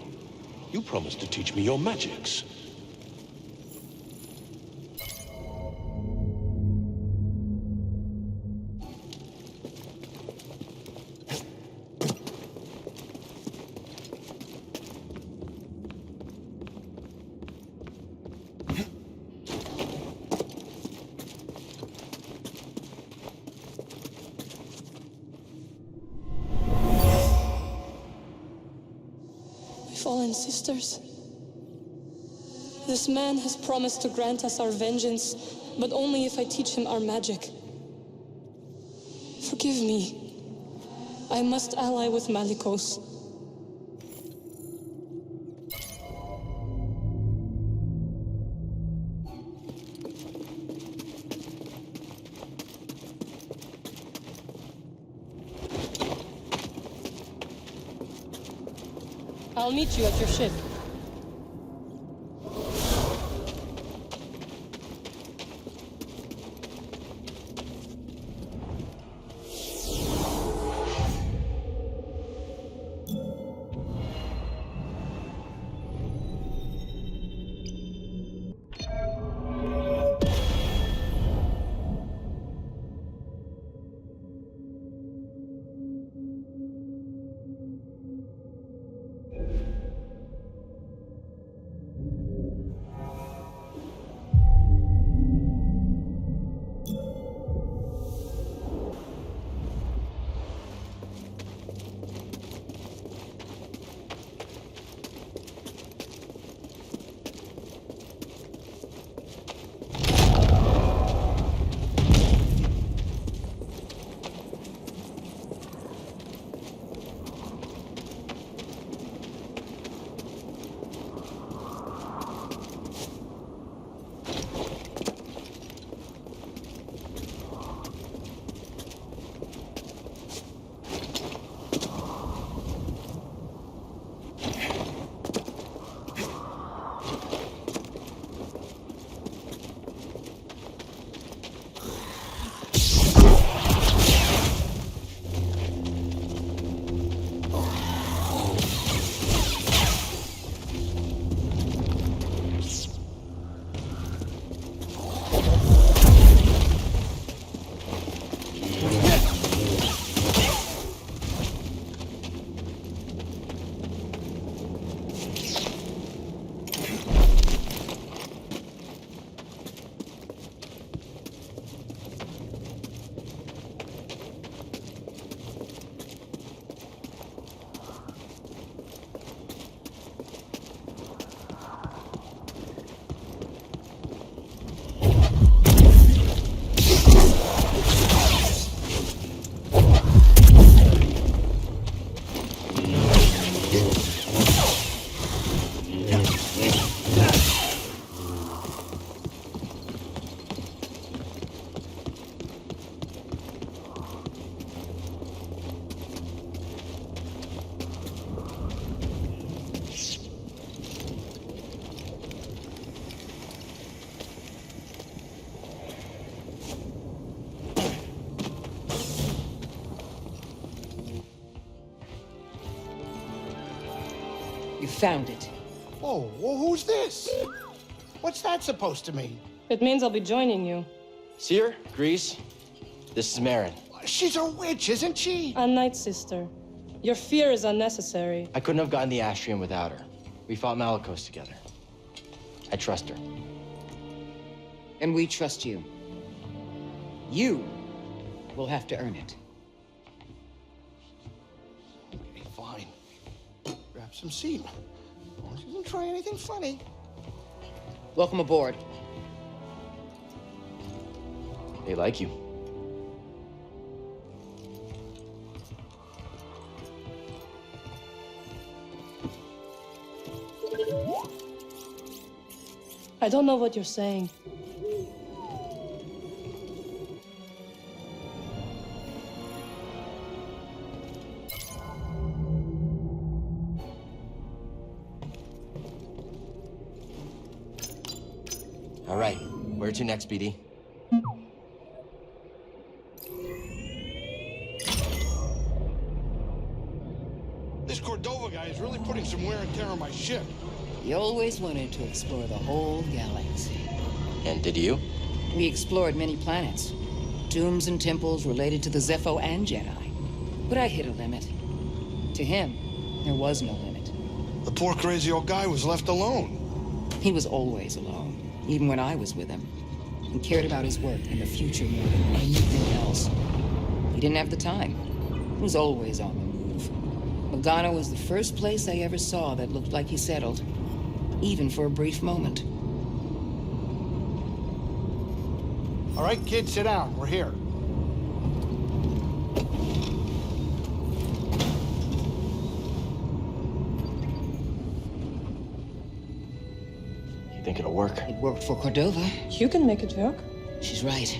You promised to teach me your magics. Fallen sisters. This man has promised to grant us our vengeance, but only if I teach him our magic. Forgive me. I must ally with MALICOS. I'll meet you at your ship. You found it. Oh, well, who's this? What's that supposed to mean? It means I'll be joining you. Seer, Grease, this is Marin. She's a witch, isn't she? A Night Sister. Your fear is unnecessary. I couldn't have gotten the Astrium without her. We fought Malicos together. I trust her. And we trust you. You will have to earn it. Okay, fine. Grab some seat. As long as you don't try anything funny. Welcome aboard. They like you. I don't know what you're saying. All right, where to next, BD? This Cordova guy is really putting some wear and tear on my ship. He always wanted to explore the whole galaxy. And did you? We explored many planets. Tombs and temples related to the ZEFFO and Jedi. But I hit a limit. To him, there was no limit. The poor crazy old guy was left alone. He was always alone, even when I was with him. He cared about his work and the future more than anything else. He didn't have the time. He was always on the move. Bogano was the first place I ever saw that looked like he settled, even for a brief moment. All right, kids, sit down. We're here. You think it'll work? It worked for Cordova. You can make it work. She's right.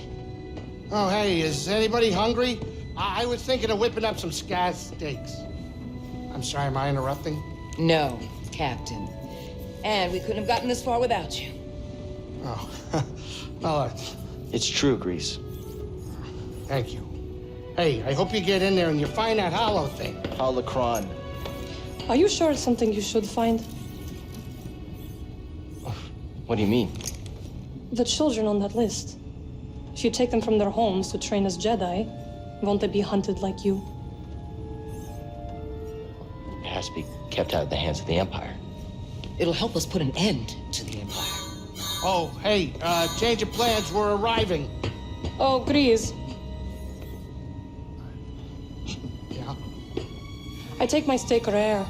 Oh, hey, is anybody hungry? I was thinking of whipping up some scaz steaks. I'm sorry, am I interrupting? No, Captain. And we couldn't have gotten this far without you. Oh, well, It's true, Grease. thank you. Hey, I hope you get in there and you find that hollow thing. Holocron. Are you sure it's something you should find? What do you mean? The children on that list. If you take them from their homes to train as Jedi, won't they be hunted like you? It has to be kept out of the hands of the Empire. It'll help us put an end to the Empire. Oh, hey, change of plans, we're arriving. Oh, Grease. Yeah? I take my steak rare.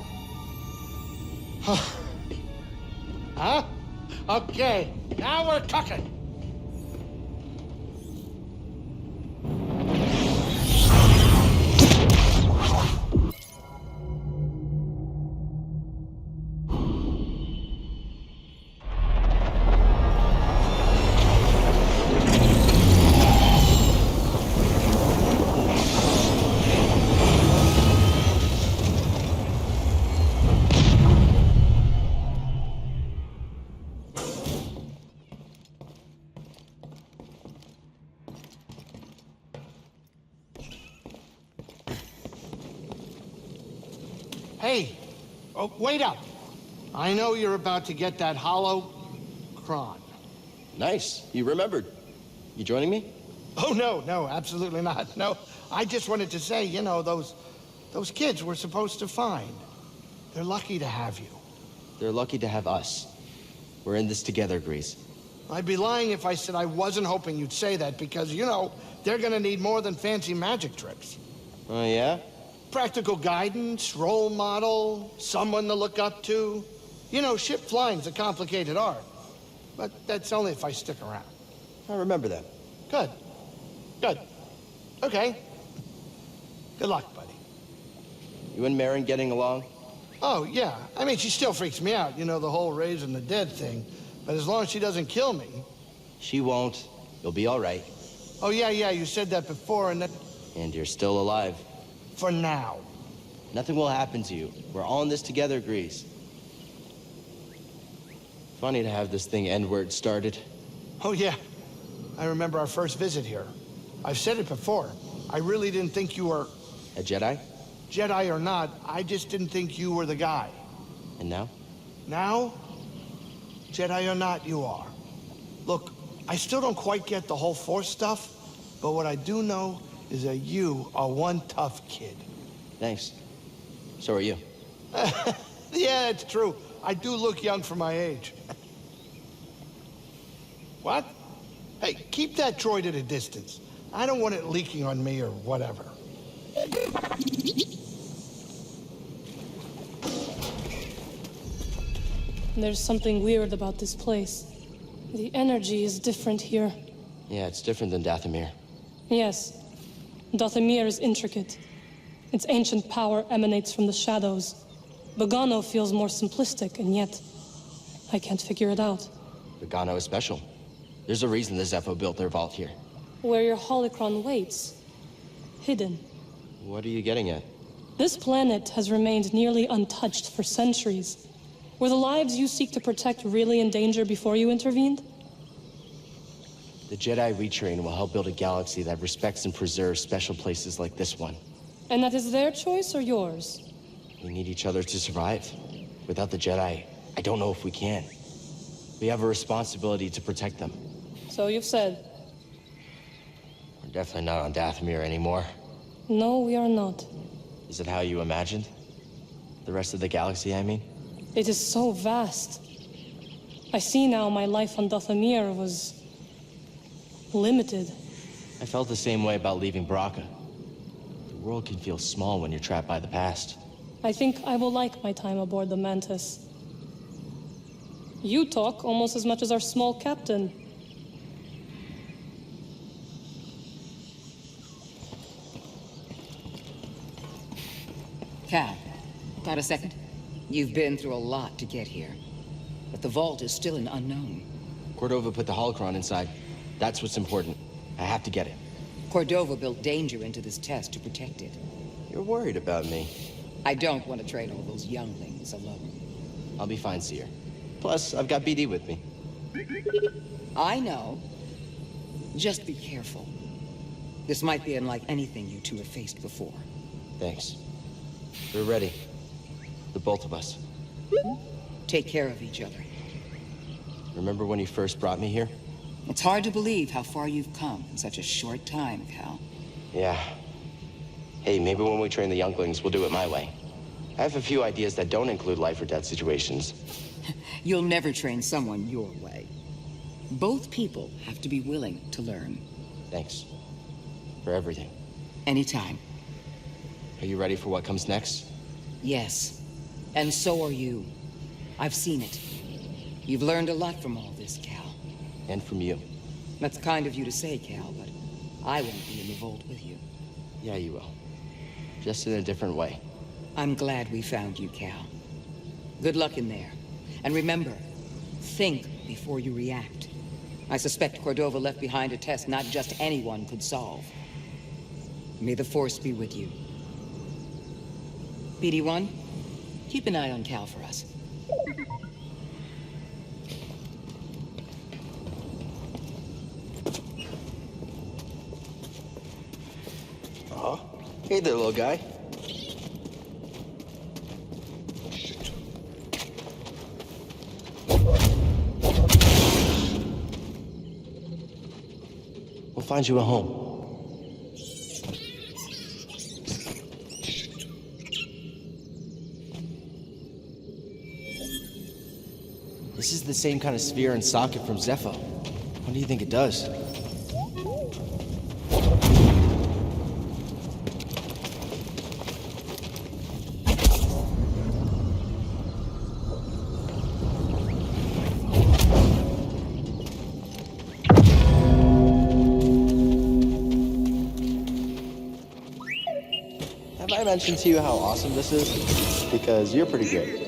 Huh? Okay, now we're cooking. Hey, oh, wait up. I know you're about to get that holocron. Nice. You remembered. You joining me? Oh, no, absolutely not. No, I just wanted to say, you know, those kids we're supposed to find. They're lucky to have you. They're lucky to have us. We're in this together, Grease. I'd be lying if I said I wasn't hoping you'd say that because, you know, they're gonna need more than fancy magic tricks. Oh, yeah? Practical guidance, role model, someone to look up to. You know, ship flying's a complicated art. But that's only if I stick around. I remember that. Good. Good. Okay. Good luck, buddy. You and Marin getting along? Oh, yeah. I mean, she still freaks me out, you know, the whole raising the dead thing. But as long as she doesn't kill me... She won't. You'll be all right. Oh, yeah, you said that before, and that... And you're still alive. For now. Nothing will happen to you. We're all in this together, Grease. Funny to have this thing end where it started. Oh, yeah. I remember our first visit here. I've said it before. I really didn't think you were... A Jedi? Jedi or not, I just didn't think you were the guy. And now? Now, Jedi or not, you are. Look, I still don't quite get the whole Force stuff, but what I do know is that you are one tough kid. Thanks. So are you. Yeah, it's true. I do look young for my age. What? Hey, keep that droid at a distance. I don't want it leaking on me or whatever. There's something weird about this place. The energy is different here. Yeah, it's different than Dathomir. Yes. Dathomir is intricate. Its ancient power emanates from the shadows. Bogano feels more simplistic, and yet I can't figure it out. Bogano is special. There's a reason the ZEFFO built their vault here. Where your holocron waits. Hidden. What are you getting at? This planet has remained nearly untouched for centuries. Were the lives you seek to protect really in danger before you intervened? The Jedi retrain will help build a galaxy that respects and preserves special places like this one. And that is their choice or yours? We need each other to survive. Without the Jedi, I don't know if we can. We have a responsibility to protect them. So you've said. We're definitely not on Dathomir anymore. No, we are not. Is it how you imagined? The rest of the galaxy, I mean? It is so vast. I see now my life on Dathomir was limited. I felt the same way about leaving Bracca. The world can feel small when you're trapped by the past. I think I will like my time aboard the Mantis. You talk almost as much as our small captain. Cal, got a second? You've been through a lot to get here, but the vault is still an unknown. Cordova put the holocron inside. That's what's important. I have to get it. Cordova built danger into this test to protect it. You're worried about me. I don't want to train all those younglings alone. I'll be fine, Seer. Plus, I've got BD with me. I know. Just be careful. This might be unlike anything you two have faced before. Thanks. We're ready. The both of us. Take care of each other. Remember when you first brought me here? It's hard to believe how far you've come in such a short time, Cal. Yeah. Hey, maybe when we train the younglings, we'll do it my way. I have a few ideas that don't include life or death situations. You'll never train someone your way. Both people have to be willing to learn. Thanks. For everything. Anytime. Are you ready for what comes next? Yes. And so are you. I've seen it. You've learned a lot from all this, Cal. And from you. That's kind of you to say, Cal, but I won't be in the vault with you. Yeah, you will. Just in a different way. I'm glad we found you, Cal. Good luck in there. And remember, think before you react. I suspect Cordova left behind a test not just anyone could solve. May the Force be with you. BD-1, keep an eye on Cal for us. Oh, hey there, little guy. We'll find you a home. This is the same kind of sphere and socket from ZEFFO. What do you think it does? Have I mentioned to you how awesome this is? Because you're pretty great.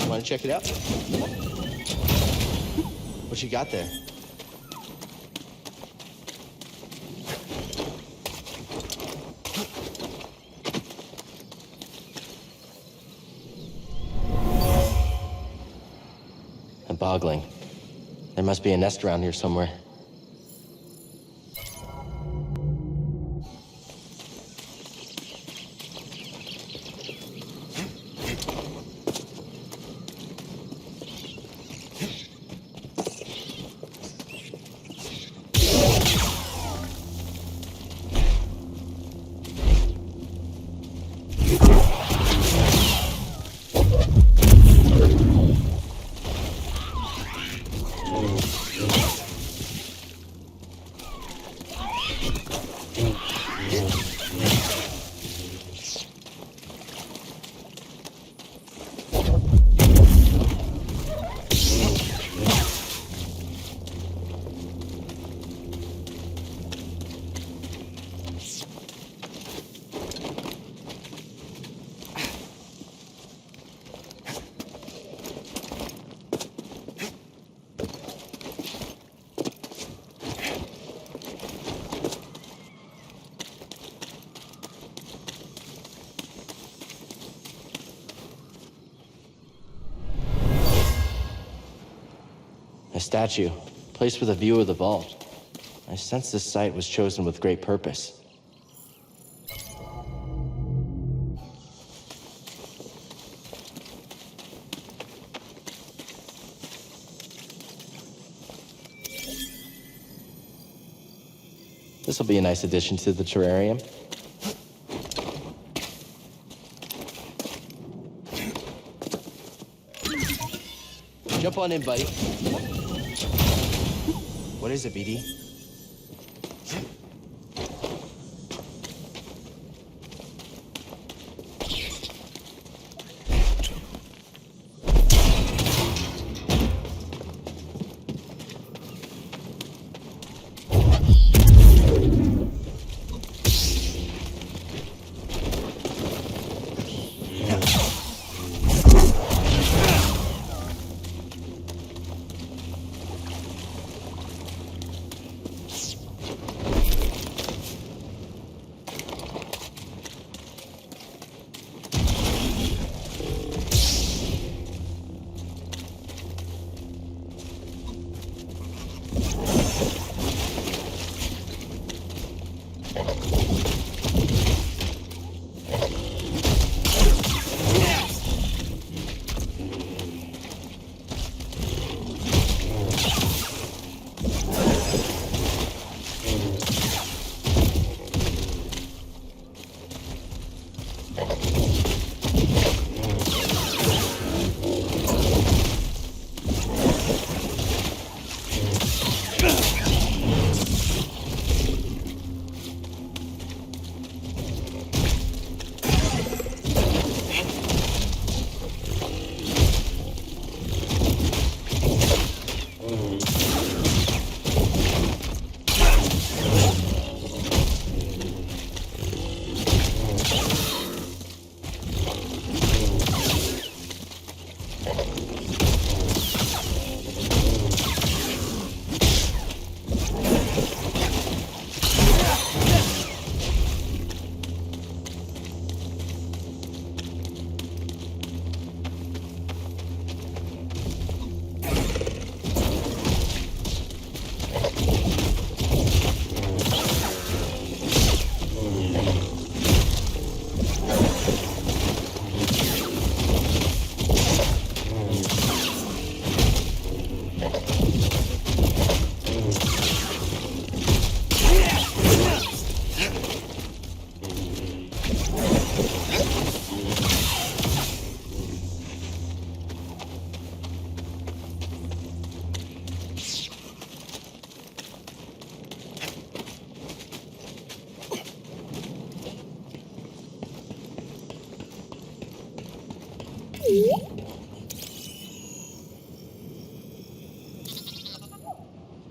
Want to check it out? What you got there? A bogling. There must be a nest around here somewhere. A statue, placed with a view of the vault. I sense this site was chosen with great purpose. This will be a nice addition to the terrarium. Jump on in, buddy. What is it, BD?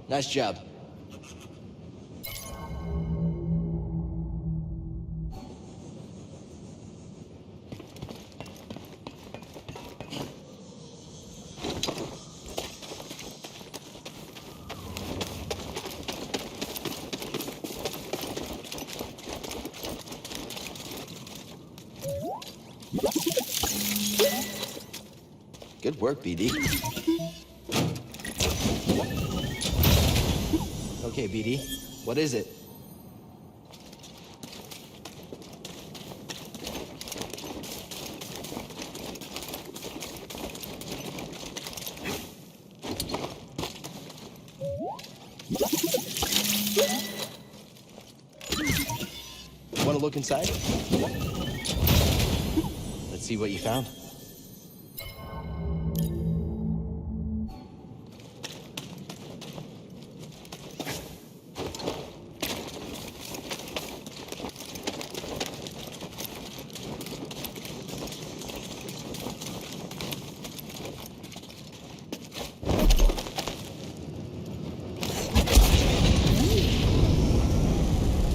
Nice job. Good work, BD. Okay, BD, what is it? Want to look inside? Let's see what you found.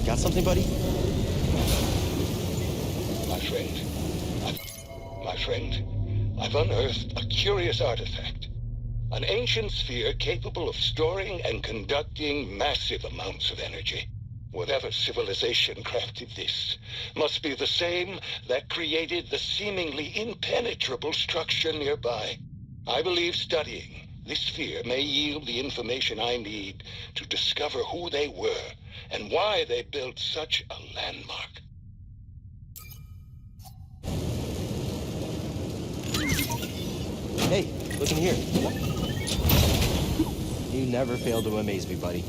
Got something, buddy? My friend, I've unearthed a curious artifact. An ancient sphere capable of storing and conducting massive amounts of energy. Whatever civilization crafted this must be the same that created the seemingly impenetrable structure nearby. I believe studying This sphere may yield the information I need to discover who they were and why they built such a landmark. Hey, look in here. You never fail to amaze me, buddy.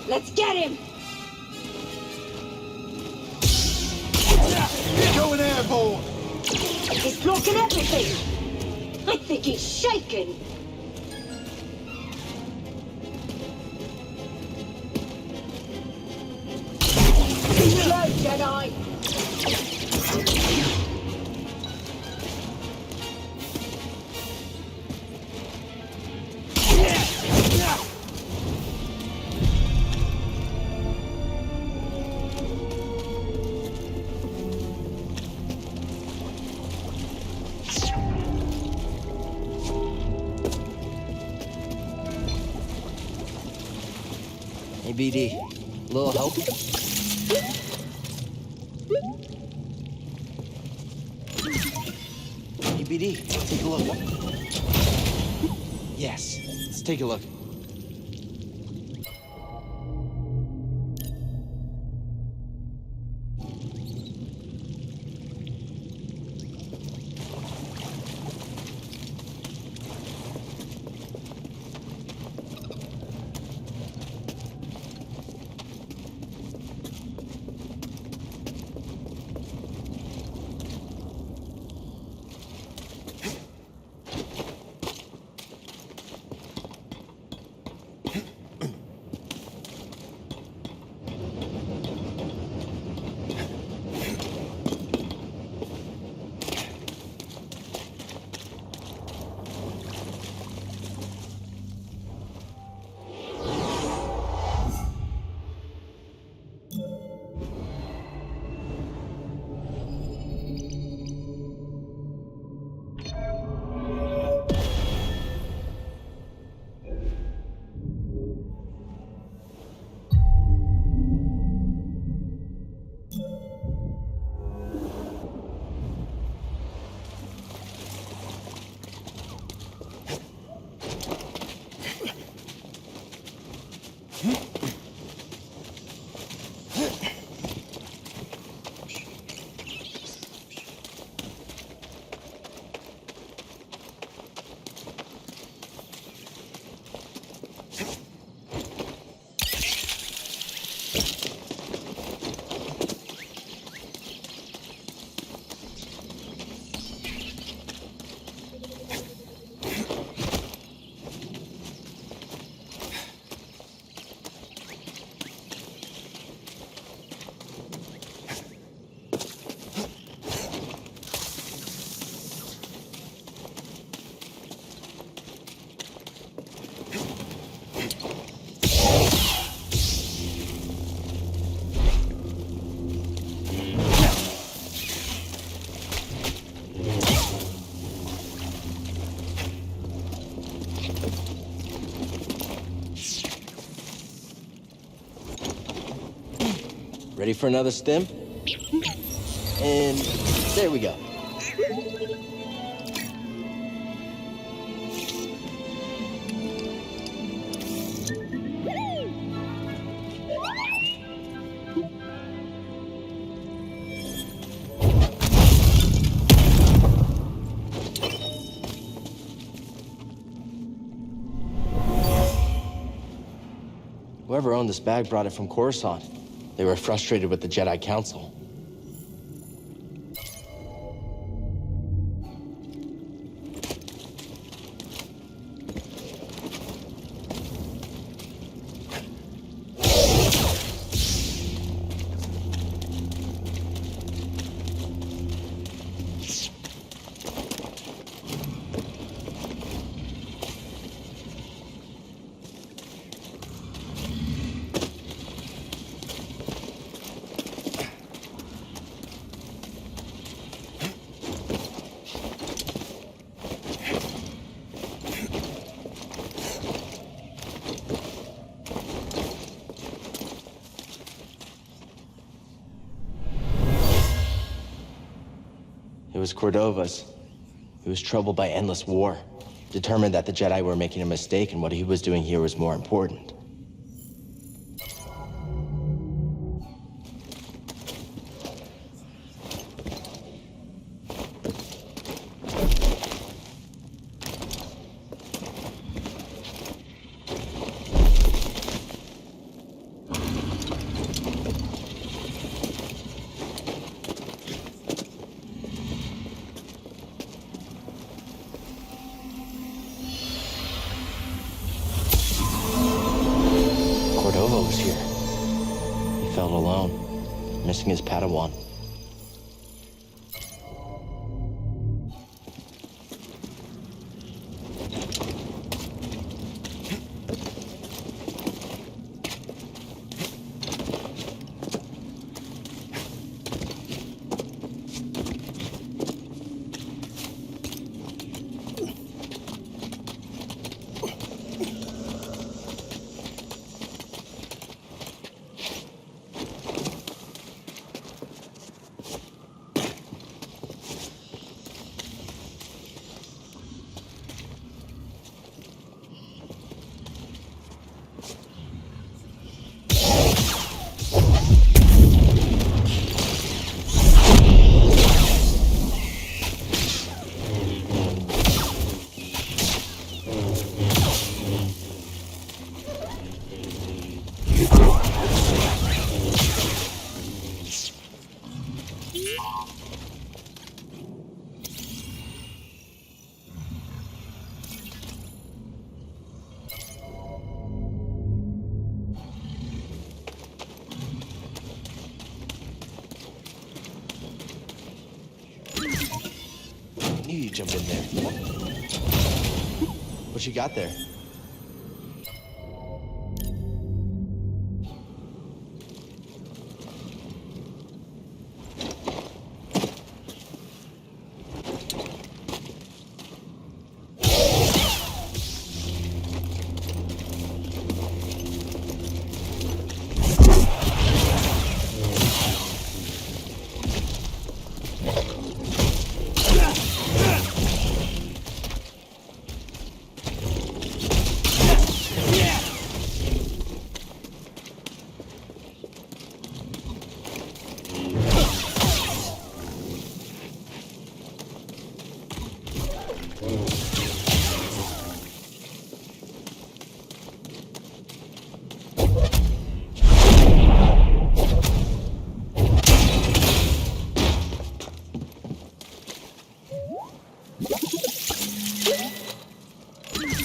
Let's get him! Going airborne! He's blocking everything! I think he's shaking! Reload, Jedi! Hey, BD. Little help? Hey, BD. Take a look. Yes. Let's take a look. Ready for another stim? And there we go. Whoever owned this bag brought it from Coruscant. They were frustrated with the Jedi Council. It was Cordova's. He was troubled by endless war, determined that the Jedi were making a mistake and what he was doing here was more important. Missing his Padawan. You jump in there. What you got there?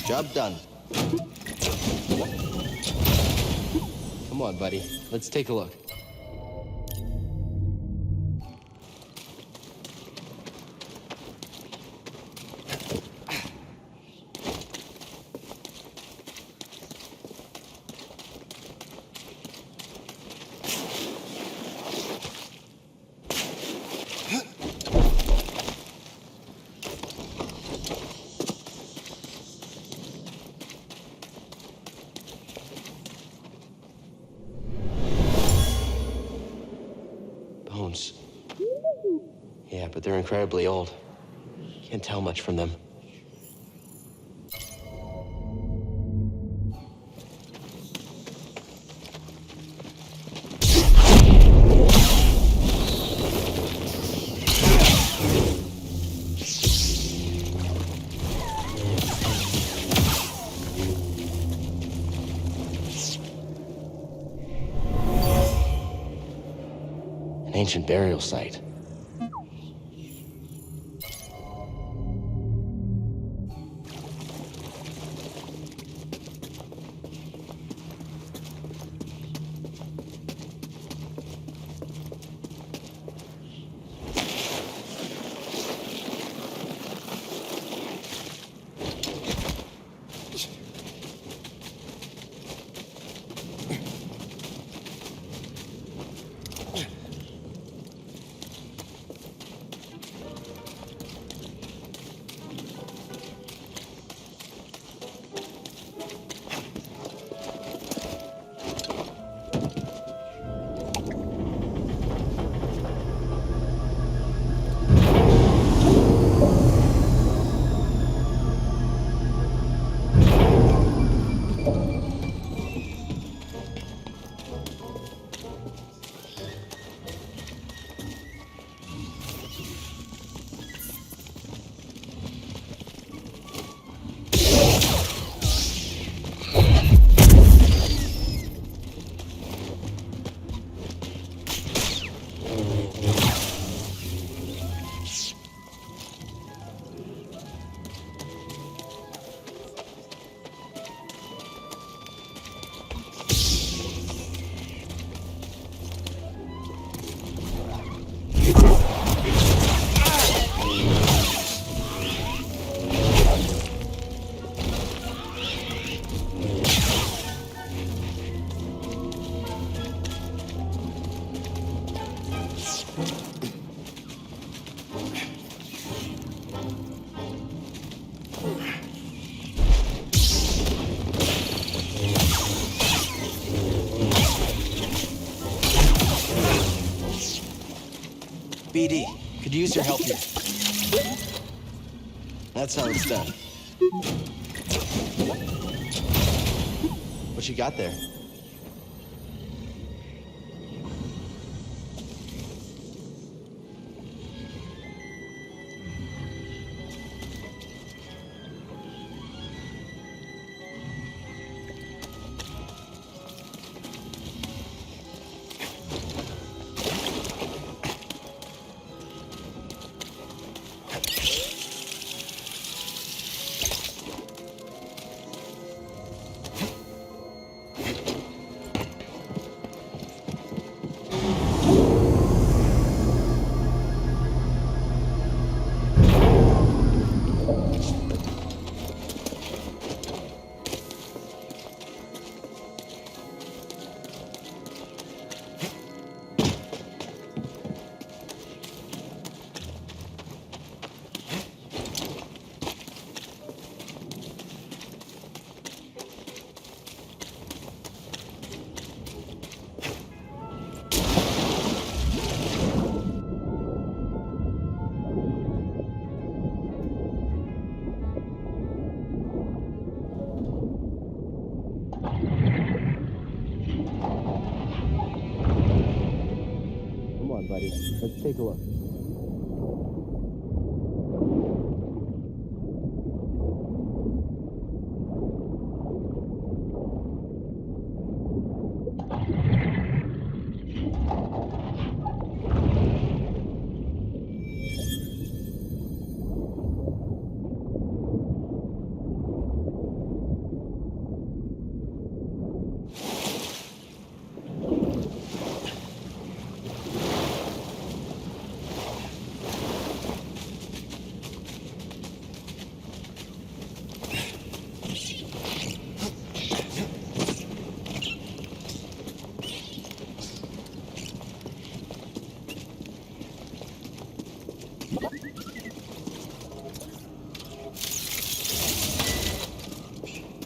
Job done. Come on, buddy. Let's take a look. Yeah, but they're incredibly old. Can't tell much from them. An ancient burial site. BD, could use your help here. That's how it's done. What you got there? Buddy, let's take a look.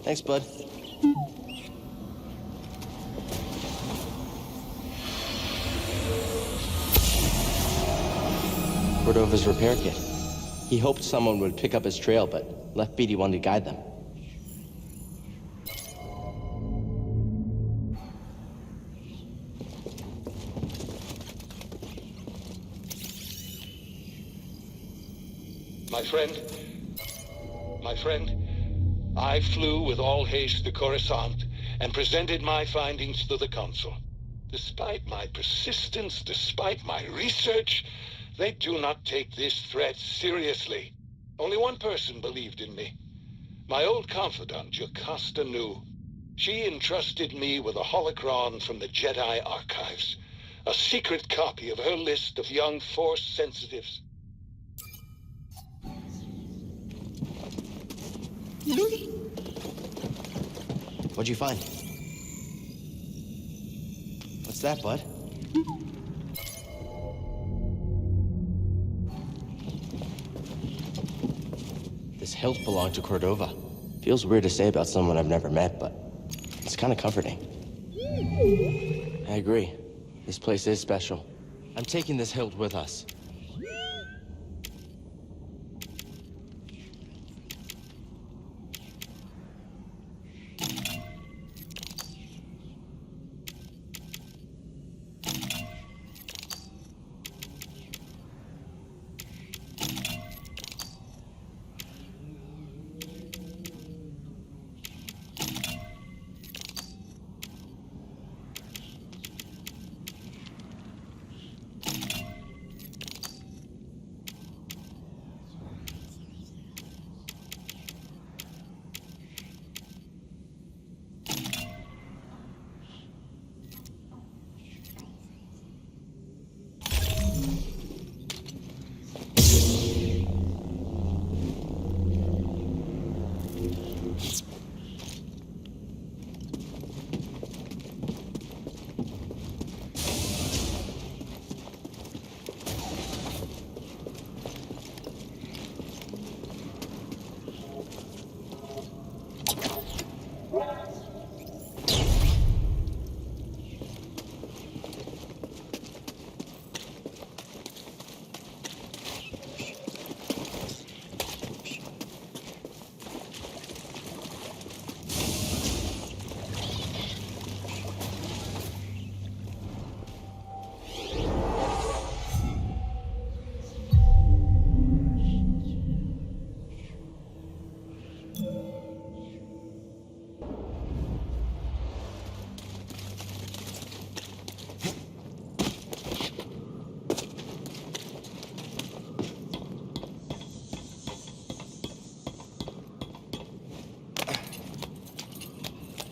Thanks, bud. Cordova's repair kit. He hoped someone would pick up his trail, but left BD1 to guide them. My friend, I flew with all haste to Coruscant and presented my findings to the Council. Despite my persistence, despite my research, they do not take this threat seriously. Only one person believed in me. My old confidant, Jocasta Nu. She entrusted me with a holocron from the Jedi archives, a secret copy of her list of young Force sensitives. What'd you find? What's that, bud? This hilt belonged to Cordova. Feels weird to say about someone I've never met, but it's kind of comforting. I agree. This place is special. I'm taking this hilt with us.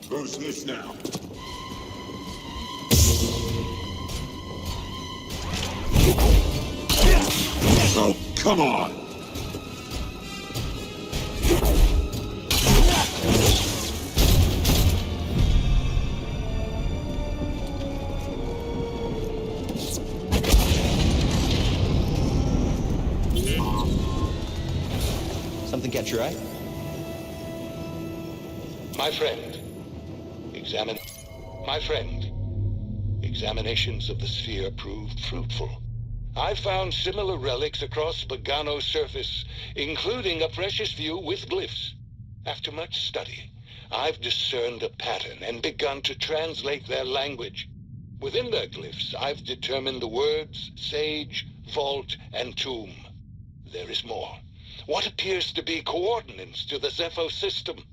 Who's this now? Oh, come on! Something catch your eye? My friend, examinations of the sphere proved fruitful. I found similar relics across Bogano's surface, including a precious few with glyphs. After much study, I've discerned a pattern and begun to translate their language. Within their glyphs, I've determined the words sage, vault, and tomb. There is more. What appears to be coordinates to the ZEFFO system.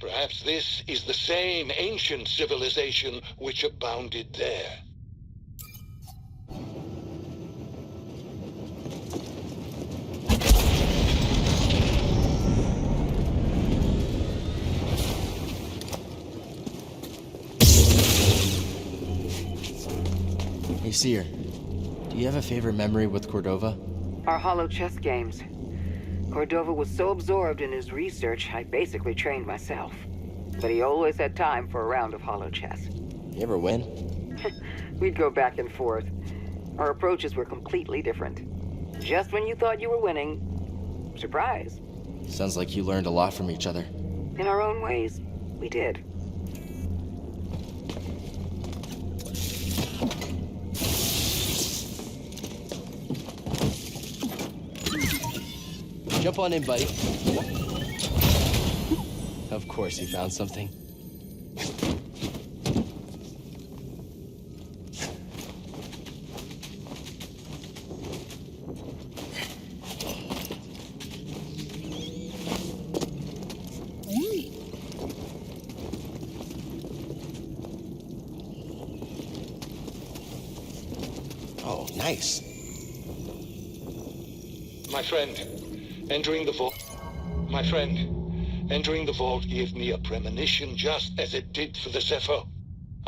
Perhaps this is the same ancient civilization which abounded there. Hey, Seer. Do you have a favorite memory with Cordova? Our holo chess games. Cordova was so absorbed in his research, I basically trained myself. But he always had time for a round of holo chess. You ever win? We'd go back and forth. Our approaches were completely different. Just when you thought you were winning, surprise. Sounds like you learned a lot from each other. In our own ways, we did. Jump on in, buddy. Of course he found something. Oh, nice. My friend, entering the vault. My friend, entering the vault gave me a premonition just as it did for the ZEFFO.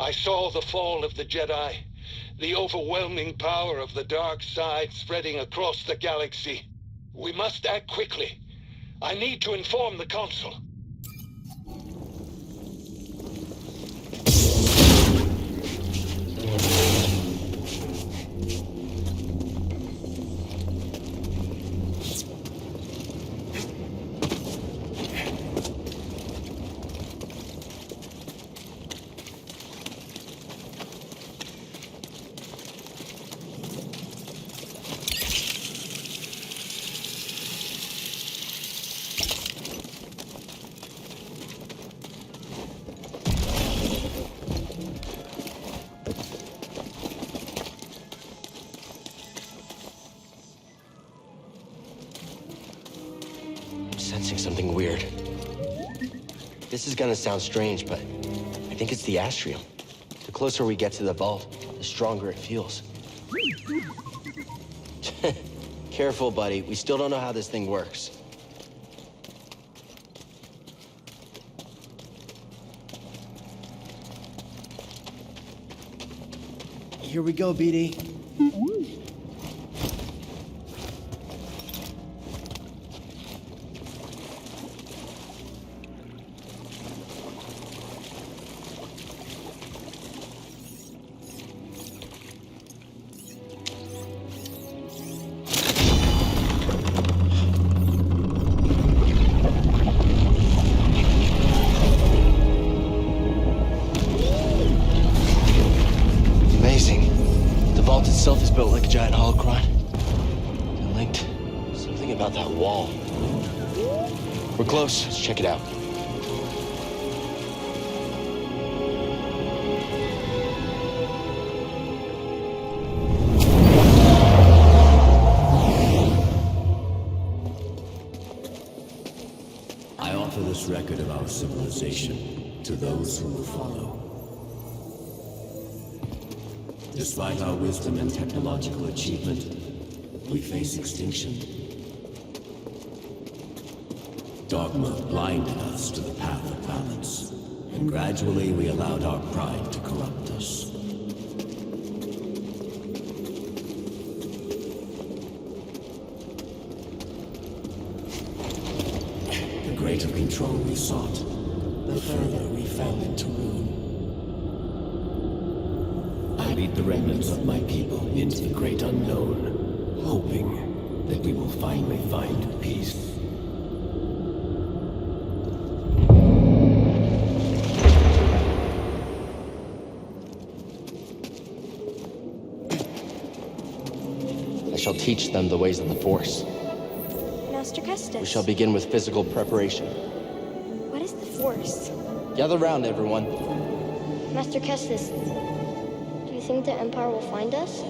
I saw the fall of the Jedi, the overwhelming power of the dark side spreading across the galaxy. We must act quickly. I need to inform the Council. Sensing something weird. This is gonna sound strange, but I think it's the astrium. The closer we get to the vault, the stronger it feels. Careful, buddy. We still don't know how this thing works. Here we go, BD. Itself is built like a giant holocron. And linked. Something about that wall. We're close. Let's check it out. I offer this record of our civilization to those who will follow. Despite our wisdom and technological achievement, we face extinction. Dogma blinded us to the path of balance, and gradually we allowed our pride to corrupt us. The greater control we sought, the further we fell into ruin. I lead the remnants of my people into the great unknown, hoping that we will finally find peace. I shall teach them the ways of the Force. Master Kestis. We shall begin with physical preparation. What is the Force? Gather round, everyone. Master Kestis, do you think the Empire will find us?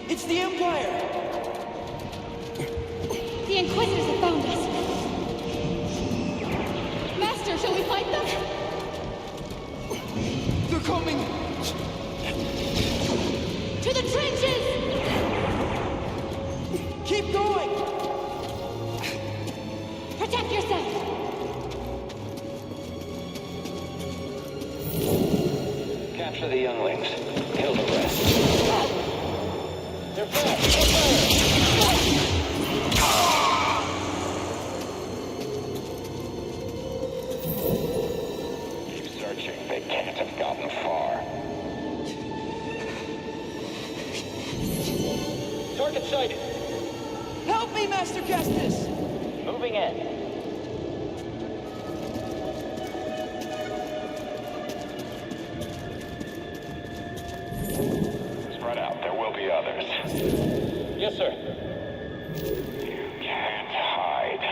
It's the Empire! The Inquisitors have found us! Master, shall we fight them? They're coming! To the trenches! Keep going! Protect yourself! Capture the younglings. Kill the rest. They're back! Kestis! Moving in. Spread out. There will be others. Yes, sir. You can't hide.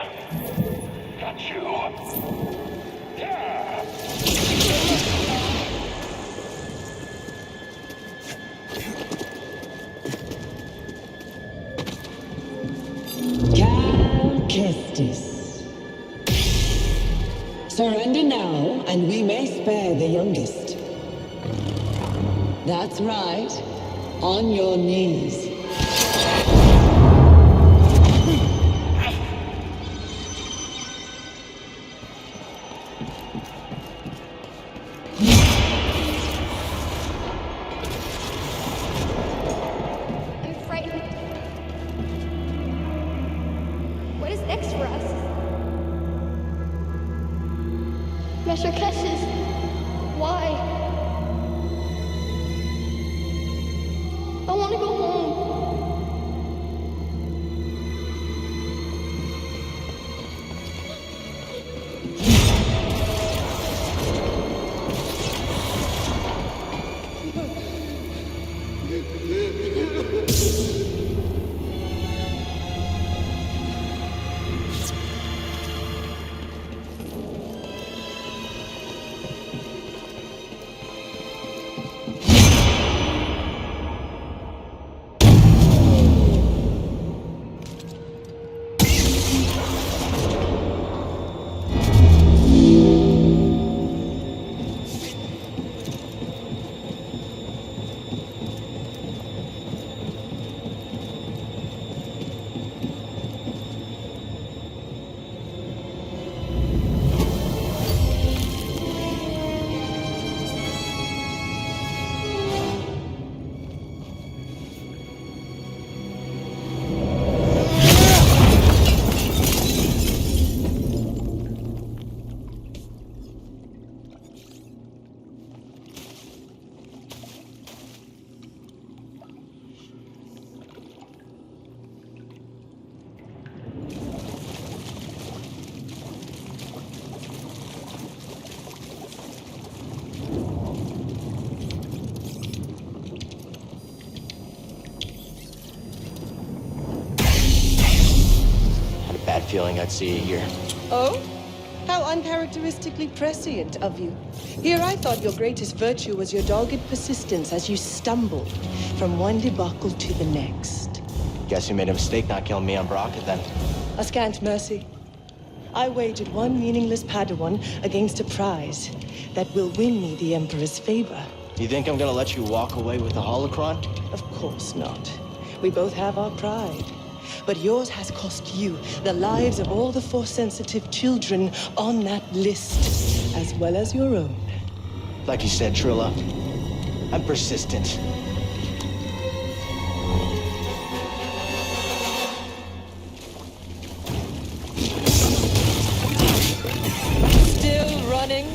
Got you. Yeah! Cal Kestis. Surrender now, and we may spare the youngest. That's right. On your knees. I'm frightened. What is next for us? Master Kestis, why? I want to go home. Feeling I'd see you here. Oh? How uncharacteristically prescient of you. Here I thought your greatest virtue was your dogged persistence as you stumbled from one debacle to the next. Guess you made a mistake not killing me on Braca then. A scant mercy. I wagered one meaningless Padawan against a prize that will win me the Emperor's favor. You think I'm gonna let you walk away with the holocron? Of course not. We both have our pride. But yours has cost you the lives of all the Force-sensitive children on that list, as well as your own. Like you said, Trilla, I'm persistent. Still running?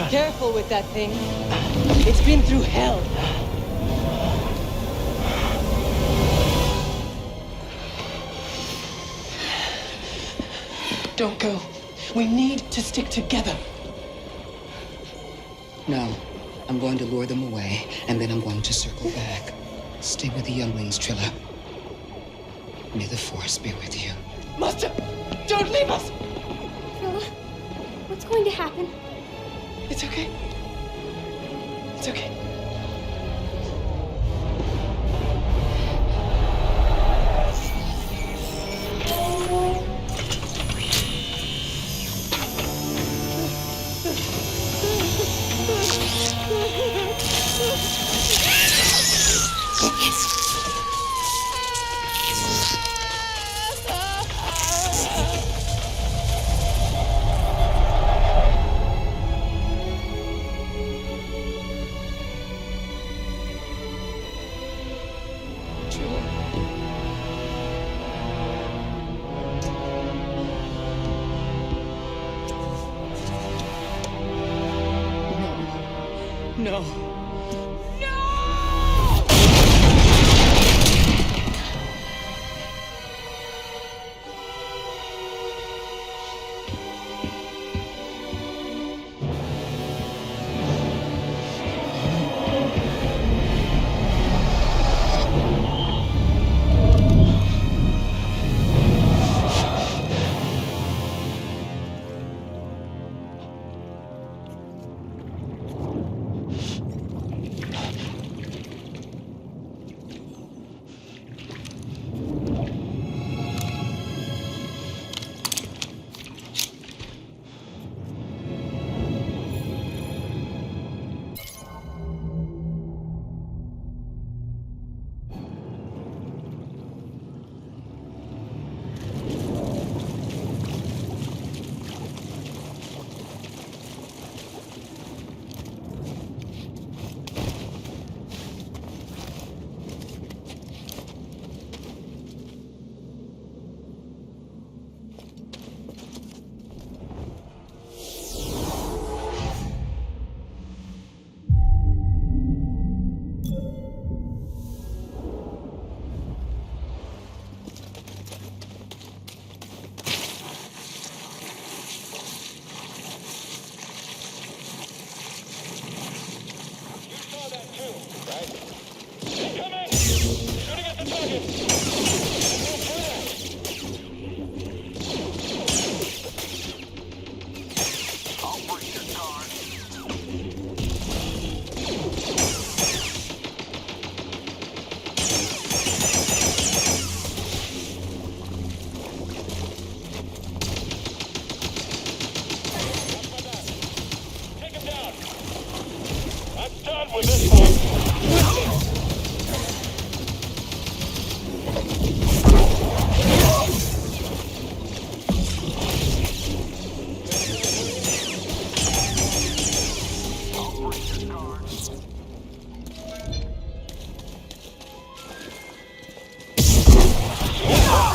Careful with that thing. It's been through hell. Don't go. We need to stick together. No. I'm going to lure them away, and then I'm going to circle back. Stay with the younglings, Trilla. May the Force be with you. Master, don't leave us! Trilla, what's going to happen? It's It's okay. It's okay. No.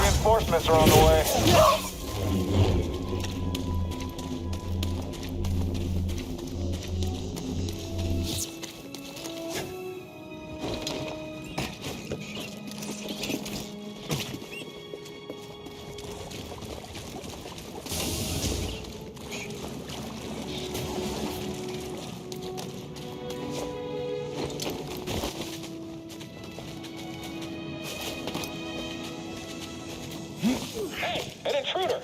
Reinforcements are on the way. An intruder!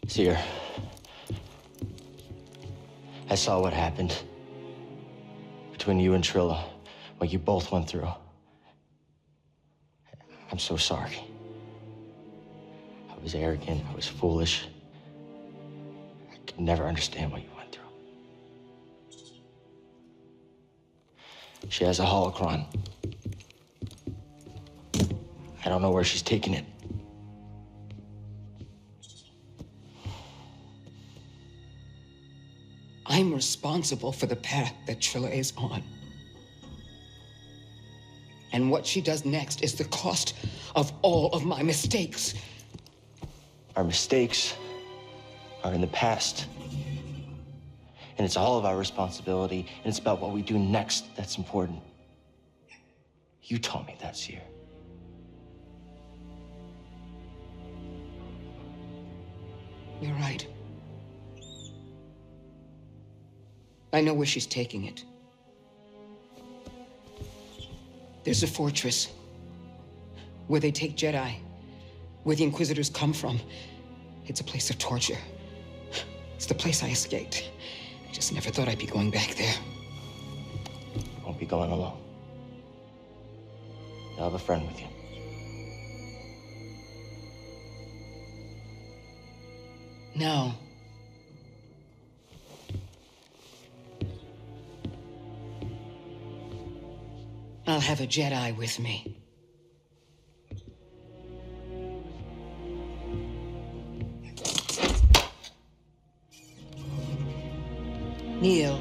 Seer, I saw what happened between you and Trilla, what you both went through. I'm so sorry. I was arrogant, I was foolish. I could never understand what you went through. She has a holocron. I don't know where she's taking it. I'm I'm responsible for the path that TRILLA is on. And what she does next is the cost of all of my mistakes. Our mistakes are in the past. And it's all of our responsibility, and it's about what we do next that's important. You taught me that, Seer. You're right. I know where she's taking it. There's a fortress where they take Jedi, where the Inquisitors come from. It's a place of torture. It's the place I escaped. I just never thought I'd be going back there. Won't be going alone. You'll have a friend with you. No. I'll have a Jedi with me. Neil.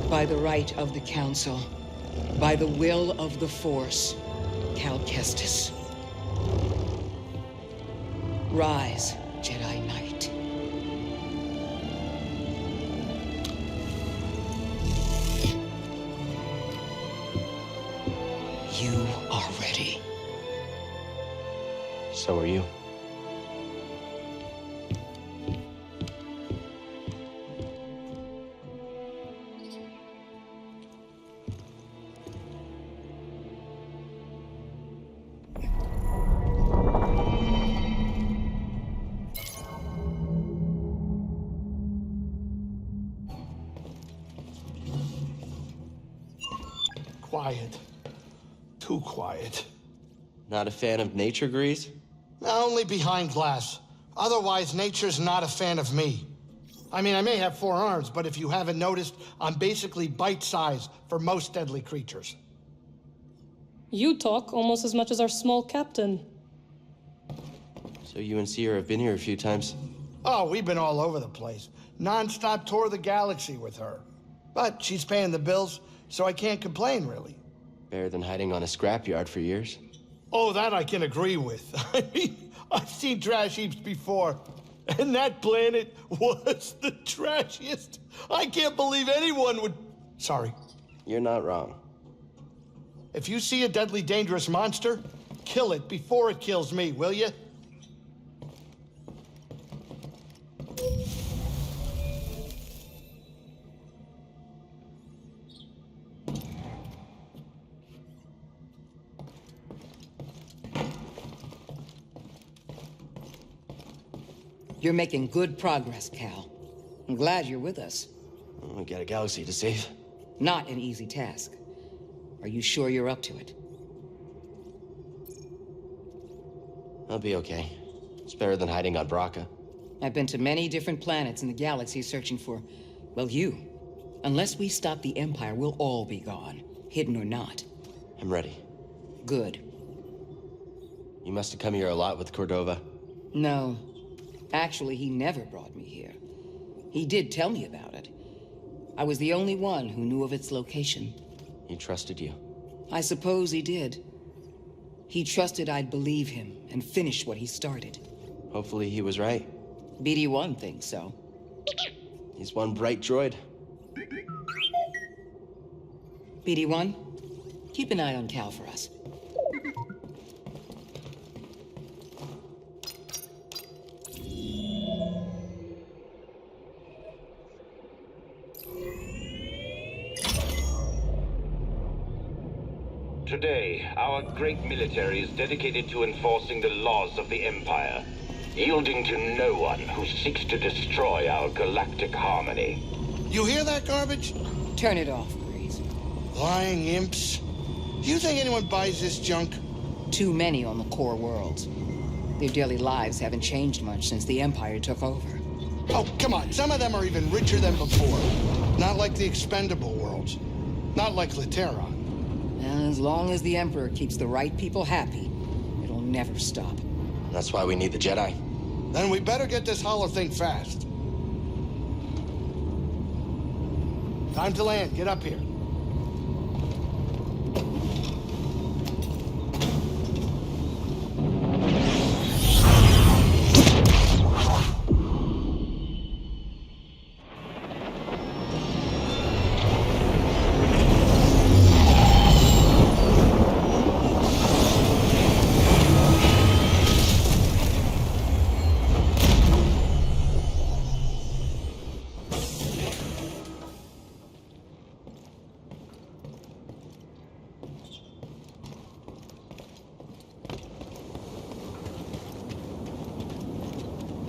By the right of the Council, by the will of the Force, Cal Kestis. Rise, Jedi Knight. You are ready. So are you. Quiet. Too quiet. Not a fan of nature, Grease? Only behind glass. Otherwise, nature's not a fan of me. I mean, I may have 4 arms, but if you haven't noticed, I'm basically bite-sized for most deadly creatures. You talk almost as much as our small captain. So you and Seer have been here a few times? Oh, we've been all over the place. Non-stop tour of the galaxy with her. But she's paying the bills, so I can't complain, really. Better than hiding on a scrapyard for years. Oh, that I can agree with. I mean, I've seen trash heaps before, and that planet was the trashiest. I can't believe anyone would... Sorry. You're not wrong. If you see a deadly dangerous monster, kill it before it kills me, will you? You're making good progress, Cal. I'm glad you're with us. We got a galaxy to save. Not an easy task. Are you sure you're up to it? I'll be okay. It's better than hiding on Braca. I've been to many different planets in the galaxy searching for, well, you. Unless we stop the Empire, we'll all be gone, hidden or not. I'm ready. Good. You must have come here a lot with Cordova. No. Actually, he never brought me here. He did tell me about it. I was the only one who knew of its location. He trusted you. I suppose he did. He trusted I'd believe him and finish what he started. Hopefully he was right. BD-1 thinks so. He's one bright droid. BD-1, keep an eye on Cal for us. Today, our great military is dedicated to enforcing the laws of the Empire, yielding to no one who seeks to destroy our galactic harmony. You hear that garbage? Turn it off, Grease. Lying imps. Do you think anyone buys this junk? Too many on the core worlds. Their daily lives haven't changed much since the Empire took over. Oh, come on. Some of them are even richer than before. Not like the expendable worlds. Not like Lateron. As long as the Emperor keeps the right people happy, it'll never stop. That's why we need the Jedi. Then we better get this holo thing fast. Time to land. Get up here.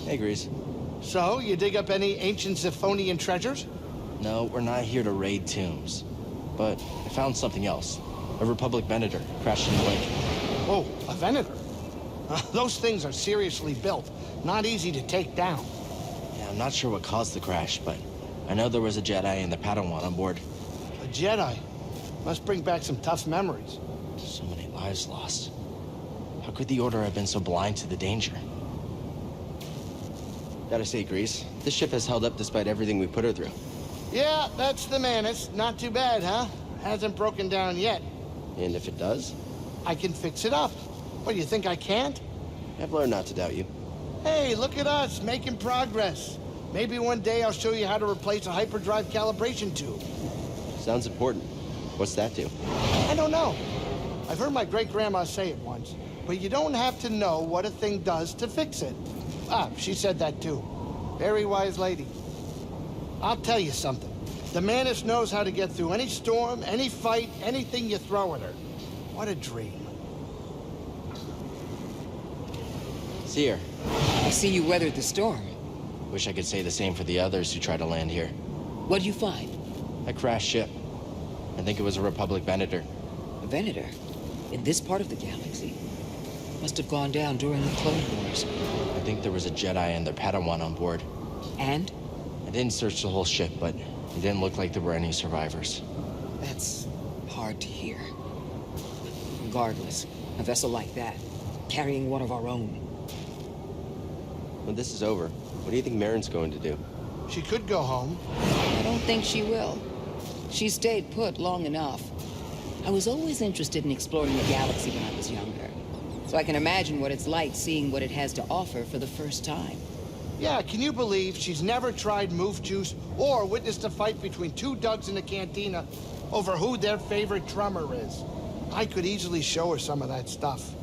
Hey, Grease. So, you dig up any ancient Zephonian treasures? No, we're not here to raid tombs. But I found something else. A Republic Venator crashed in the lake. Oh, a Venator? Those things are seriously built. Not easy to take down. Yeah, I'm not sure what caused the crash, but I know there was a Jedi and their Padawan on board. A Jedi? Must bring back some tough memories. So many lives lost. How could the Order have been so blind to the danger? Gotta say, Grease, this ship has held up despite everything we put her through. Yeah, that's the Manus. Not too bad, huh? Hasn't broken down yet. And if it does? I can fix it up. What, you think I can't? I've learned not to doubt you. Hey, look at us, making progress. Maybe one day I'll show you how to replace a hyperdrive calibration tube. Sounds important. What's that do? I don't know. I've heard my great-grandma say it once, but you don't have to know what a thing does to fix it. Ah, she said that too. Very wise lady. I'll tell you something. The Manus knows how to get through any storm, any fight, anything you throw at her. What a dream. See her. I see you weathered the storm. Wish I could say the same for the others who tried to land here. What'd you find? A crashed ship. I think it was a Republic Venator. A Venator? In this part of the galaxy? Must have gone down during the Clone Wars. I think there was a Jedi and their Padawan on board. And? I didn't search the whole ship, but it didn't look like there were any survivors. That's hard to hear. Regardless, a vessel like that, carrying one of our own. When this is over, what do you think Marin's going to do? She could go home. I don't think she will. She stayed put long enough. I was always interested in exploring the galaxy when I was younger. So I can imagine what it's like seeing what it has to offer for the first time. Yeah, can you believe she's never tried moof juice or witnessed a fight between two Dougs in the cantina over who their favorite drummer is? I could easily show her some of that stuff.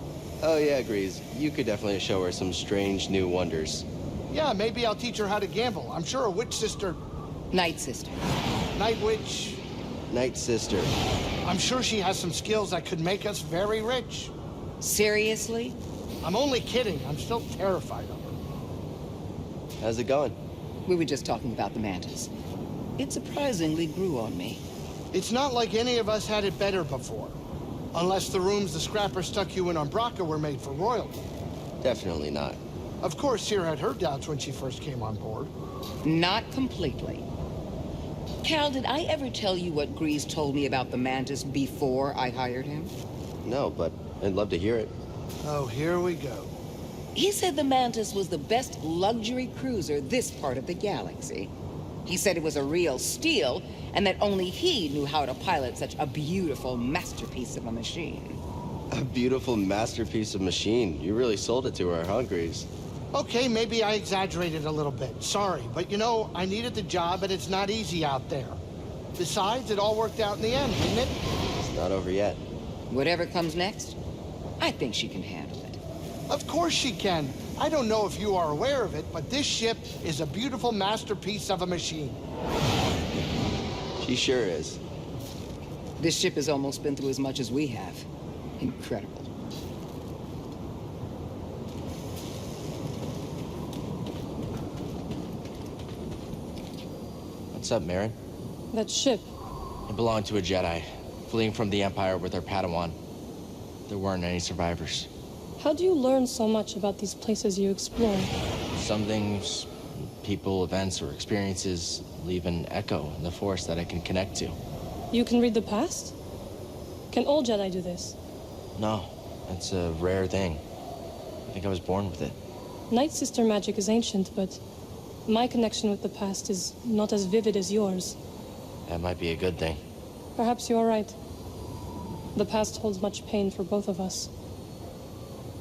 Oh yeah, Grease. You could definitely show her some strange new wonders. Yeah, maybe I'll teach her how to gamble. I'm sure a witch sister... Night sister. Night witch. Night sister. I'm sure she has some skills that could make us very rich. Seriously? I'm only kidding. I'm still terrified of her. How's it going? We were just talking about the Mantis. It surprisingly grew on me. It's not like any of us had it better before. Unless the rooms the scrapper stuck you in on Braca were made for royalty. Definitely not. Of course, Cere had her doubts when she first came on board. Not completely. Cal, did I ever tell you what Grease told me about the Mantis before I hired him? No, but I'd love to hear it. Oh, here we go. He said the Mantis was the best luxury cruiser this part of the galaxy. He said it was a real steal, and that only he knew how to pilot such a beautiful masterpiece of a machine. A beautiful masterpiece of machine. You really sold it to her, huh, Grease? Okay, maybe I exaggerated a little bit. Sorry, but you know, I needed the job, and it's not easy out there. Besides, it all worked out in the end, didn't it? It's not over yet. Whatever comes next, I think she can handle it. Of course she can. I don't know if you are aware of it, but this ship is a beautiful masterpiece of a machine. She sure is. This ship has almost been through as much as we have. Incredible. What's up, Marin? That ship. It belonged to a Jedi, fleeing from the Empire with her Padawan. There weren't any survivors. How do you learn so much about these places you explore? Some things people, events, or experiences leave an echo in the Force that I can connect to. You can read the past? Can all Jedi do this? No, it's a rare thing. I think I was born with it. Night Sister magic is ancient, but my connection with the past is not as vivid as yours. That might be a good thing. Perhaps you are right. The past holds much pain for both of us.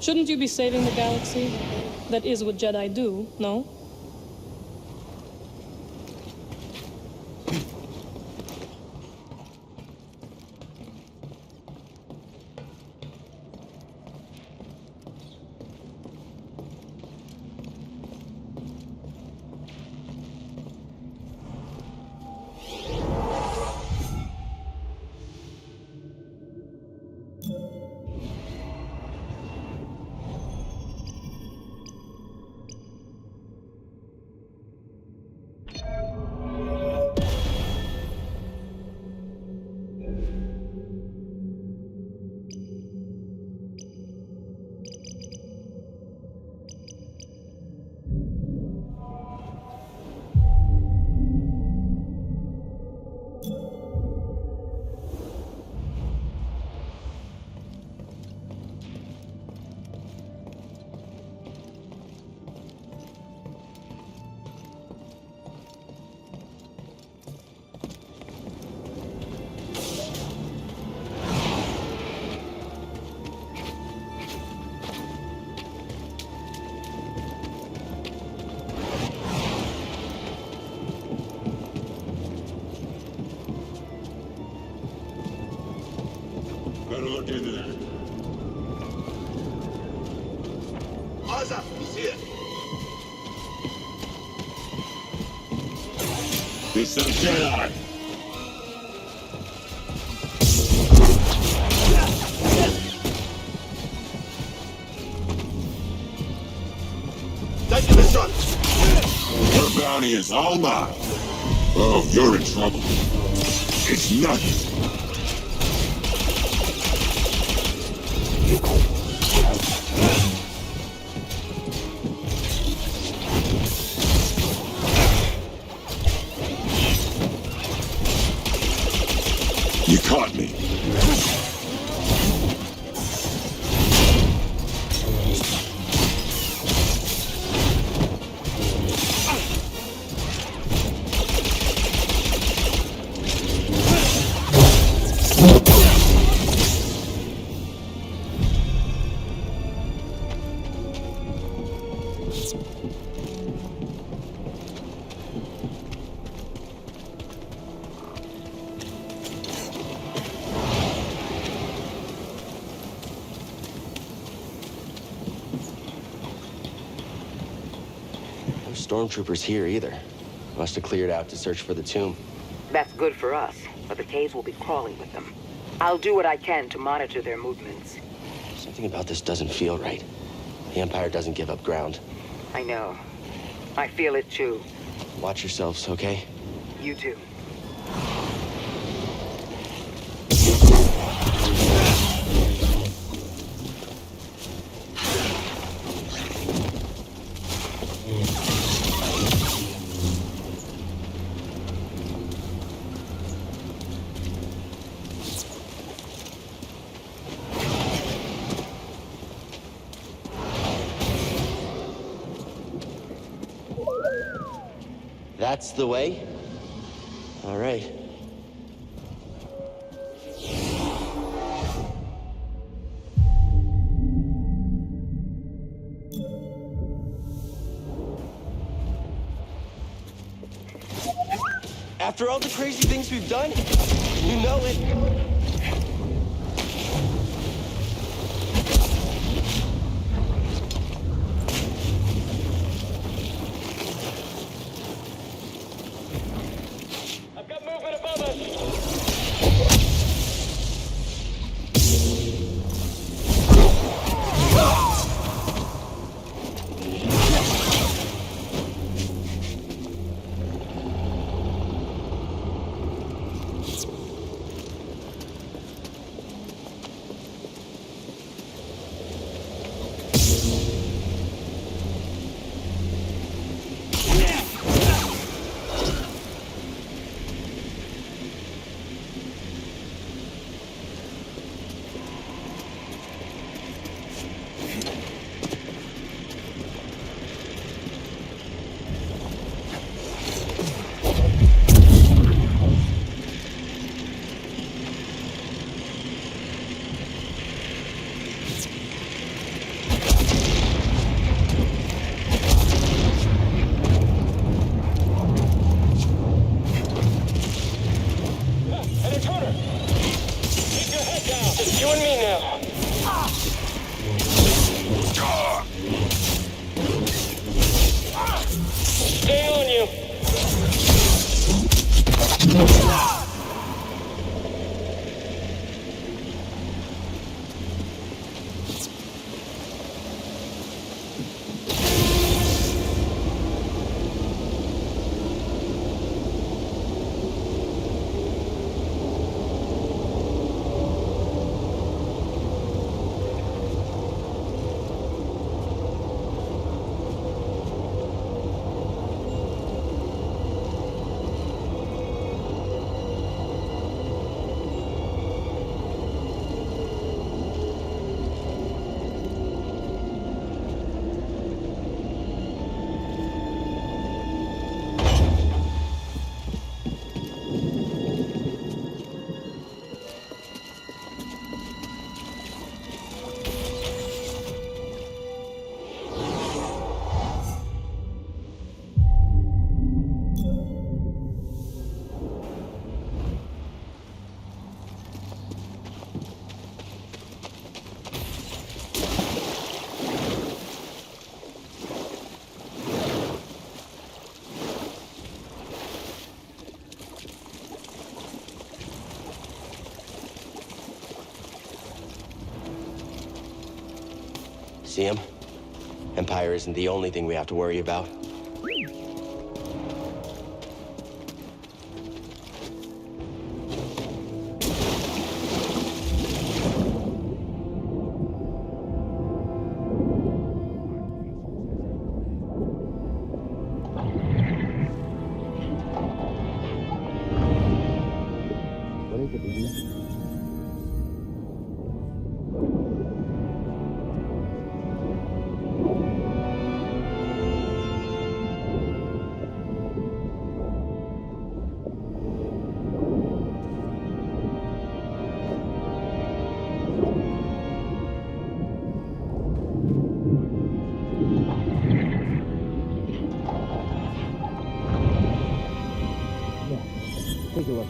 Shouldn't you be saving the galaxy? That is what Jedi do, no? Better look into that. Oza, he's here. This is Jedi. Take the shot. Your bounty is all mine. Oh, you're in trouble. It's nothing. You caught me. Stormtroopers here either. Must have cleared out to search for the tomb. That's good for us, but the caves will be crawling with them. I'll do what I can to monitor their movements. Something about this doesn't feel right. The Empire doesn't give up ground. I know. I feel it too. Watch yourselves, okay? You too. That's the way? All right. After all the crazy things we've done, you know it. See him? Empire isn't the only thing we have to worry about. What is it, baby? Take a look.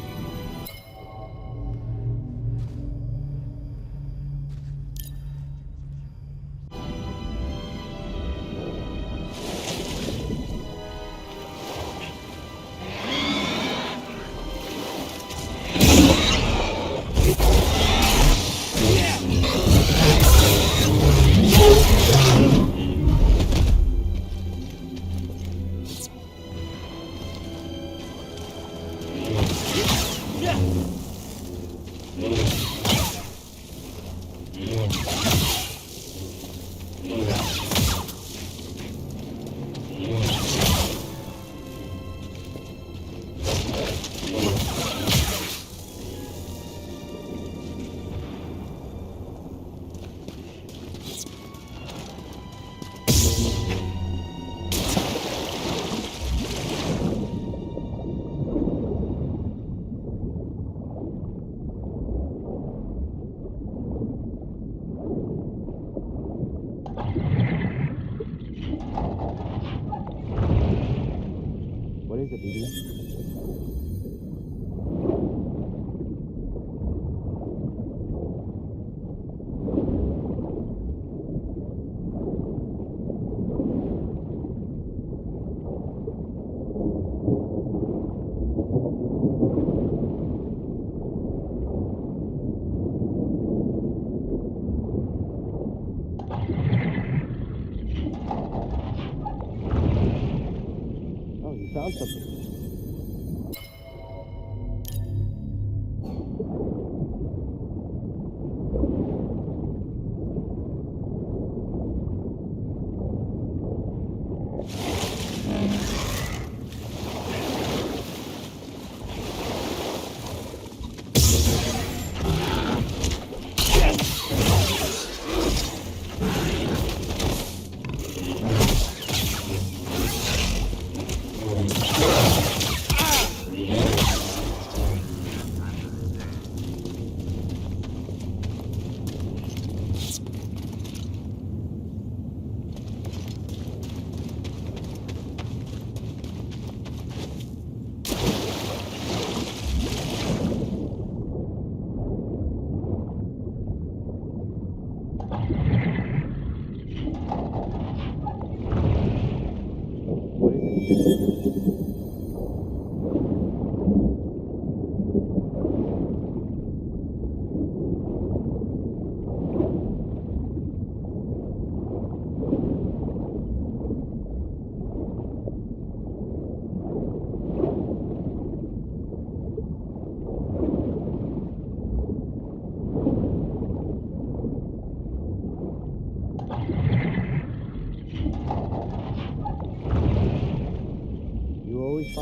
What is it, BB? Oh, you found something.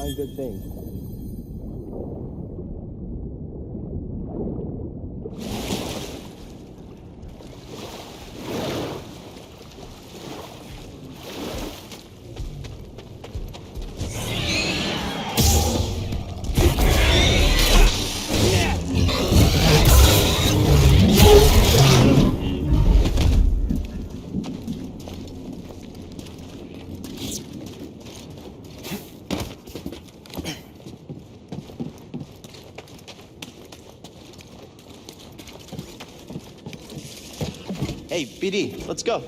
find good things. Hey, BD, let's go.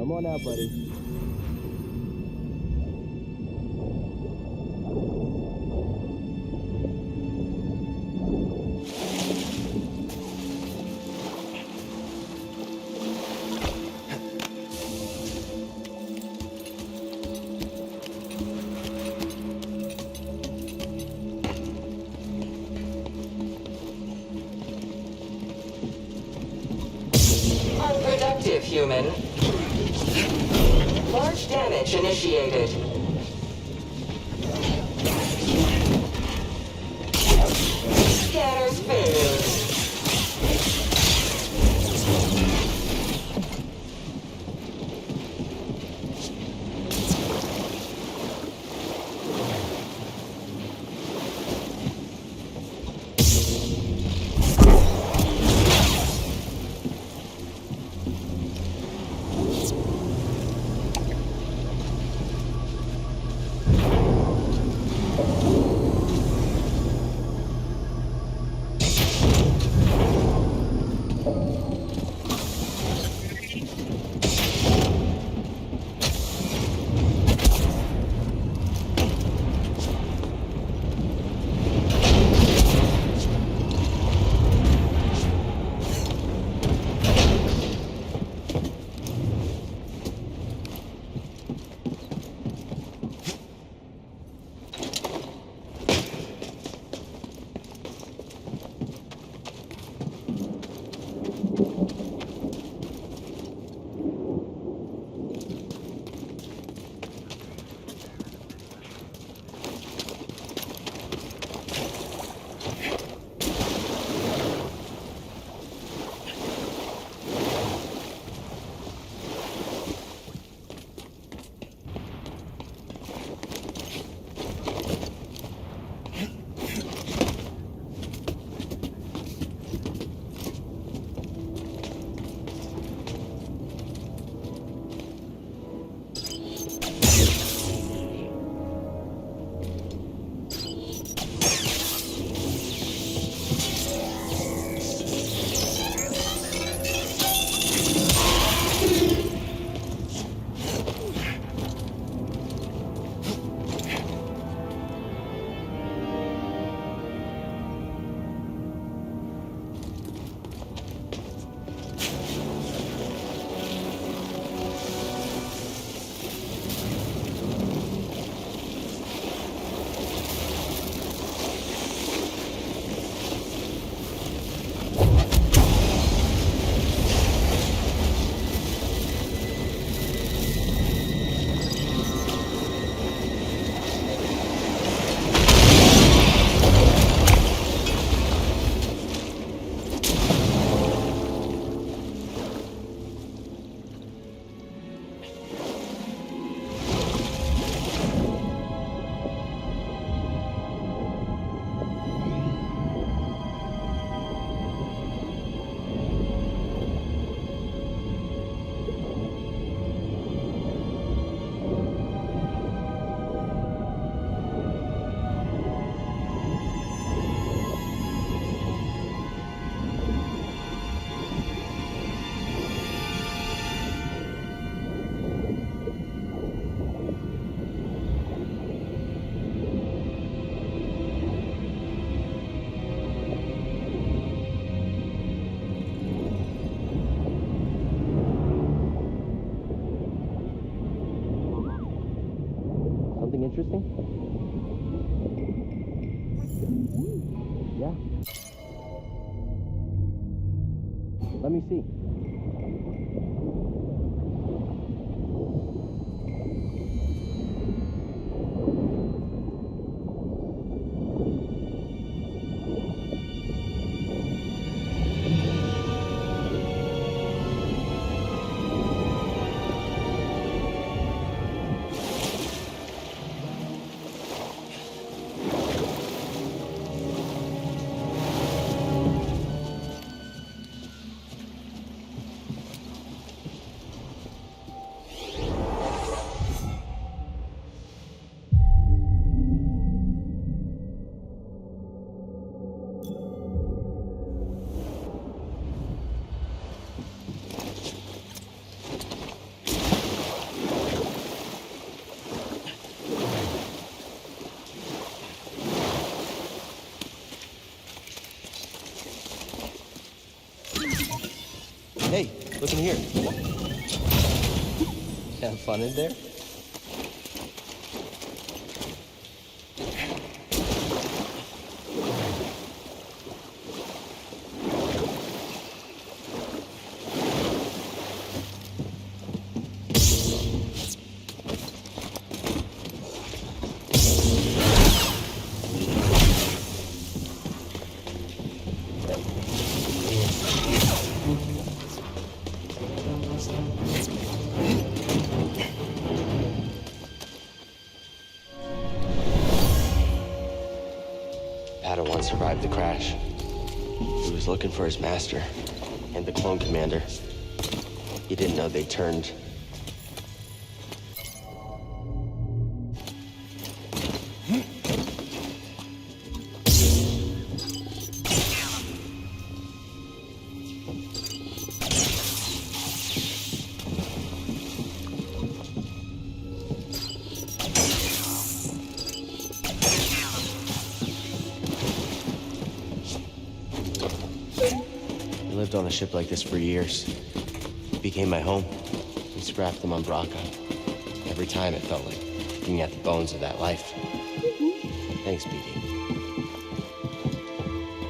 Come on out, buddy. Unproductive, human. Large damage initiated. Scanners failed. interesting? Yeah. Let me see. Hey, look in here. Have fun in there? Padawan survived the crash. He was looking for his master and the clone commander. He didn't know they turned. I lived on a ship like this for years. It became my home. We scrapped them on Braca. Every time it felt like looking at the bones of that life. Thanks, BD.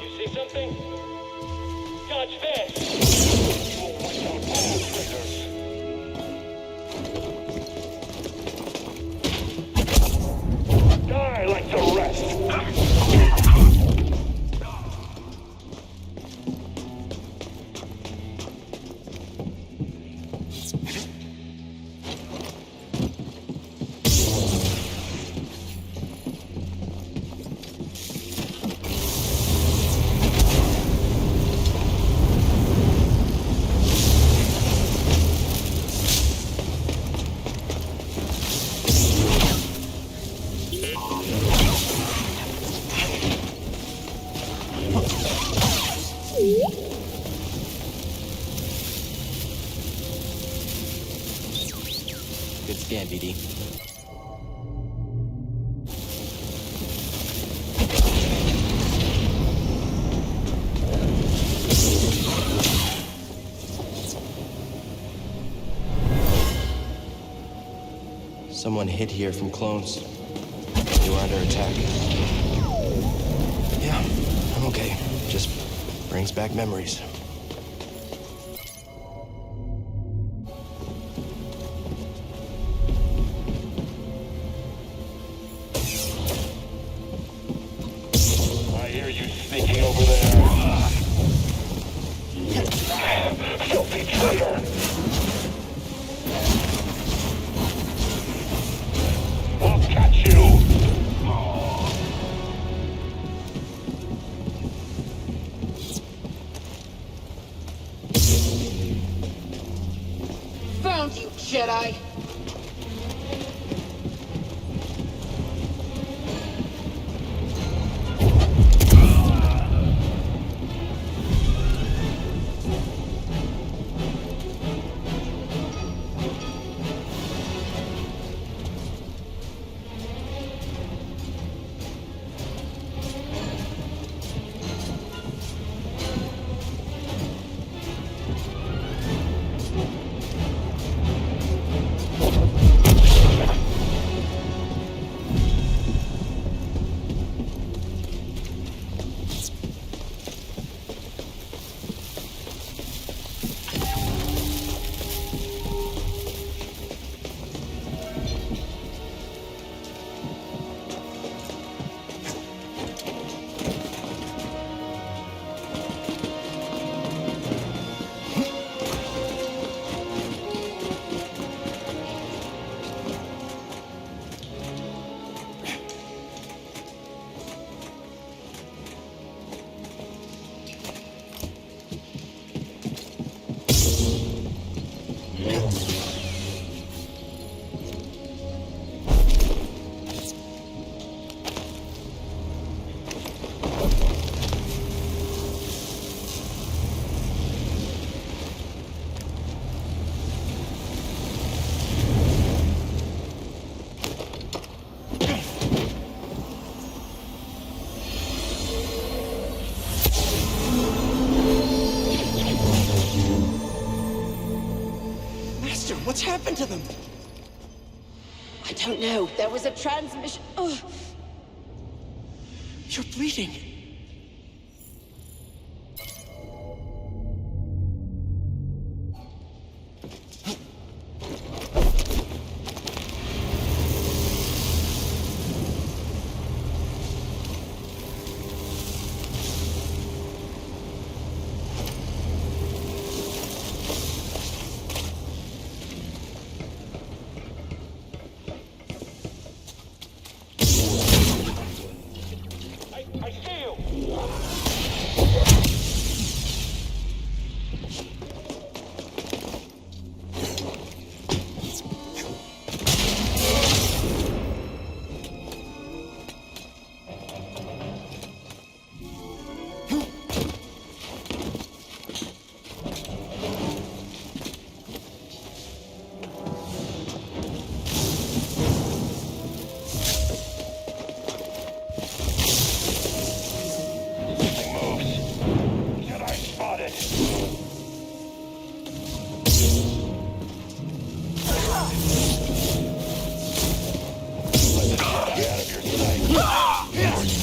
You see something? Dodge fast! Die like the rest! Good scan, BD. Someone hid here from clones. They were under attack. Yeah, I'm okay. Just brings back memories. I hear you sneaking over there. Filthy traitor! I'll catch you! Found you, Jedi! What's happened to them? I don't know. There was a transmission. Oh. You're bleeding.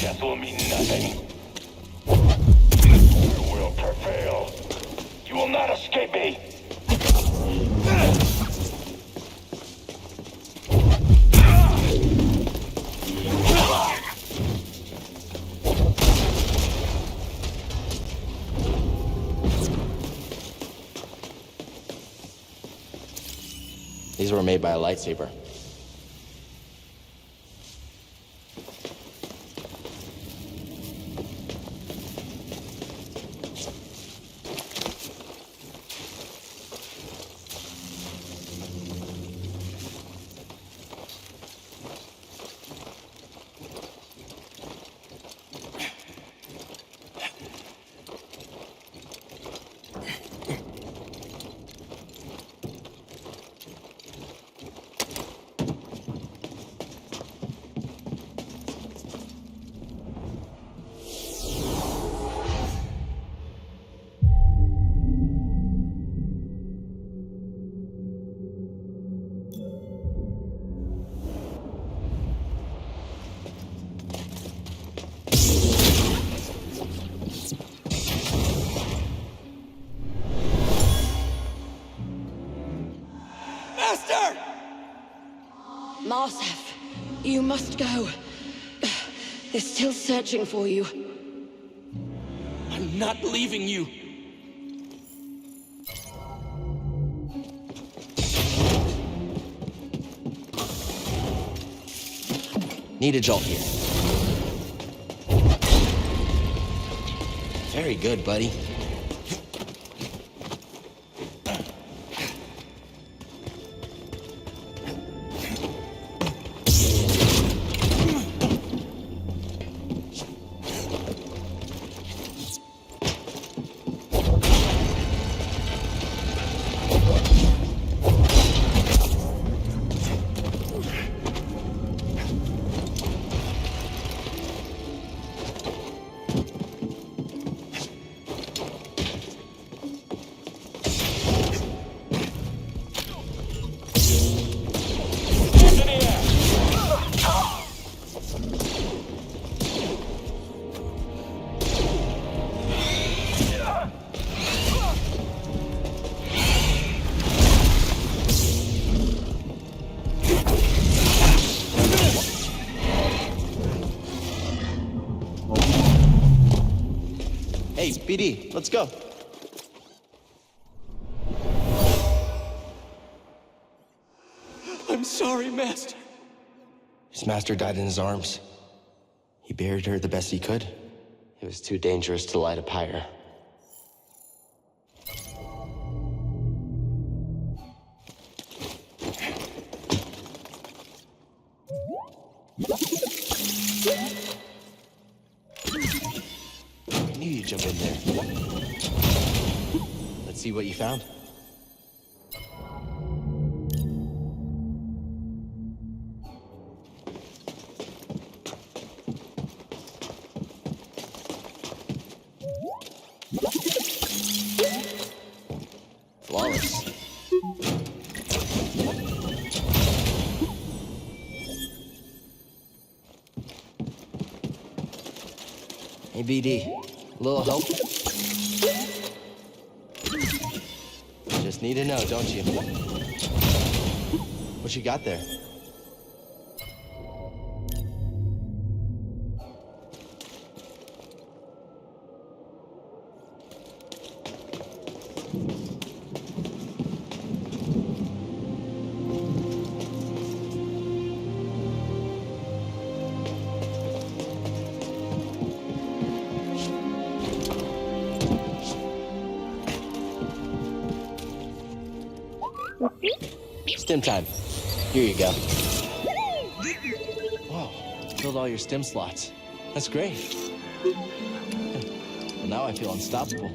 Death will mean nothing. Your will prevail. You will not escape me. These were made by a lightsaber. Marsef, you must go. They're still searching for you. I'm not leaving you. Need a jolt here. Very good, buddy. Hey, BD, let's go. I'm sorry, Master. His master died in his arms. He buried her the best he could. It was too dangerous to light a pyre. I knew you'd jump in there. Let's see what you found. Flawless. Hey, BD. A little help? You just need to know, don't you? What you got there? Stim time. Here you go. Whoa, filled all your stim slots. That's great. Well, now I feel unstoppable.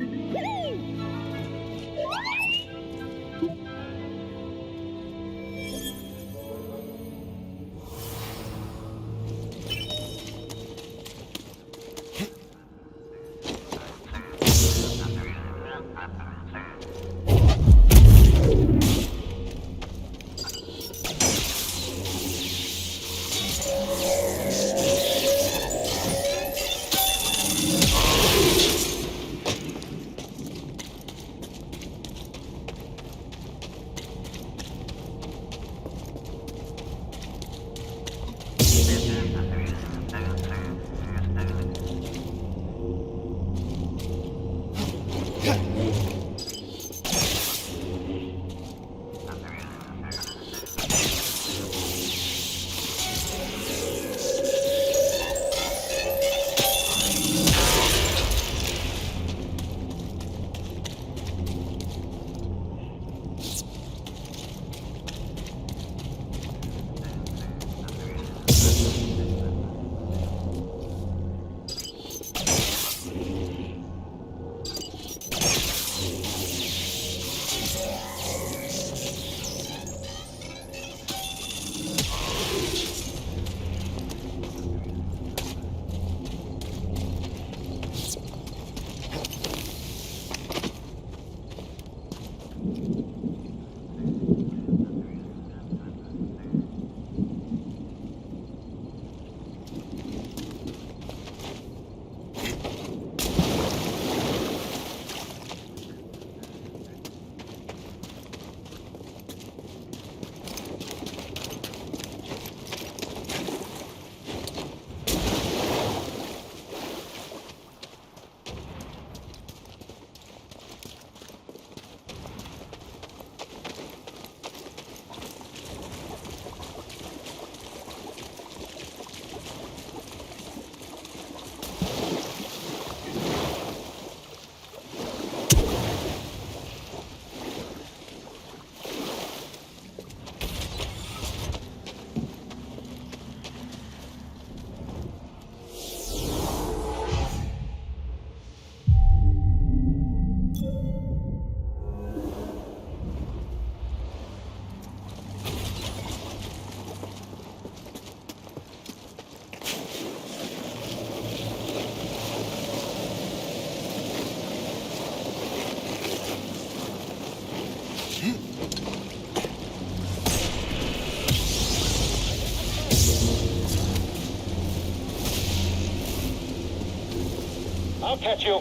I'll catch you.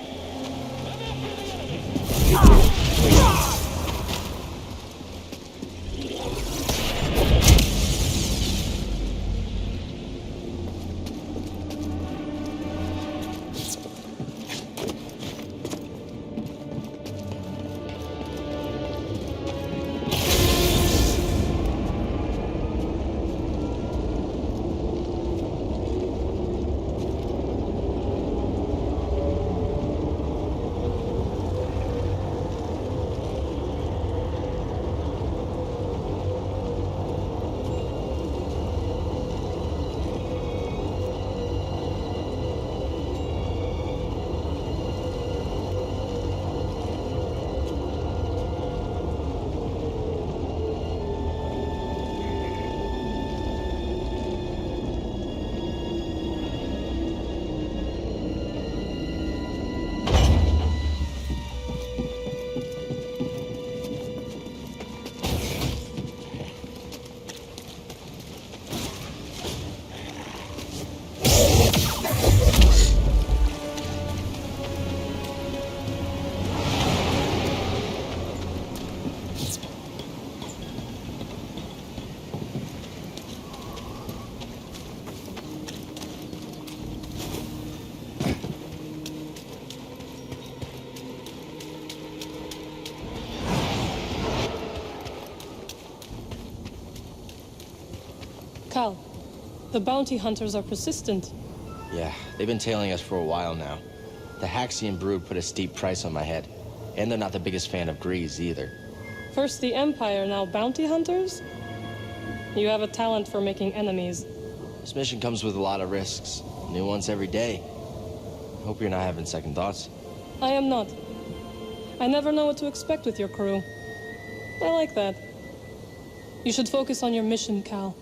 Cal, the bounty hunters are persistent. Yeah, they've been tailing us for a while now. The Haxian brood put a steep price on my head. And they're not the biggest fan of Grease, either. First the Empire, now bounty hunters? You have a talent for making enemies. This mission comes with a lot of risks. New ones every day. Hope you're not having second thoughts. I am not. I never know what to expect with your crew. I like that. You should focus on your mission, Cal.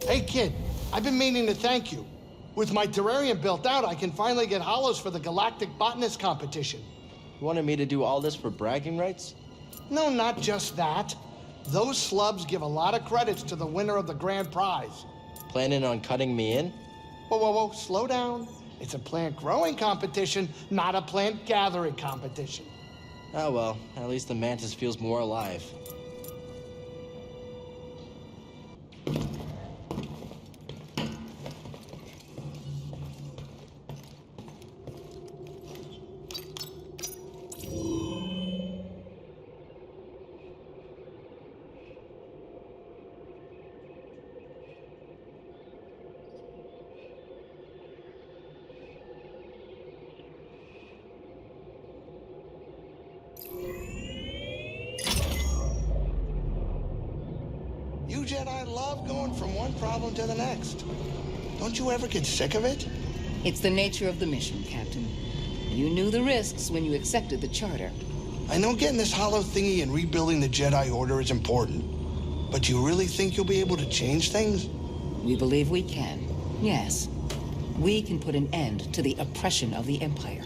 Hey, kid, I've been meaning to thank you. With my terrarium built out, I can finally get hollows for the Galactic Botanist competition. You wanted me to do all this for bragging rights? No, not just that. Those slubs give a lot of credits to the winner of the grand prize. Planning on cutting me in? Whoa, whoa, whoa, slow down. It's a plant growing competition, not a plant gathering competition. Oh well, at least the mantis feels more alive. You Jedi love going from one problem to the next. Don't you ever get sick of it? It's the nature of the mission, Captain. You knew the risks when you accepted the charter. I know getting this hollow thingy and rebuilding the Jedi Order is important, but you really think you'll be able to change things? We believe we can. Yes. We can put an end to the oppression of the Empire.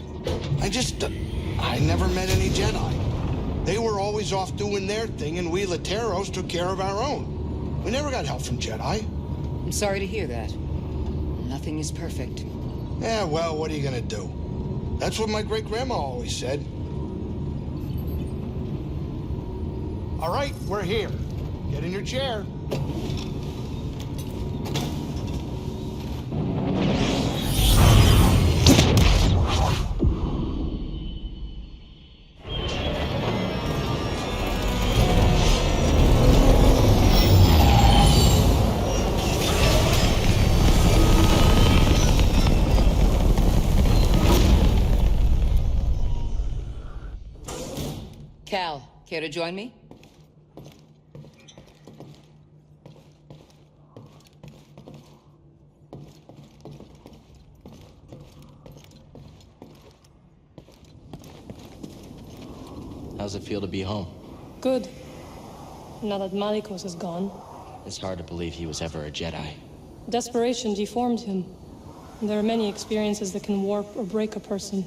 I never met any Jedi. They were always off doing their thing, and we Lateros took care of our own. We never got help from Jedi. I'm sorry to hear that. Nothing is perfect. Yeah, well, what are you gonna do? That's what my great-grandma always said. All right, we're here. Get in your chair. Cal, care to join me? How's it feel to be home? Good. Now that Malicos is gone. It's hard to believe he was ever a Jedi. Desperation deformed him. There are many experiences that can warp or break a person.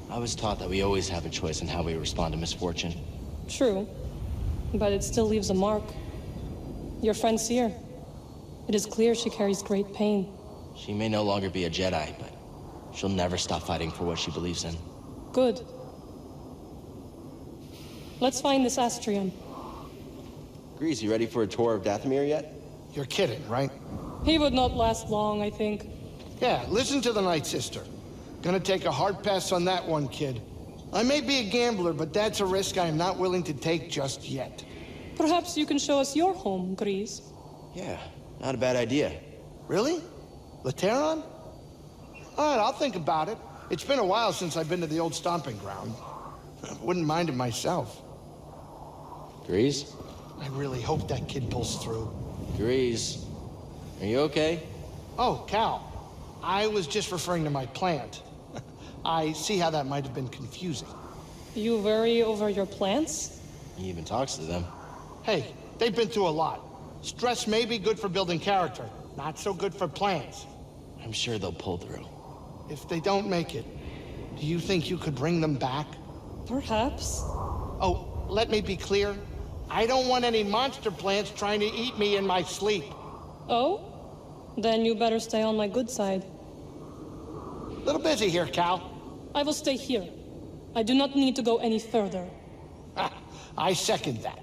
I was taught that we always have a choice in how we respond to misfortune. True, but it still leaves a mark. Your friend Seer. It is clear she carries great pain. She may no longer be a Jedi, but she'll never stop fighting for what she believes in. Good. Let's find this Astrium. Grease, you ready for a tour of Dathomir yet? You're kidding, right? He would not last long, I think. Yeah, listen to the Night Sister. Gonna take a hard pass on that one, kid. I may be a gambler, but that's a risk I am not willing to take just yet. Perhaps you can show us your home, Grease. Yeah, not a bad idea. Really? Lateron? All right, I'll think about it. It's been a while since I've been to the old stomping ground. I wouldn't mind it myself. Grease? I really hope that kid pulls through. Grease, are you okay? Oh, Cal. I was just referring to my plant. I see how that might have been confusing. You worry over your plants? He even talks to them. Hey, they've been through a lot. Stress may be good for building character, not so good for plants. I'm sure they'll pull through. If they don't make it, do you think you could bring them back? Perhaps. Oh, let me be clear. I don't want any monster plants trying to eat me in my sleep. Oh? Then you better stay on my good side. Little busy here, Cal. I will stay here. I do not need to go any further. I second that.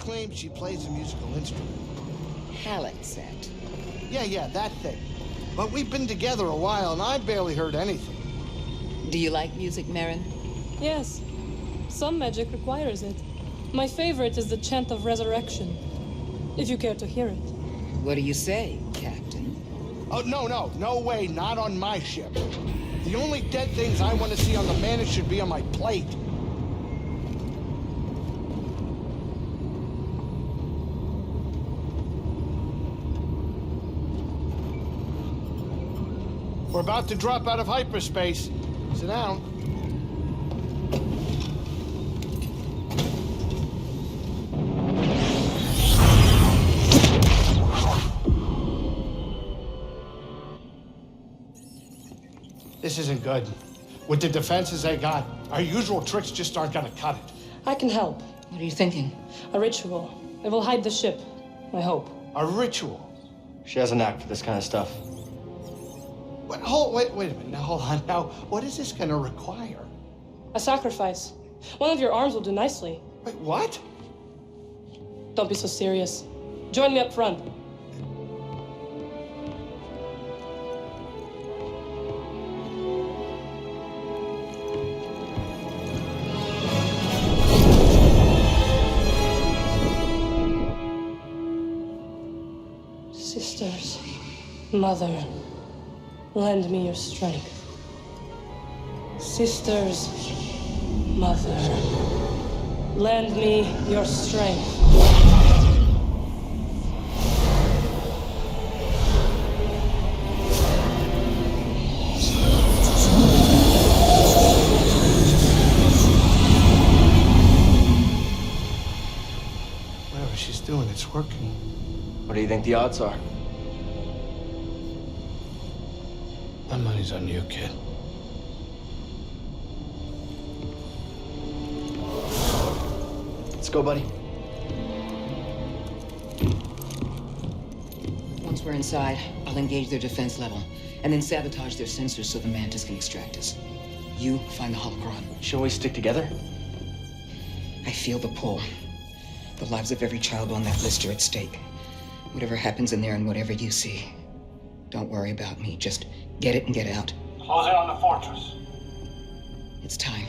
claims she plays a musical instrument. Halleck set. Yeah, that thing. But we've been together a while, and I barely heard anything. Do you like music, Merrin? Yes. Some magic requires it. My favorite is the Chant of Resurrection, if you care to hear it. What do you say, Captain? Oh, no way, not on my ship. The only dead things I want to see on the Mantis should be on my plate. We're about to drop out of hyperspace. Sit down. This isn't good. With the defenses they got, our usual tricks just aren't gonna cut it. I can help. What are you thinking? A ritual. It will hide the ship, I hope. A ritual? She has a knack for this kind of stuff. Wait a minute. Now, hold on. Now, what is this gonna require? A sacrifice. One of your arms will do nicely. Wait, what? Don't be so serious. Join me up front. Sisters, Mother, lend me your strength. Sisters, Mother, lend me your strength. Whatever she's doing, it's working. What do you think the odds are? My money's on you, kid. Let's go, buddy. Once we're inside, I'll engage their defense level, and then sabotage their sensors so the Mantis can extract us. You find the holocron. Shall we stick together? I feel the pull. The lives of every child on that list are at stake. Whatever happens in there and whatever you see, don't worry about me. Just get it and get out. Close in on the fortress. It's time.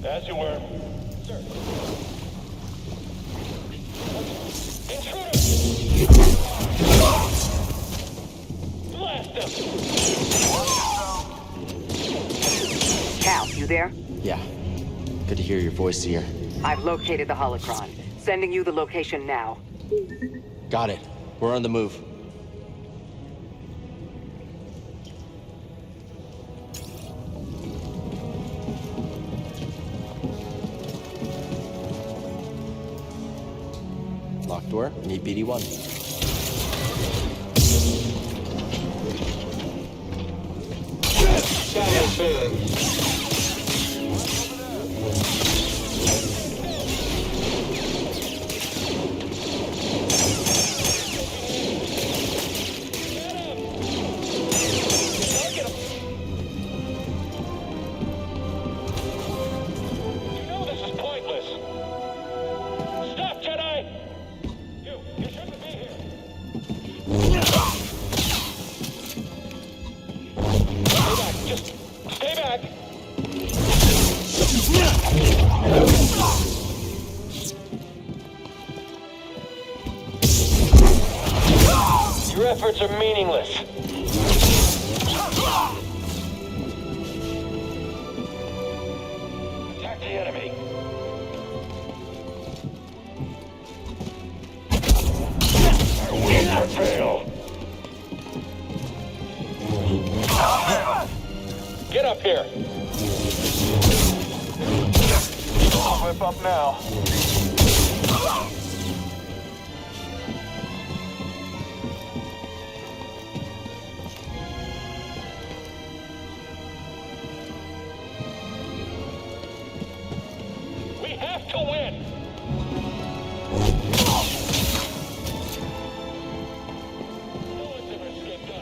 As you were. Sir. Intruder! Blast them! Cal, you there? Yeah. Good to hear your voice, Seer. I've located the holocron. Sending you the location now. Got it. We're on the move. Locked door. Need BD1. Your efforts are meaningless. Attack the enemy. I will not fail. Get up here. Flip up now. We have to win. No one's ever escaped us.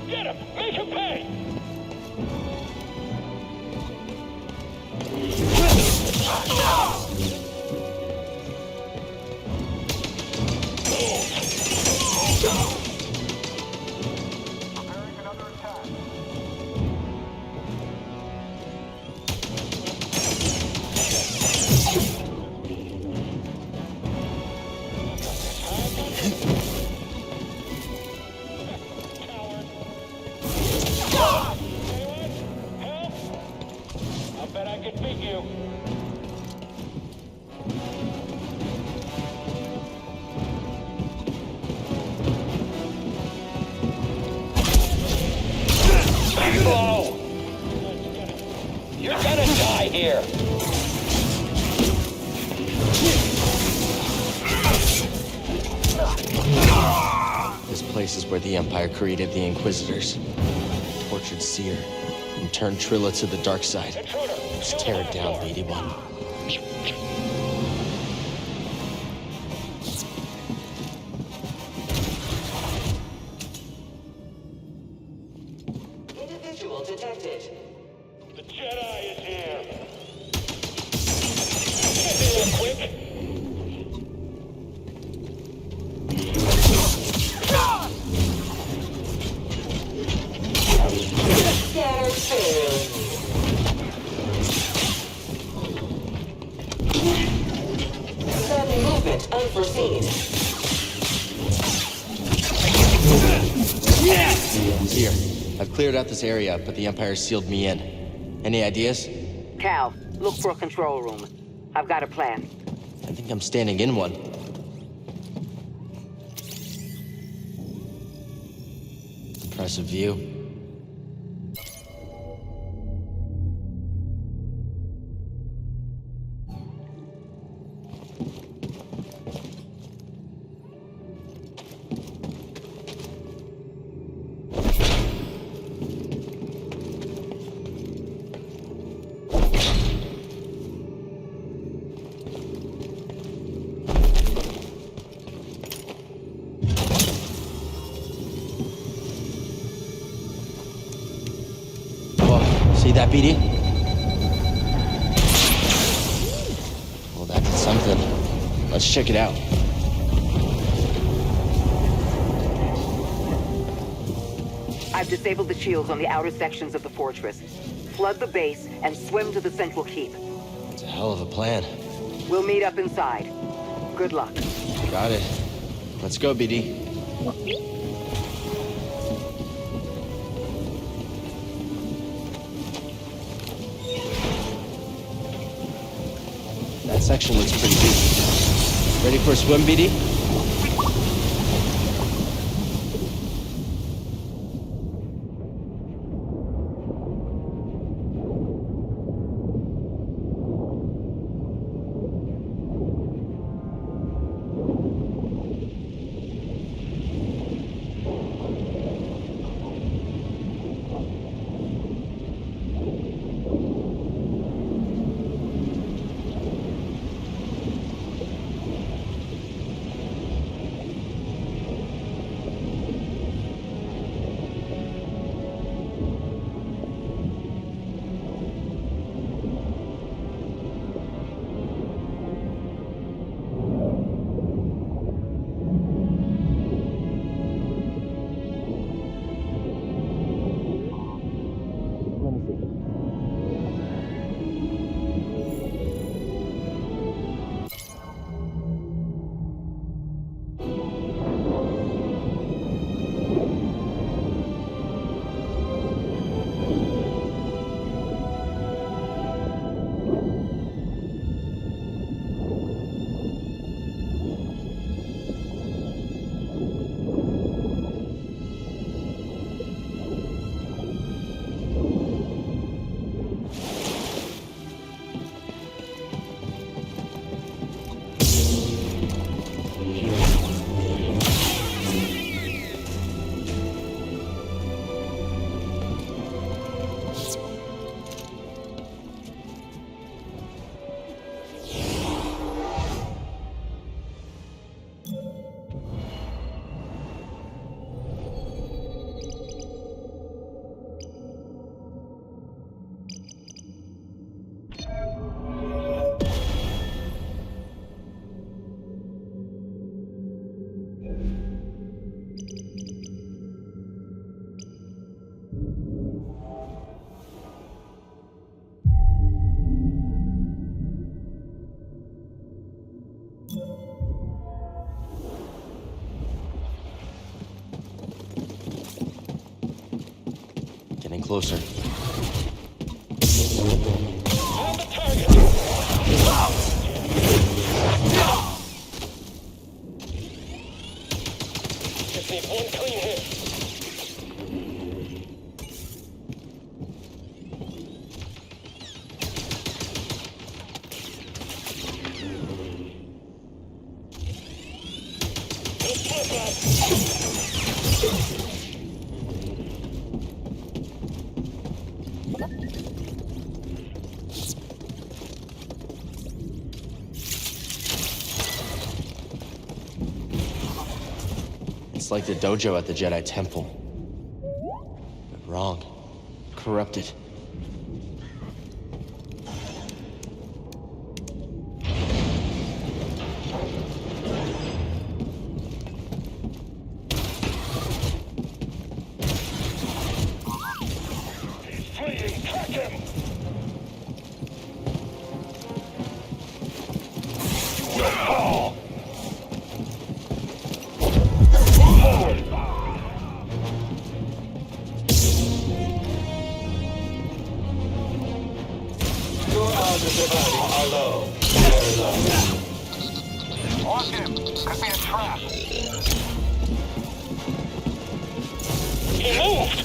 Get him! Make him pay! I bet I could beat you. Slow! You're gonna die here! This place is where the Empire created the Inquisitors, tortured Seer, and turned Trilla to the dark side. Let's tear it down, BD1. Individual detected. The Jedi is here. Get here quick! Scattered failed. Sudden movement unforeseen. Seer, I've cleared out this area, but the Empire sealed me in. Any ideas? Cal, look for a control room. I've got a plan. I think I'm standing in one. Impressive view. See that, BD? Well, that did something. Let's check it out. I've disabled the shields on the outer sections of the fortress. Flood the base and swim to the central keep. It's a hell of a plan. We'll meet up inside. Good luck. Got it. Let's go, BD. That section looks pretty deep. Ready for a swim, BD? Getting closer. Just need one clean hit. It's like the dojo at the Jedi Temple. But wrong. Corrupted. Watch him. Could be a trap. He moved!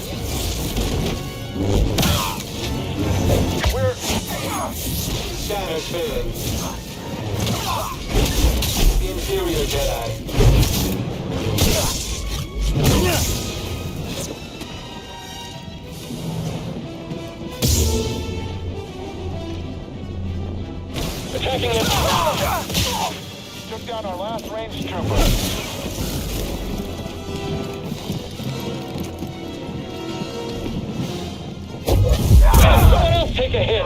We're... Shattered villain. The Imperial Jedi. Attacking him. Took down our last ranged trooper. Someone else take a hit.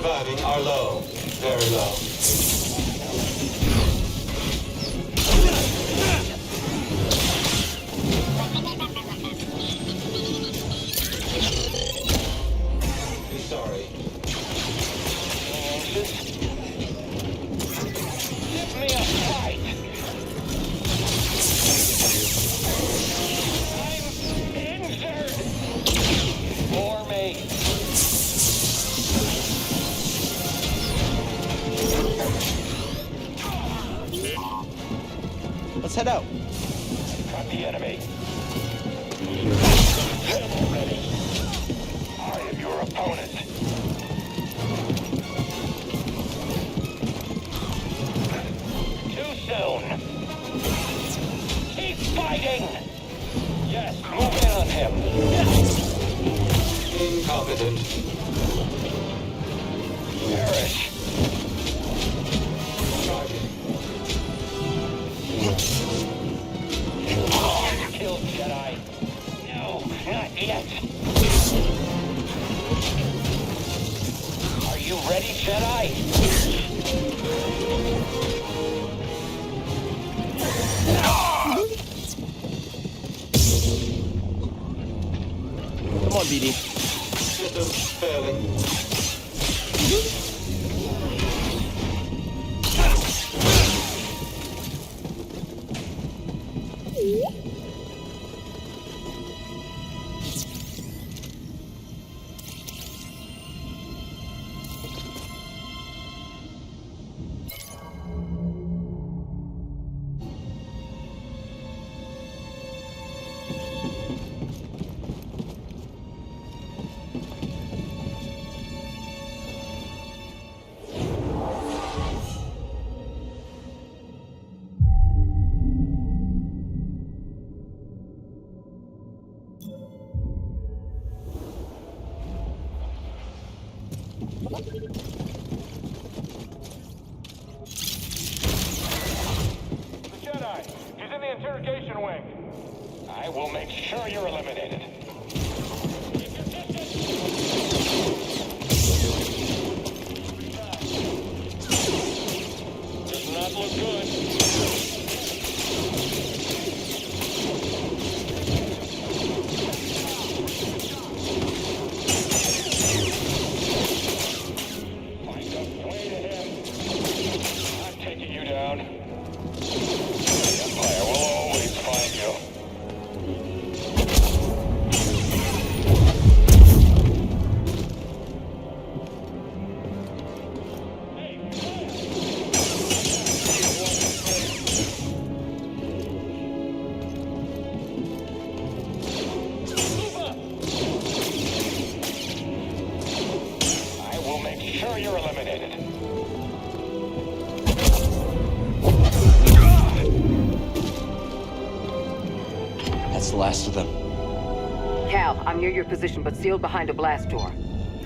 surviving are low. Very low. Be sorry. Give me a fight! I'm injured! For me! Let's head out. Got the enemy. I'm already. I am your opponent. Too soon. Keep fighting! Yes, move in on him. Incompetent. Perish. Kill Jedi. No, not yet. Are you ready, Jedi? Come on, BD. Systems failing. Jedi, he's in the interrogation wing. I will make sure you're eliminated. Does not look good. Find a way to him. I'm taking you down. The Empire will always find you. I will make sure you're eliminated. That's the last of them. Cal, I'm near your position, but sealed behind a blast door.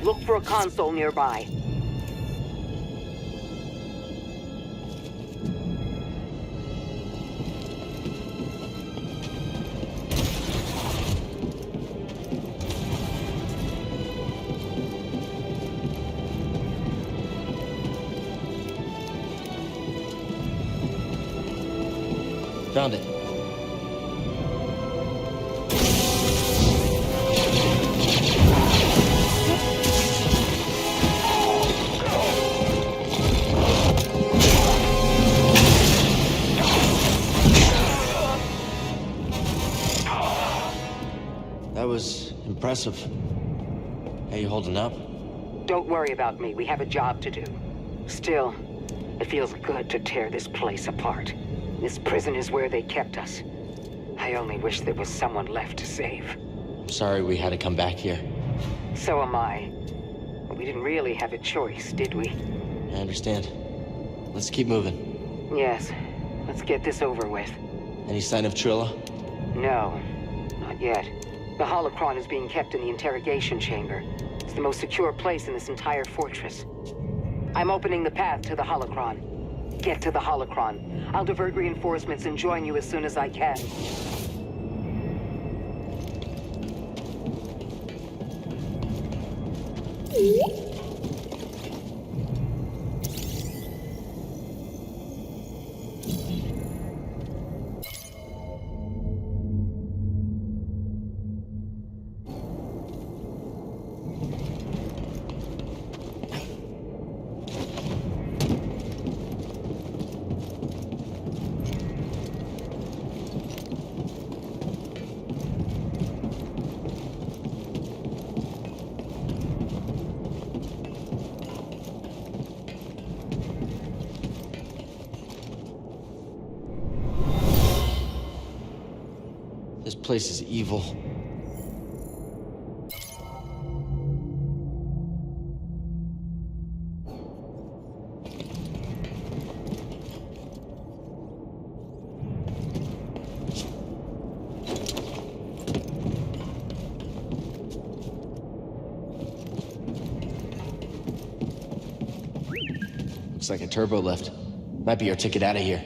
Look for a console nearby. Found it. That was impressive. How you holding up? Don't worry about me. We have a job to do. Still, it feels good to tear this place apart. This prison is where they kept us. I only wish there was someone left to save. I'm sorry we had to come back here. So am I. But we didn't really have a choice, did we? I understand. Let's keep moving. Yes. Let's get this over with. Any sign of Trilla? No. Not yet. The holocron is being kept in the interrogation chamber. It's the most secure place in this entire fortress. I'm opening the path to the holocron. Get to the holocron. I'll divert reinforcements and join you as soon as I can. This place is evil. Looks like a turbo lift. Might be our ticket out of here.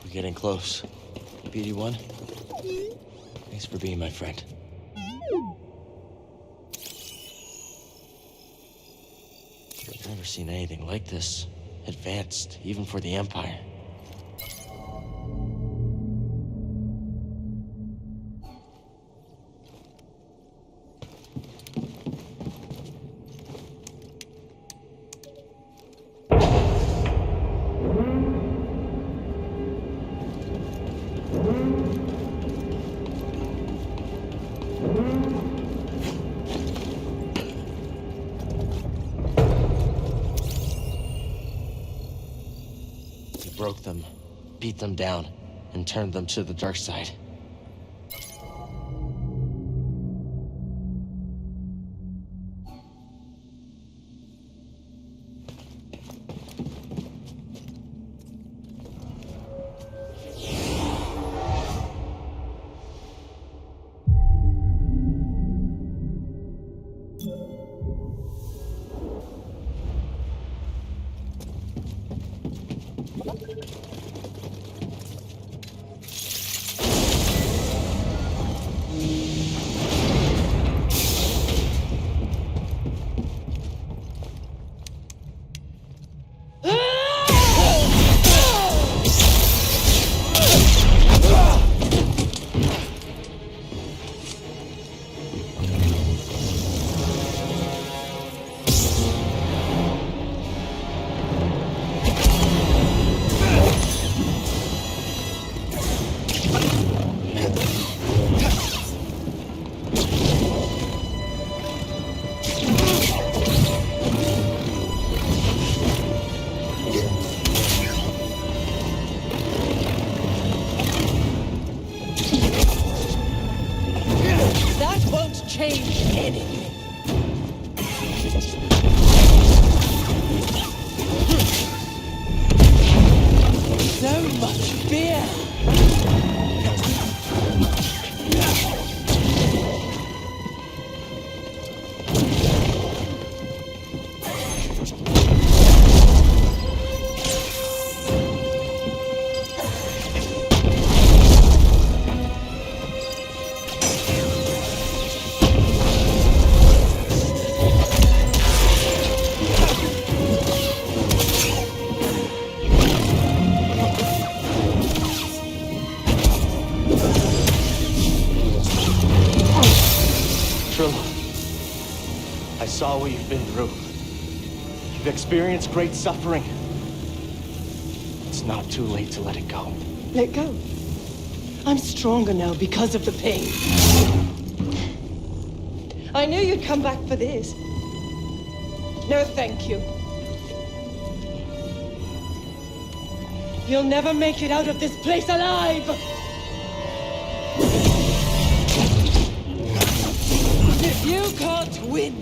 We're getting close. BD1, thanks for being my friend. I've never seen anything like this. Advanced, even for the Empire. Broke them, beat them down, and turned them to the dark side. I saw what you've been through. You've experienced great suffering. It's not too late to let it go. Let go. I'm stronger now because of the pain. I knew you'd come back for this. No, thank you. You'll never make it out of this place alive! If you can't win,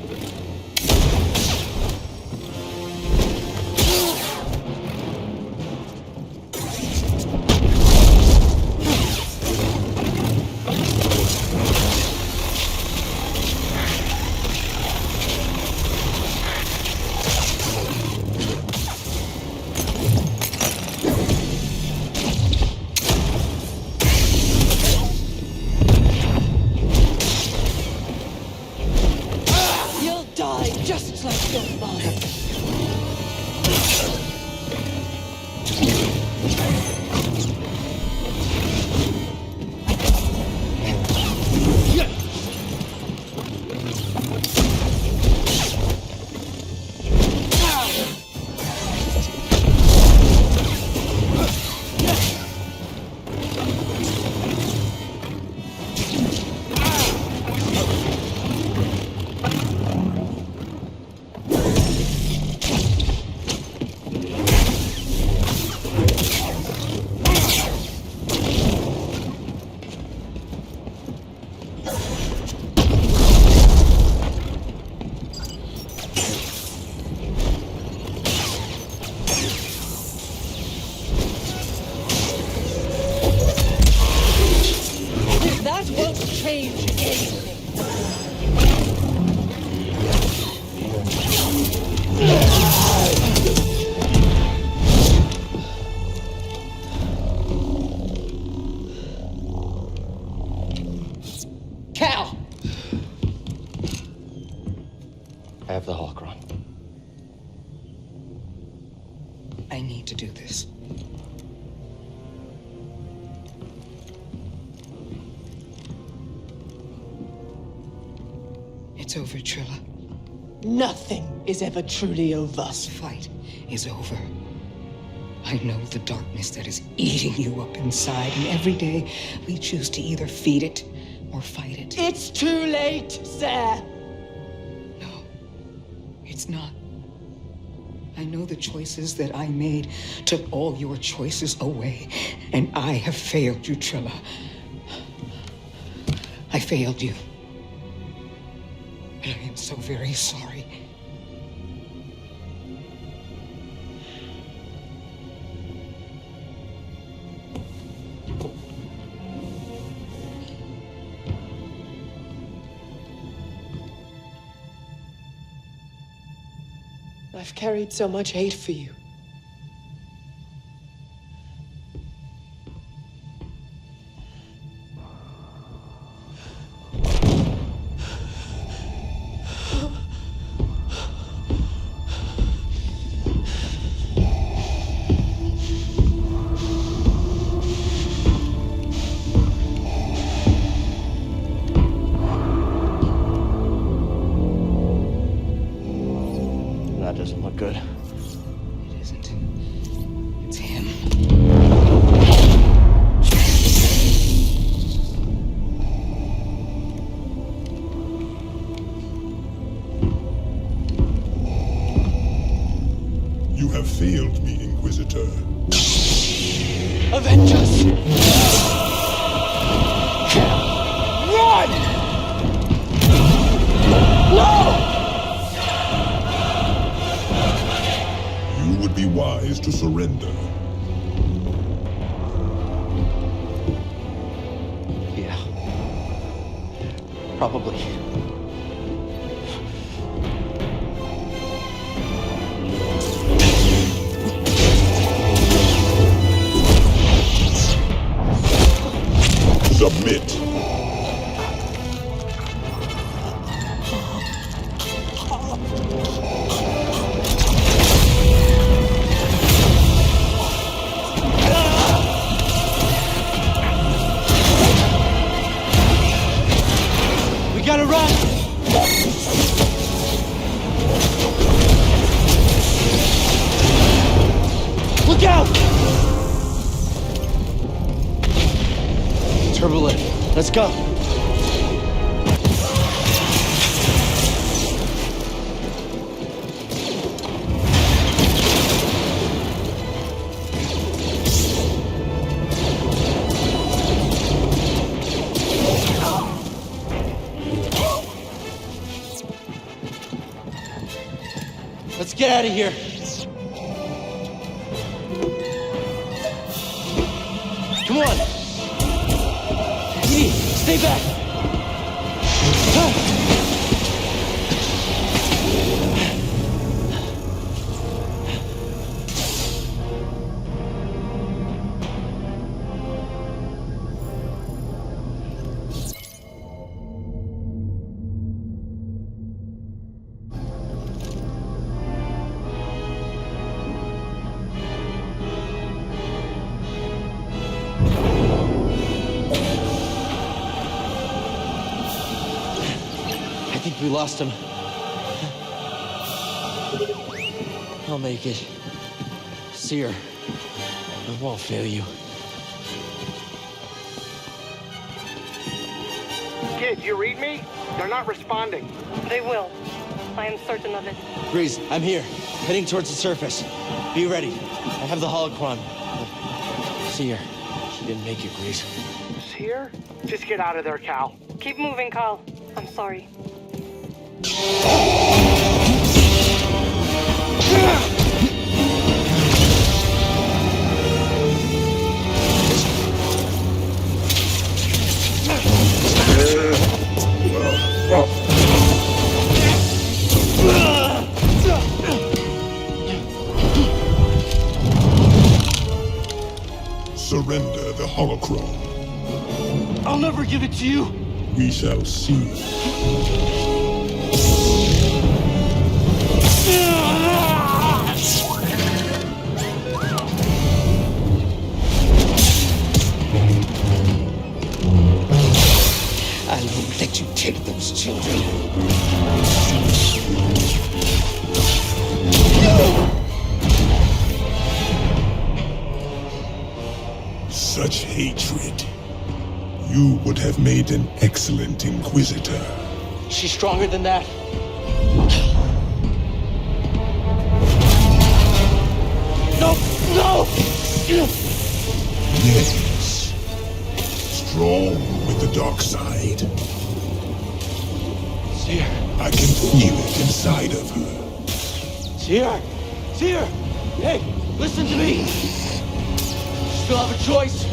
you'll Cal! I have the holocron. I need to do this. It's over, Trilla. Nothing is ever truly over. This fight is over. I know the darkness that is eating you up inside, and every day we choose to either feed it or fight it. It's too late, sir. No, it's not. I know the choices that I made took all your choices away, and I have failed you, Trilla. I failed you. And I am so very sorry. I've carried so much hate for you. That doesn't look good. It isn't. It's him. You have failed me, Inquisitor. Avengers! Run! No! You would be wise to surrender. Yeah. Probably. Submit. We gotta run! Look out! Turbolift, let's go. Let's get out of here. Come on. Edie, stay back. I think we lost him. I'll make it. Seer, I won't fail you. Kid, you read me? They're not responding. They will. I am certain of it. Grease, I'm here. Heading towards the surface. Be ready. I have the holocron. Seer, she didn't make it, Grease. Here? Just get out of there, Cal. Keep moving, Cal. I'm sorry. give it to you? We shall see. I won't let you take those children. Such hatred. You would have made an excellent Inquisitor. She's stronger than that. No! No! Yes. Strong with the dark side. See her. I can feel it inside of her. See her. See her. Hey, listen to me. Still have a choice.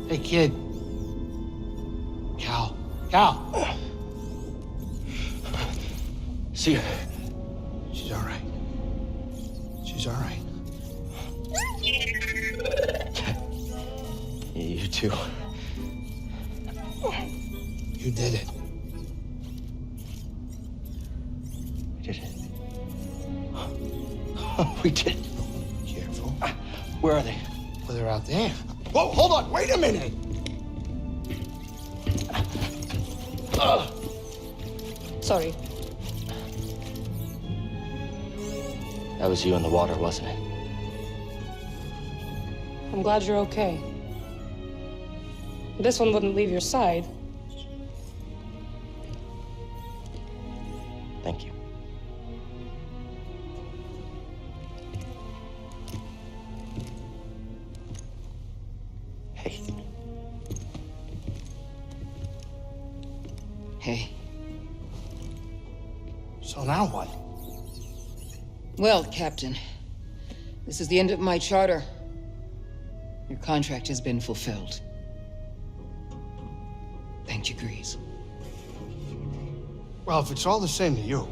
Hey, kid. Cal. Cal! See her. She's all right. She's all right. You too. You did it. We did it. We did it. Careful. Where are they? Well, they're out there. Whoa, hold on. Wait a minute. Sorry. That was you in the water, wasn't it? I'm glad you're okay. This one wouldn't leave your side. Thank you. Hey. Hey. So now what? Well, Captain, this is the end of my charter. Your contract has been fulfilled. Thank you, Grease. Well, if it's all the same to you,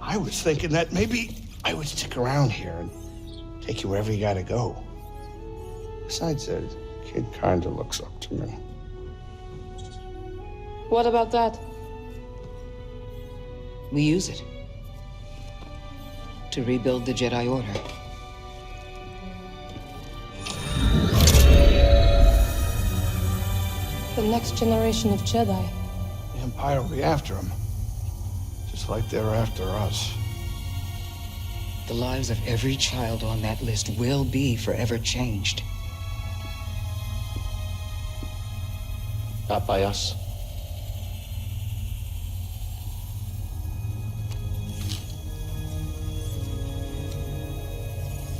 I was thinking that maybe I would stick around here and take you wherever you gotta go. Besides, the kid kinda looks up to me. What about that? We use it to rebuild the Jedi Order. The next generation of Jedi. The Empire will be after him, just like they're after us. The lives of every child on that list will be forever changed. Not by us.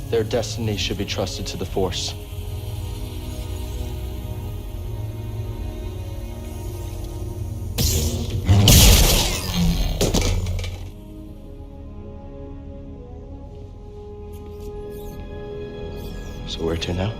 Their destiny should be trusted to the Force. So where to now?